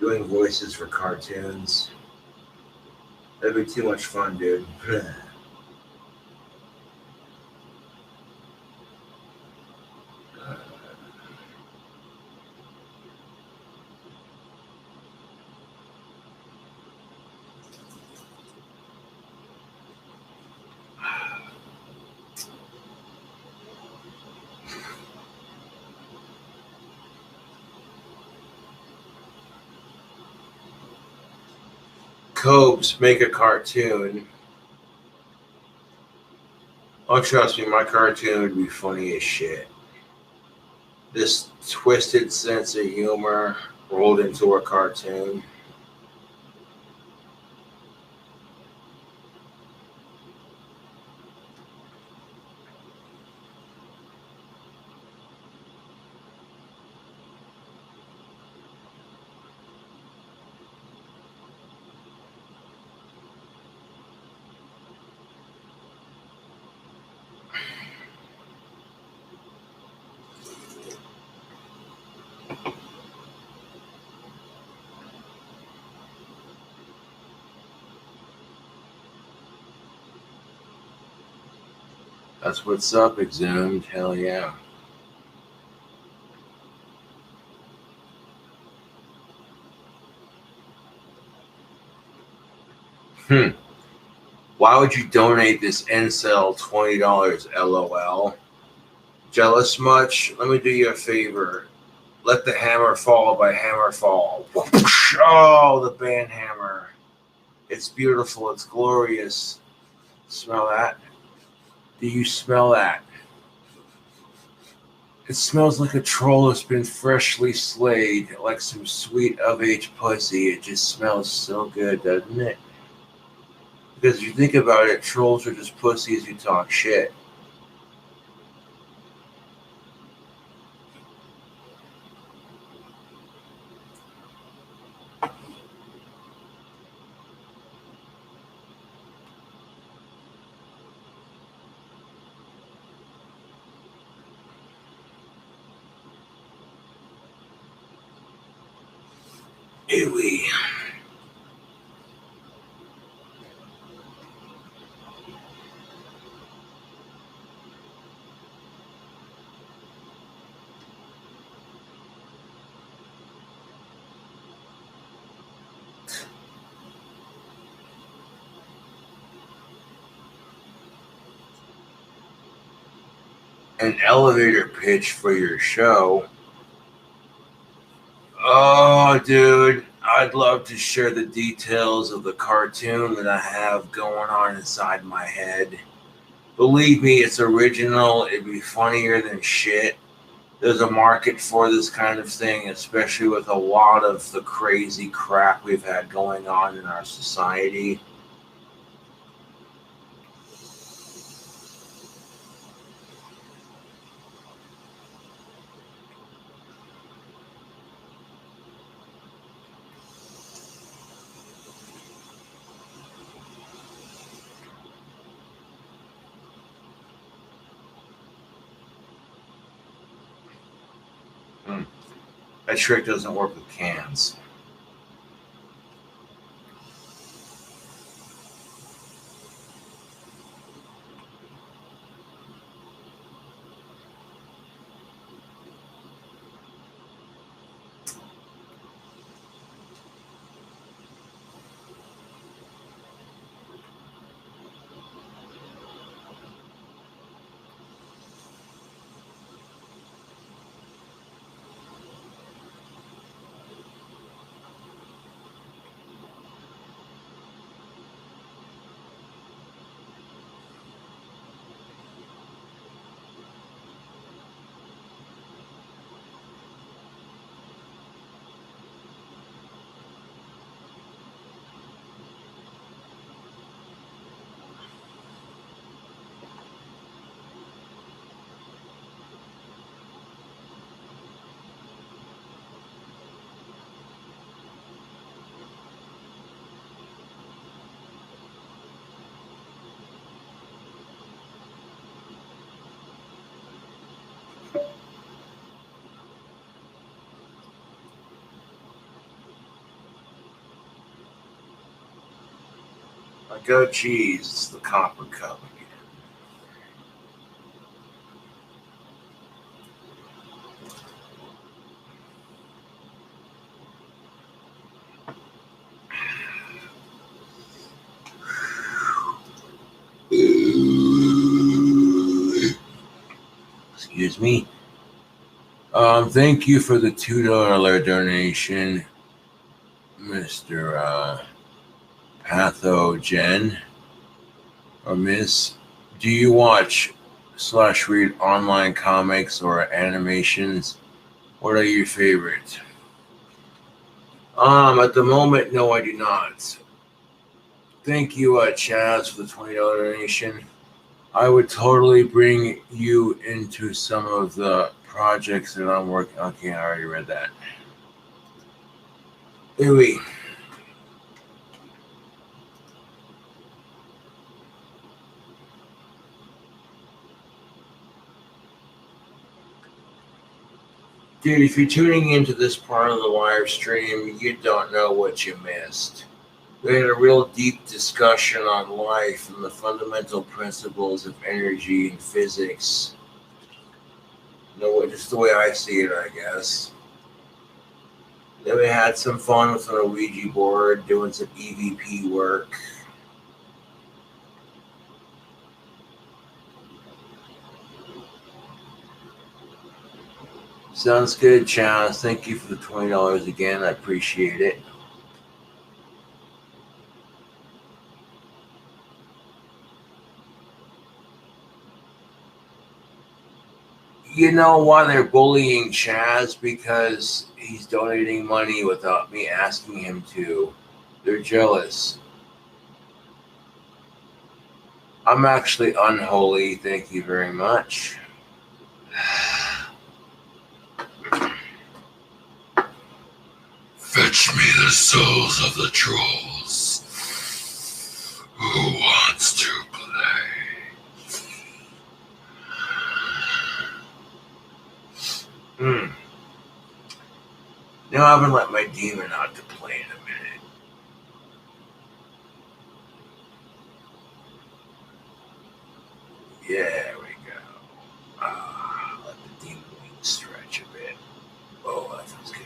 Doing voices for cartoons. That'd be too much fun, dude. Cobes make a cartoon. Oh, trust me, my cartoon would be funny as shit. This twisted sense of humor rolled into a cartoon. That's what's up, Exhumed. Hell yeah. Why would you donate this incel $20? LOL. Jealous much? Let me do you a favor. Let the Hammer Fall by Hammerfall. Oh, the band hammer. It's beautiful. It's glorious. Smell that? Do you smell that? It smells like a troll that's been freshly slayed, like some sweet of-age pussy. It just smells so good, doesn't it? Because if you think about it, trolls are just pussies who talk shit. Ewy. An elevator pitch for your show. Oh, dude, I'd love to share the details of the cartoon that I have going on inside my head. Believe me, it's original. It'd be funnier than shit. There's a market for this kind of thing, especially with a lot of the crazy crap we've had going on in our society. That trick doesn't work with cans. Go cheese. It's the copper cup again. Excuse me. Thank you for the $2 donation, Mr. Pathogen or Miss. Do you watch / read online comics or animations? What are your favorites? At the moment, no, I do not. Thank you, Chaz, for the $20 donation. I would totally bring you into some of the projects that I'm working on. Okay, I already read that. Anyway. Dude, if you're tuning into this part of the live stream, you don't know what you missed. We had a real deep discussion on life and the fundamental principles of energy and physics. No, just the way I see it, I guess. Then we had some fun with an Ouija board, doing some EVP work. Sounds good, Chaz. Thank you for the $20 again. I appreciate it. You know why they're bullying Chaz? Because he's donating money without me asking him to. They're jealous. I'm actually unholy. Thank you very much. Fetch me the souls of the trolls. Who wants to play? Now I haven't let my demon out to play in a minute. Yeah, there we go. Let the demon wings stretch a bit. Oh, that feels good.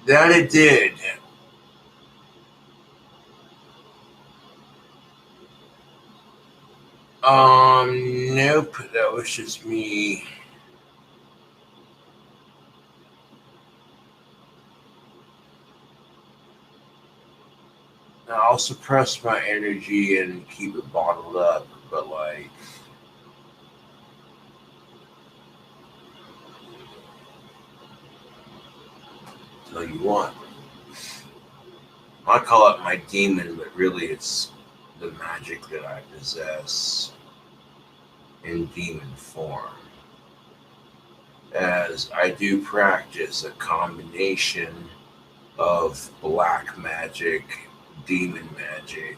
That it did. Nope, that was just me. I'll suppress my energy and keep it bottled up, but like, tell you what, I call it my demon, but really it's the magic that I possess in demon form. As I do practice a combination of black magic, demon magic,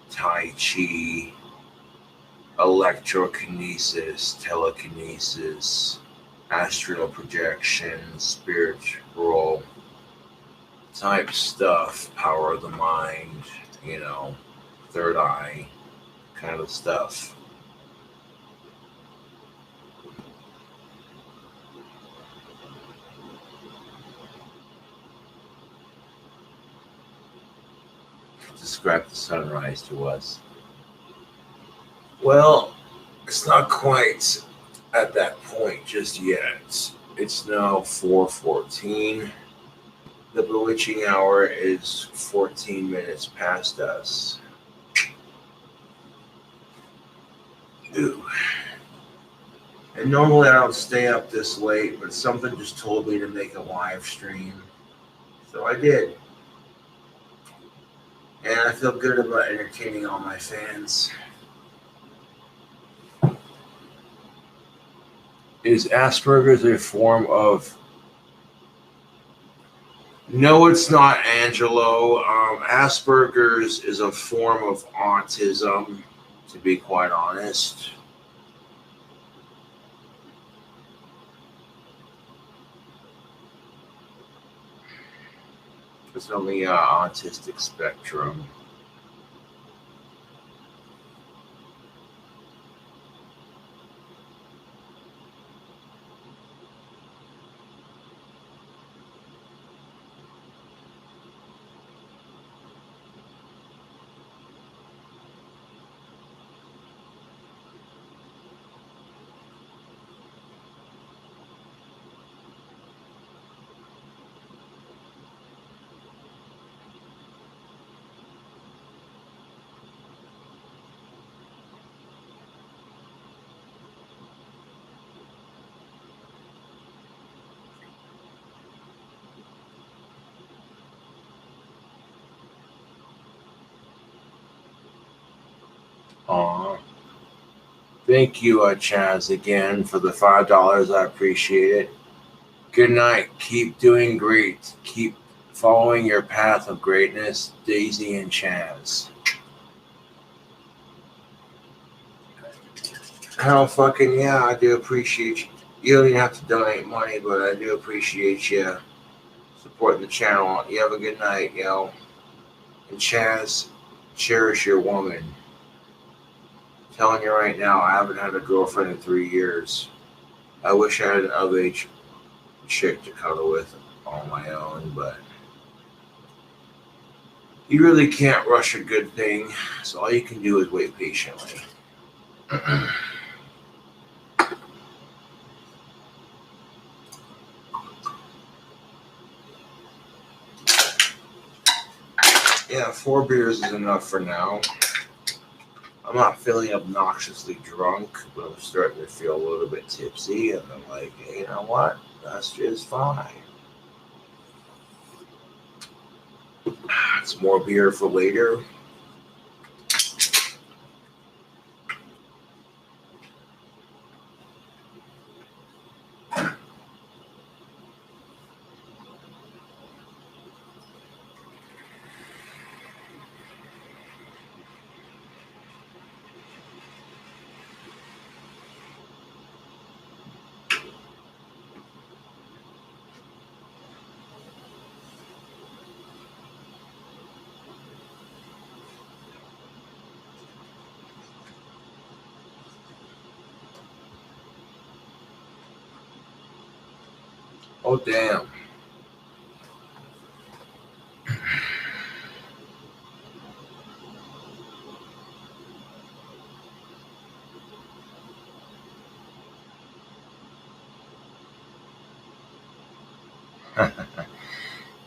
Tai Chi, electrokinesis, telekinesis, astral projection, spiritual type stuff, power of the mind, third eye kind of stuff. Describe the sunrise to us. Well, it's not quite at that point just yet. It's now 4:14. The bewitching hour is 14 minutes past us. Ooh. And normally I don't stay up this late, but something just told me to make a live stream. So I did. And I feel good about entertaining all my fans. Is Asperger's a form of No, it's not, Angelo. Asperger's is a form of autism, to be quite honest. It's on the autistic spectrum. Aw. Thank you, Chaz, again for the $5. I appreciate it. Good night. Keep doing great. Keep following your path of greatness, Daisy and Chaz. Hell fucking yeah, I do appreciate you. You don't even have to donate money, but I do appreciate you supporting the channel. You have a good night, yo. And Chaz, cherish your woman. I'm telling you right now, I haven't had a girlfriend in 3 years. I wish I had an of-age chick to cuddle with on my own, but you really can't rush a good thing, so all you can do is wait patiently. Yeah, 4 beers is enough for now. I'm not feeling obnoxiously drunk, but I'm starting to feel a little bit tipsy, and I'm like, hey, you know what? That's just fine. It's more beer for later. Oh, damn.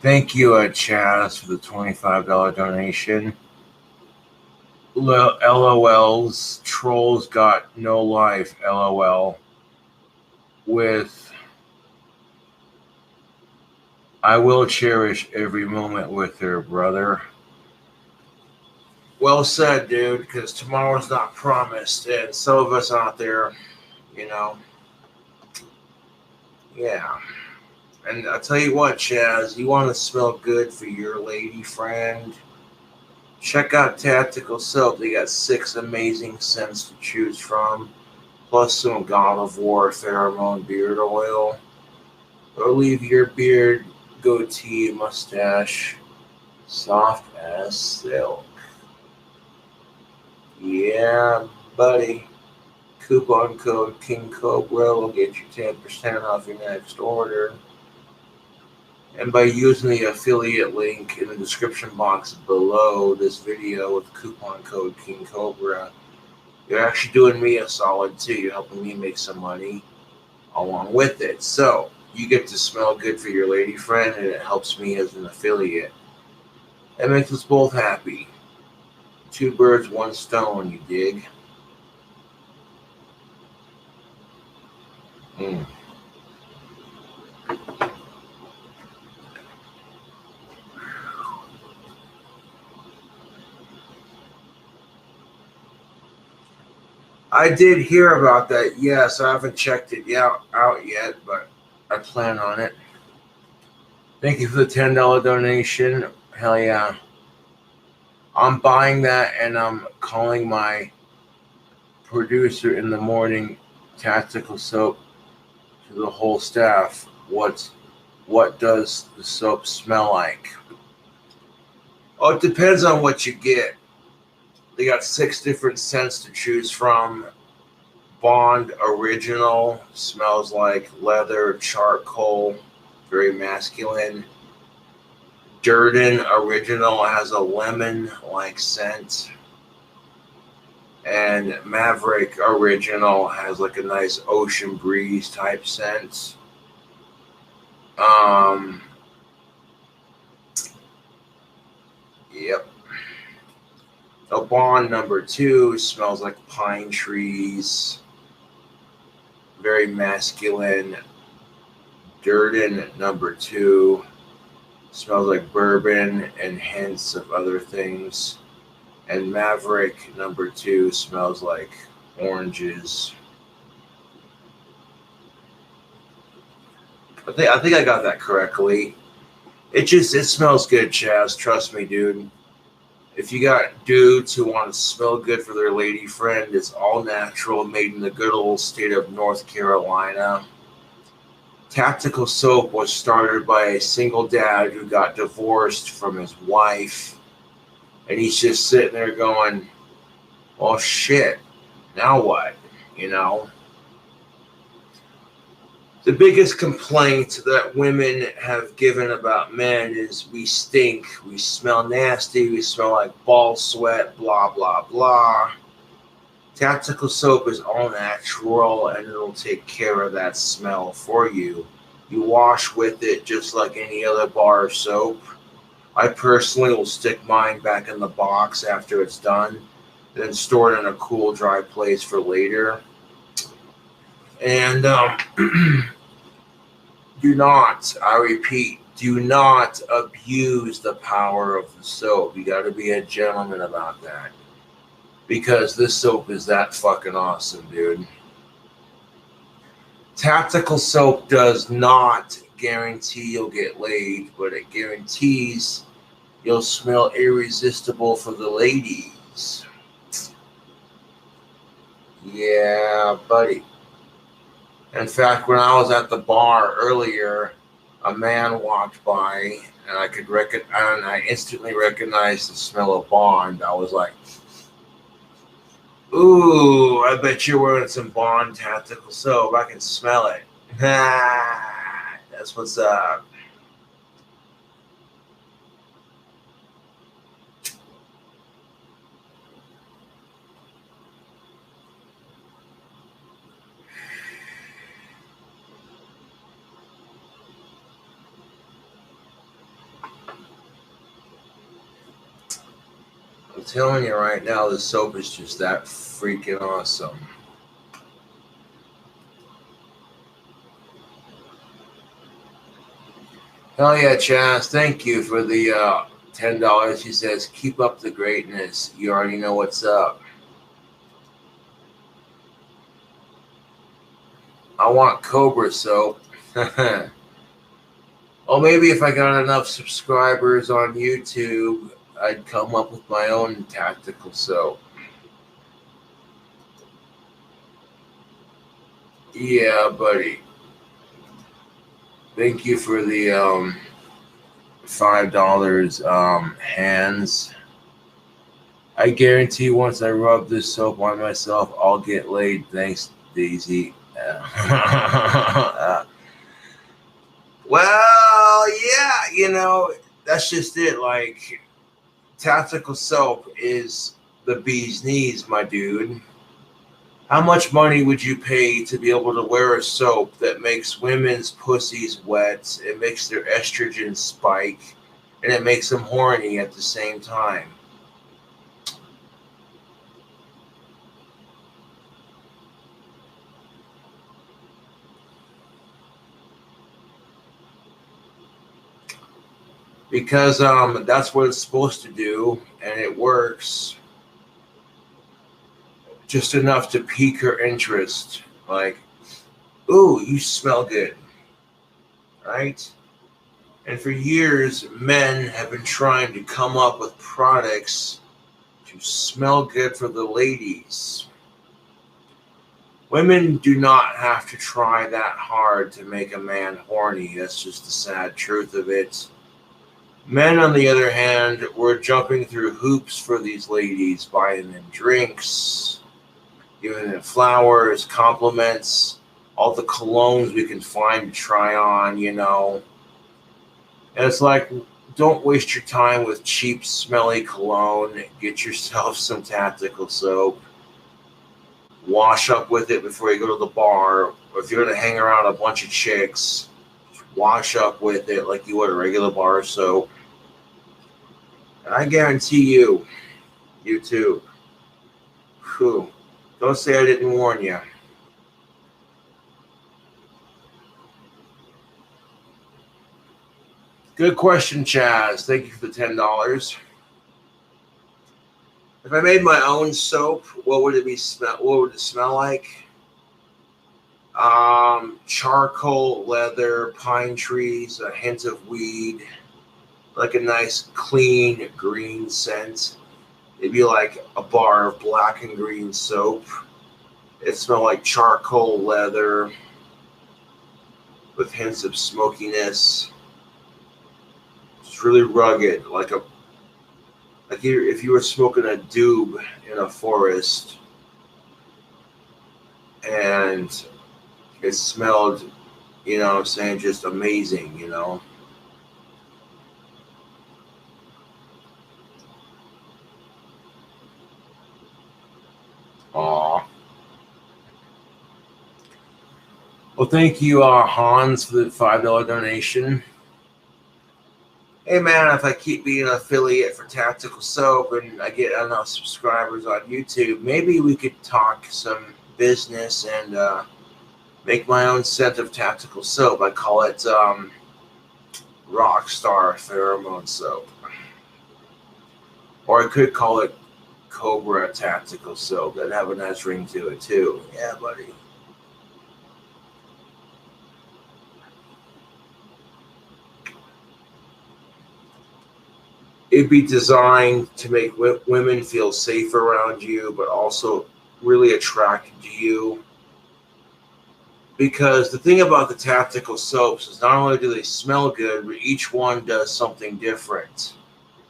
Thank you, Chaz, for the $25 donation. LOLs, trolls got no life, LOL. With I will cherish every moment with her, brother. Well said, dude, because tomorrow's not promised, and some of us out there, you know, yeah. And I'll tell you what, Chaz, you want to smell good for your lady friend? Check out Tactical Soap. They got 6 amazing scents to choose from, plus some God of War pheromone beard oil. Or leave your beard, goatee, mustache soft as silk. Yeah, buddy. Coupon code KINGCOBRA will get you 10% off your next order. And by using the affiliate link in the description box below this video with coupon code KINGCOBRA, you're actually doing me a solid too. You're helping me make some money along with it. So you get to smell good for your lady friend, and it helps me as an affiliate. It makes us both happy. 2 birds, 1 stone, you dig? I did hear about that. Yes, I haven't checked it out yet, but I plan on it. Thank you for the $10 donation. Hell yeah. I'm buying that and I'm calling my producer in the morning, Tactical Soap, to the whole staff. What does the soap smell like? Oh, it depends on what you get. They got 6 different scents to choose from. Bond Original smells like leather, charcoal, very masculine. Durden Original has a lemon-like scent. And Maverick Original has like a nice ocean breeze type scent. Yep. A Bond number 2 smells like pine trees. Very masculine. Durden number 2 smells like bourbon and hints of other things. And Maverick number 2 smells like oranges. I think I got that correctly. It smells good, Chaz. Trust me, dude. If you got dudes who want to smell good for their lady friend, it's all natural, made in the good old state of North Carolina. Tactical Soap was started by a single dad who got divorced from his wife. And he's just sitting there going, well, shit, now what? You know? The biggest complaint that women have given about men is we stink, we smell nasty, we smell like ball sweat, blah, blah, blah. Tactical Soap is all natural and it'll take care of that smell for you. You wash with it just like any other bar of soap. I personally will stick mine back in the box after it's done, then store it in a cool, dry place for later. And do not, I repeat, do not abuse the power of the soap. You got to be a gentleman about that. Because this soap is that fucking awesome, dude. Tactical Soap does not guarantee you'll get laid, but it guarantees you'll smell irresistible for the ladies. Yeah, buddy. In fact, when I was at the bar earlier, a man walked by, and I instantly recognized the smell of Bond. I was like, "Ooh, I bet you're wearing some Bond Tactical Soap. I can smell it." That's what's up. I'm telling you right now, the soap is just that freaking awesome. Hell yeah, Chaz. Thank you for the $10. He says, keep up the greatness. You already know what's up. I want Cobra soap. Well, maybe if I got enough subscribers on YouTube, I'd come up with my own tactical soap. Yeah, buddy. Thank you for the $5 hands. I guarantee once I rub this soap on myself, I'll get laid. Thanks, Daisy. Well, yeah, you know, that's just it. Like, tactical soap is the bee's knees, my dude. How much money would you pay to be able to wear a soap that makes women's pussies wet, it makes their estrogen spike, and it makes them horny at the same time? Because that's what it's supposed to do, and it works. Just enough to pique her interest. Like, ooh, you smell good. Right? And for years, men have been trying to come up with products to smell good for the ladies. Women do not have to try that hard to make a man horny. That's just the sad truth of it. Men, on the other hand, were jumping through hoops for these ladies, buying them drinks, giving them flowers, compliments, all the colognes we can find to try on, you know. And it's like, don't waste your time with cheap, smelly cologne. Get yourself some tactical soap. Wash up with it before you go to the bar. Or if you're going to hang around a bunch of chicks, wash up with it like you would a regular bar soap. And I guarantee you, YouTube, whew, don't say I didn't warn you. Good question, Chaz. Thank you for the $10. If I made my own soap, what would it smell like? Charcoal, leather, pine trees, a hint of weed, like a nice clean green scent. Maybe like a bar of black and green soap. It smelled like charcoal, leather, with hints of smokiness. It's really rugged, like if you were smoking a doob in a forest, and it smelled, you know what I'm saying, just amazing, you know. Aw. Well, thank you, Hans, for the $5 donation. Hey, man, if I keep being an affiliate for Tactical Soap and I get enough subscribers on YouTube, maybe we could talk some business and make my own scent of Tactical Soap. I call it Rockstar Pheromone Soap. Or I could call it Cobra Tactical Soap. That'd have a nice ring to it, too. Yeah, buddy. It'd be designed to make women feel safe around you, but also really attracted to you. Because the thing about the tactical soaps is not only do they smell good, but each one does something different.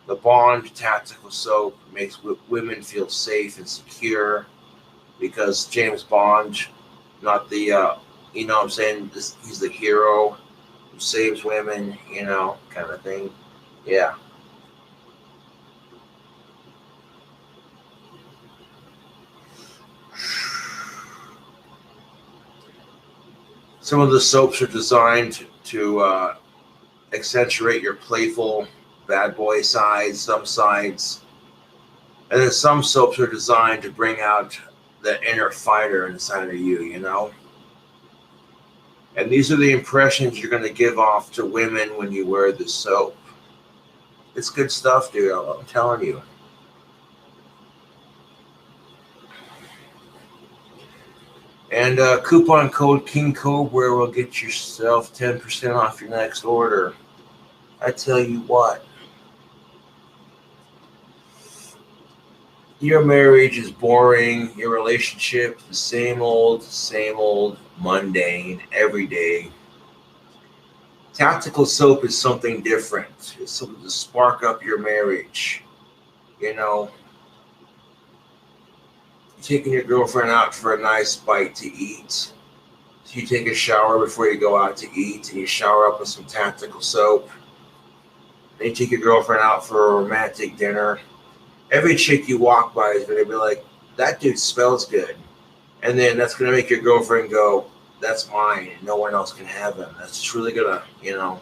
The Bond tactical soap makes women feel safe and secure because James Bond, not the, you know what I'm saying, he's the hero who saves women, you know, kind of thing. Yeah. Some of the soaps are designed to accentuate your playful bad boy sides, some sides. And then some soaps are designed to bring out the inner fighter inside of you, you know? And these are the impressions you're going to give off to women when you wear this soap. It's good stuff, dude. I'm telling you. And coupon code KINGCOBRA will get yourself 10% off your next order. I tell you what. Your marriage is boring. Your relationship, the same old, mundane, every day. Tactical soap is something different. It's something to spark up your marriage. You know, taking your girlfriend out for a nice bite to eat. So you take a shower before you go out to eat, and you shower up with some tactical soap. Then you take your girlfriend out for a romantic dinner. Every chick you walk by is going to be like, that dude smells good. And then that's going to make your girlfriend go, that's mine. No one else can have him. That's just really going to, you know.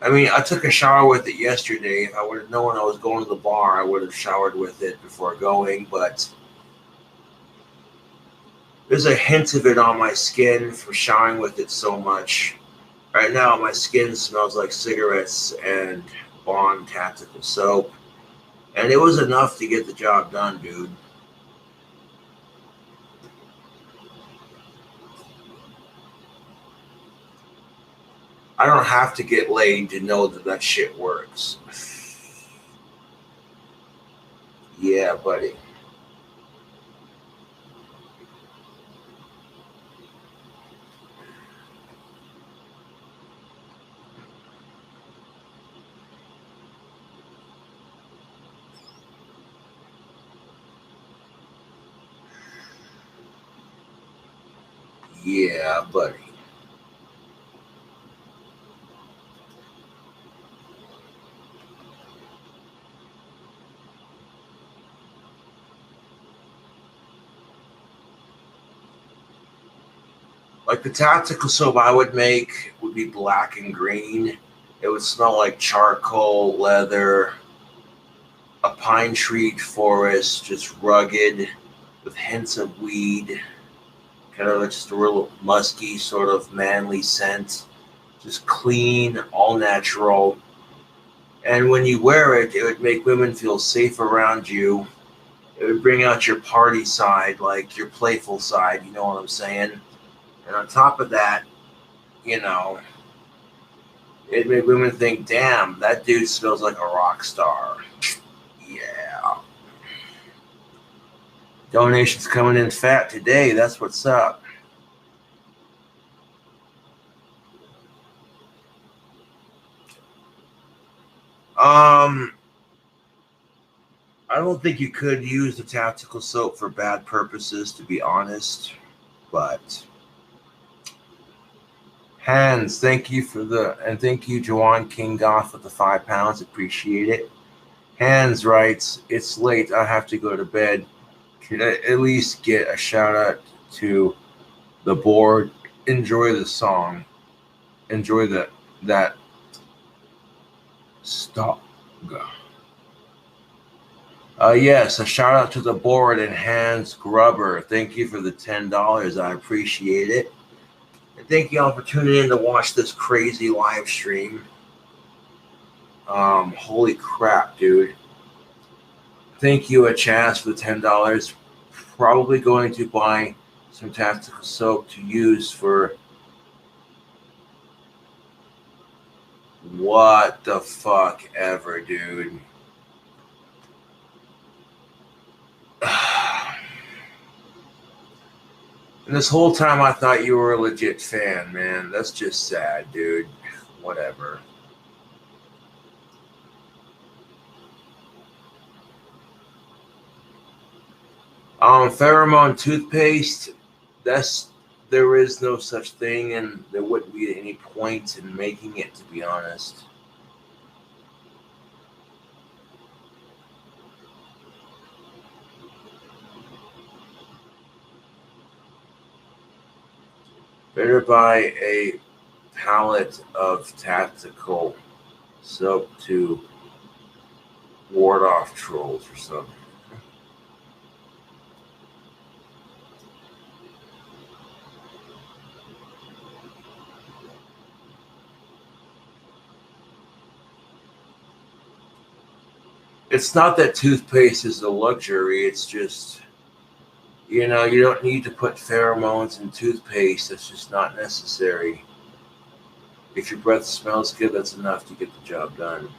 I mean, I took a shower with it yesterday. If I would have known I was going to the bar, I would have showered with it before going. But there's a hint of it on my skin from showering with it so much. Right now, my skin smells like cigarettes and Bond tactical soap. And it was enough to get the job done, dude. I don't have to get laid to know that that shit works. Yeah, buddy. Yeah, buddy. Like the tactical soap I would make would be black and green. It would smell like charcoal, leather, a pine tree forest, just rugged, with hints of weed. Kind of just a real musky, sort of manly scent. Just clean, all natural. And when you wear it, it would make women feel safe around you. It would bring out your party side, like your playful side, you know what I'm saying? And on top of that, you know, it made women think, damn, that dude smells like a rock star. Yeah. Donations coming in fat today. That's what's up. I don't think you could use the tactical soap for bad purposes, to be honest. But Hans, thank you and thank you, Jawan King Goth, with the £5. Appreciate it. Hans writes, it's late. I have to go to bed. Can I at least get a shout out to the board? Enjoy the song. Enjoy that stop. Yes, a shout out to the board and Hans Grubber. Thank you for the $10. I appreciate it. And thank you all for tuning in to watch this crazy live stream. Holy crap, dude. Thank you, Chaz, for the $10. Probably going to buy some tactical soap to use for what the fuck ever, dude. And this whole time I thought you were a legit fan, man. That's just sad, dude. Whatever. Pheromone toothpaste, there is no such thing, and there wouldn't be any point in making it, to be honest. Better buy a pallet of tactical soap to ward off trolls or something. It's not that toothpaste is a luxury. It's just, you know, you don't need to put pheromones in toothpaste. That's just not necessary. If your breath smells good, that's enough to get the job done.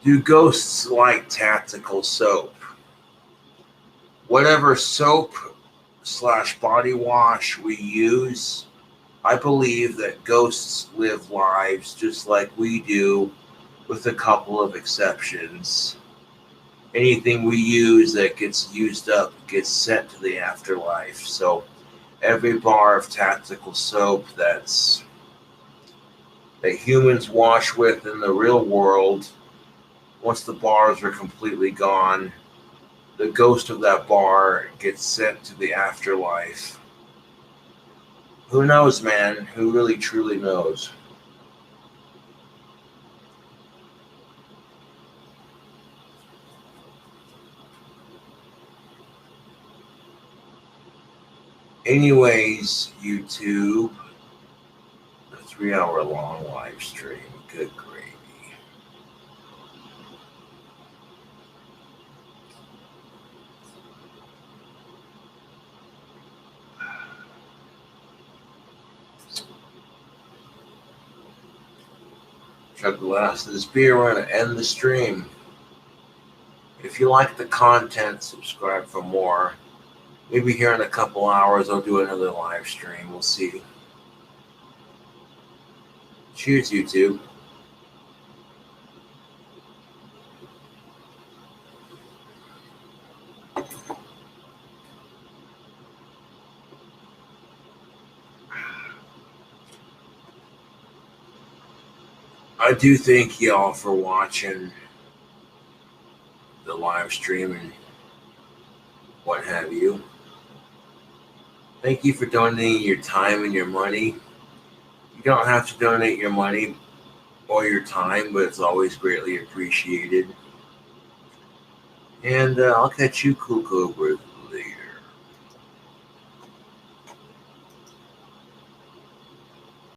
Do ghosts like tactical soap? Whatever soap / body wash we use, I believe that ghosts live lives just like we do, with a couple of exceptions. Anything we use that gets used up gets sent to the afterlife. So every bar of tactical soap that humans wash with in the real world, once the bars are completely gone, the ghost of that bar gets sent to the afterlife. Who knows, man? Who really truly knows? Anyways, YouTube, a 3-hour long live stream. Good gravy. Chug the last of this beer. We're going to end the stream. If you like the content, subscribe for more. Maybe here in a couple hours I'll do another live stream. We'll see. Cheers, YouTube. I do thank y'all for watching the live stream and what have you. Thank you for donating your time and your money. You don't have to donate your money or your time, but it's always greatly appreciated. And I'll catch you, cool cobras.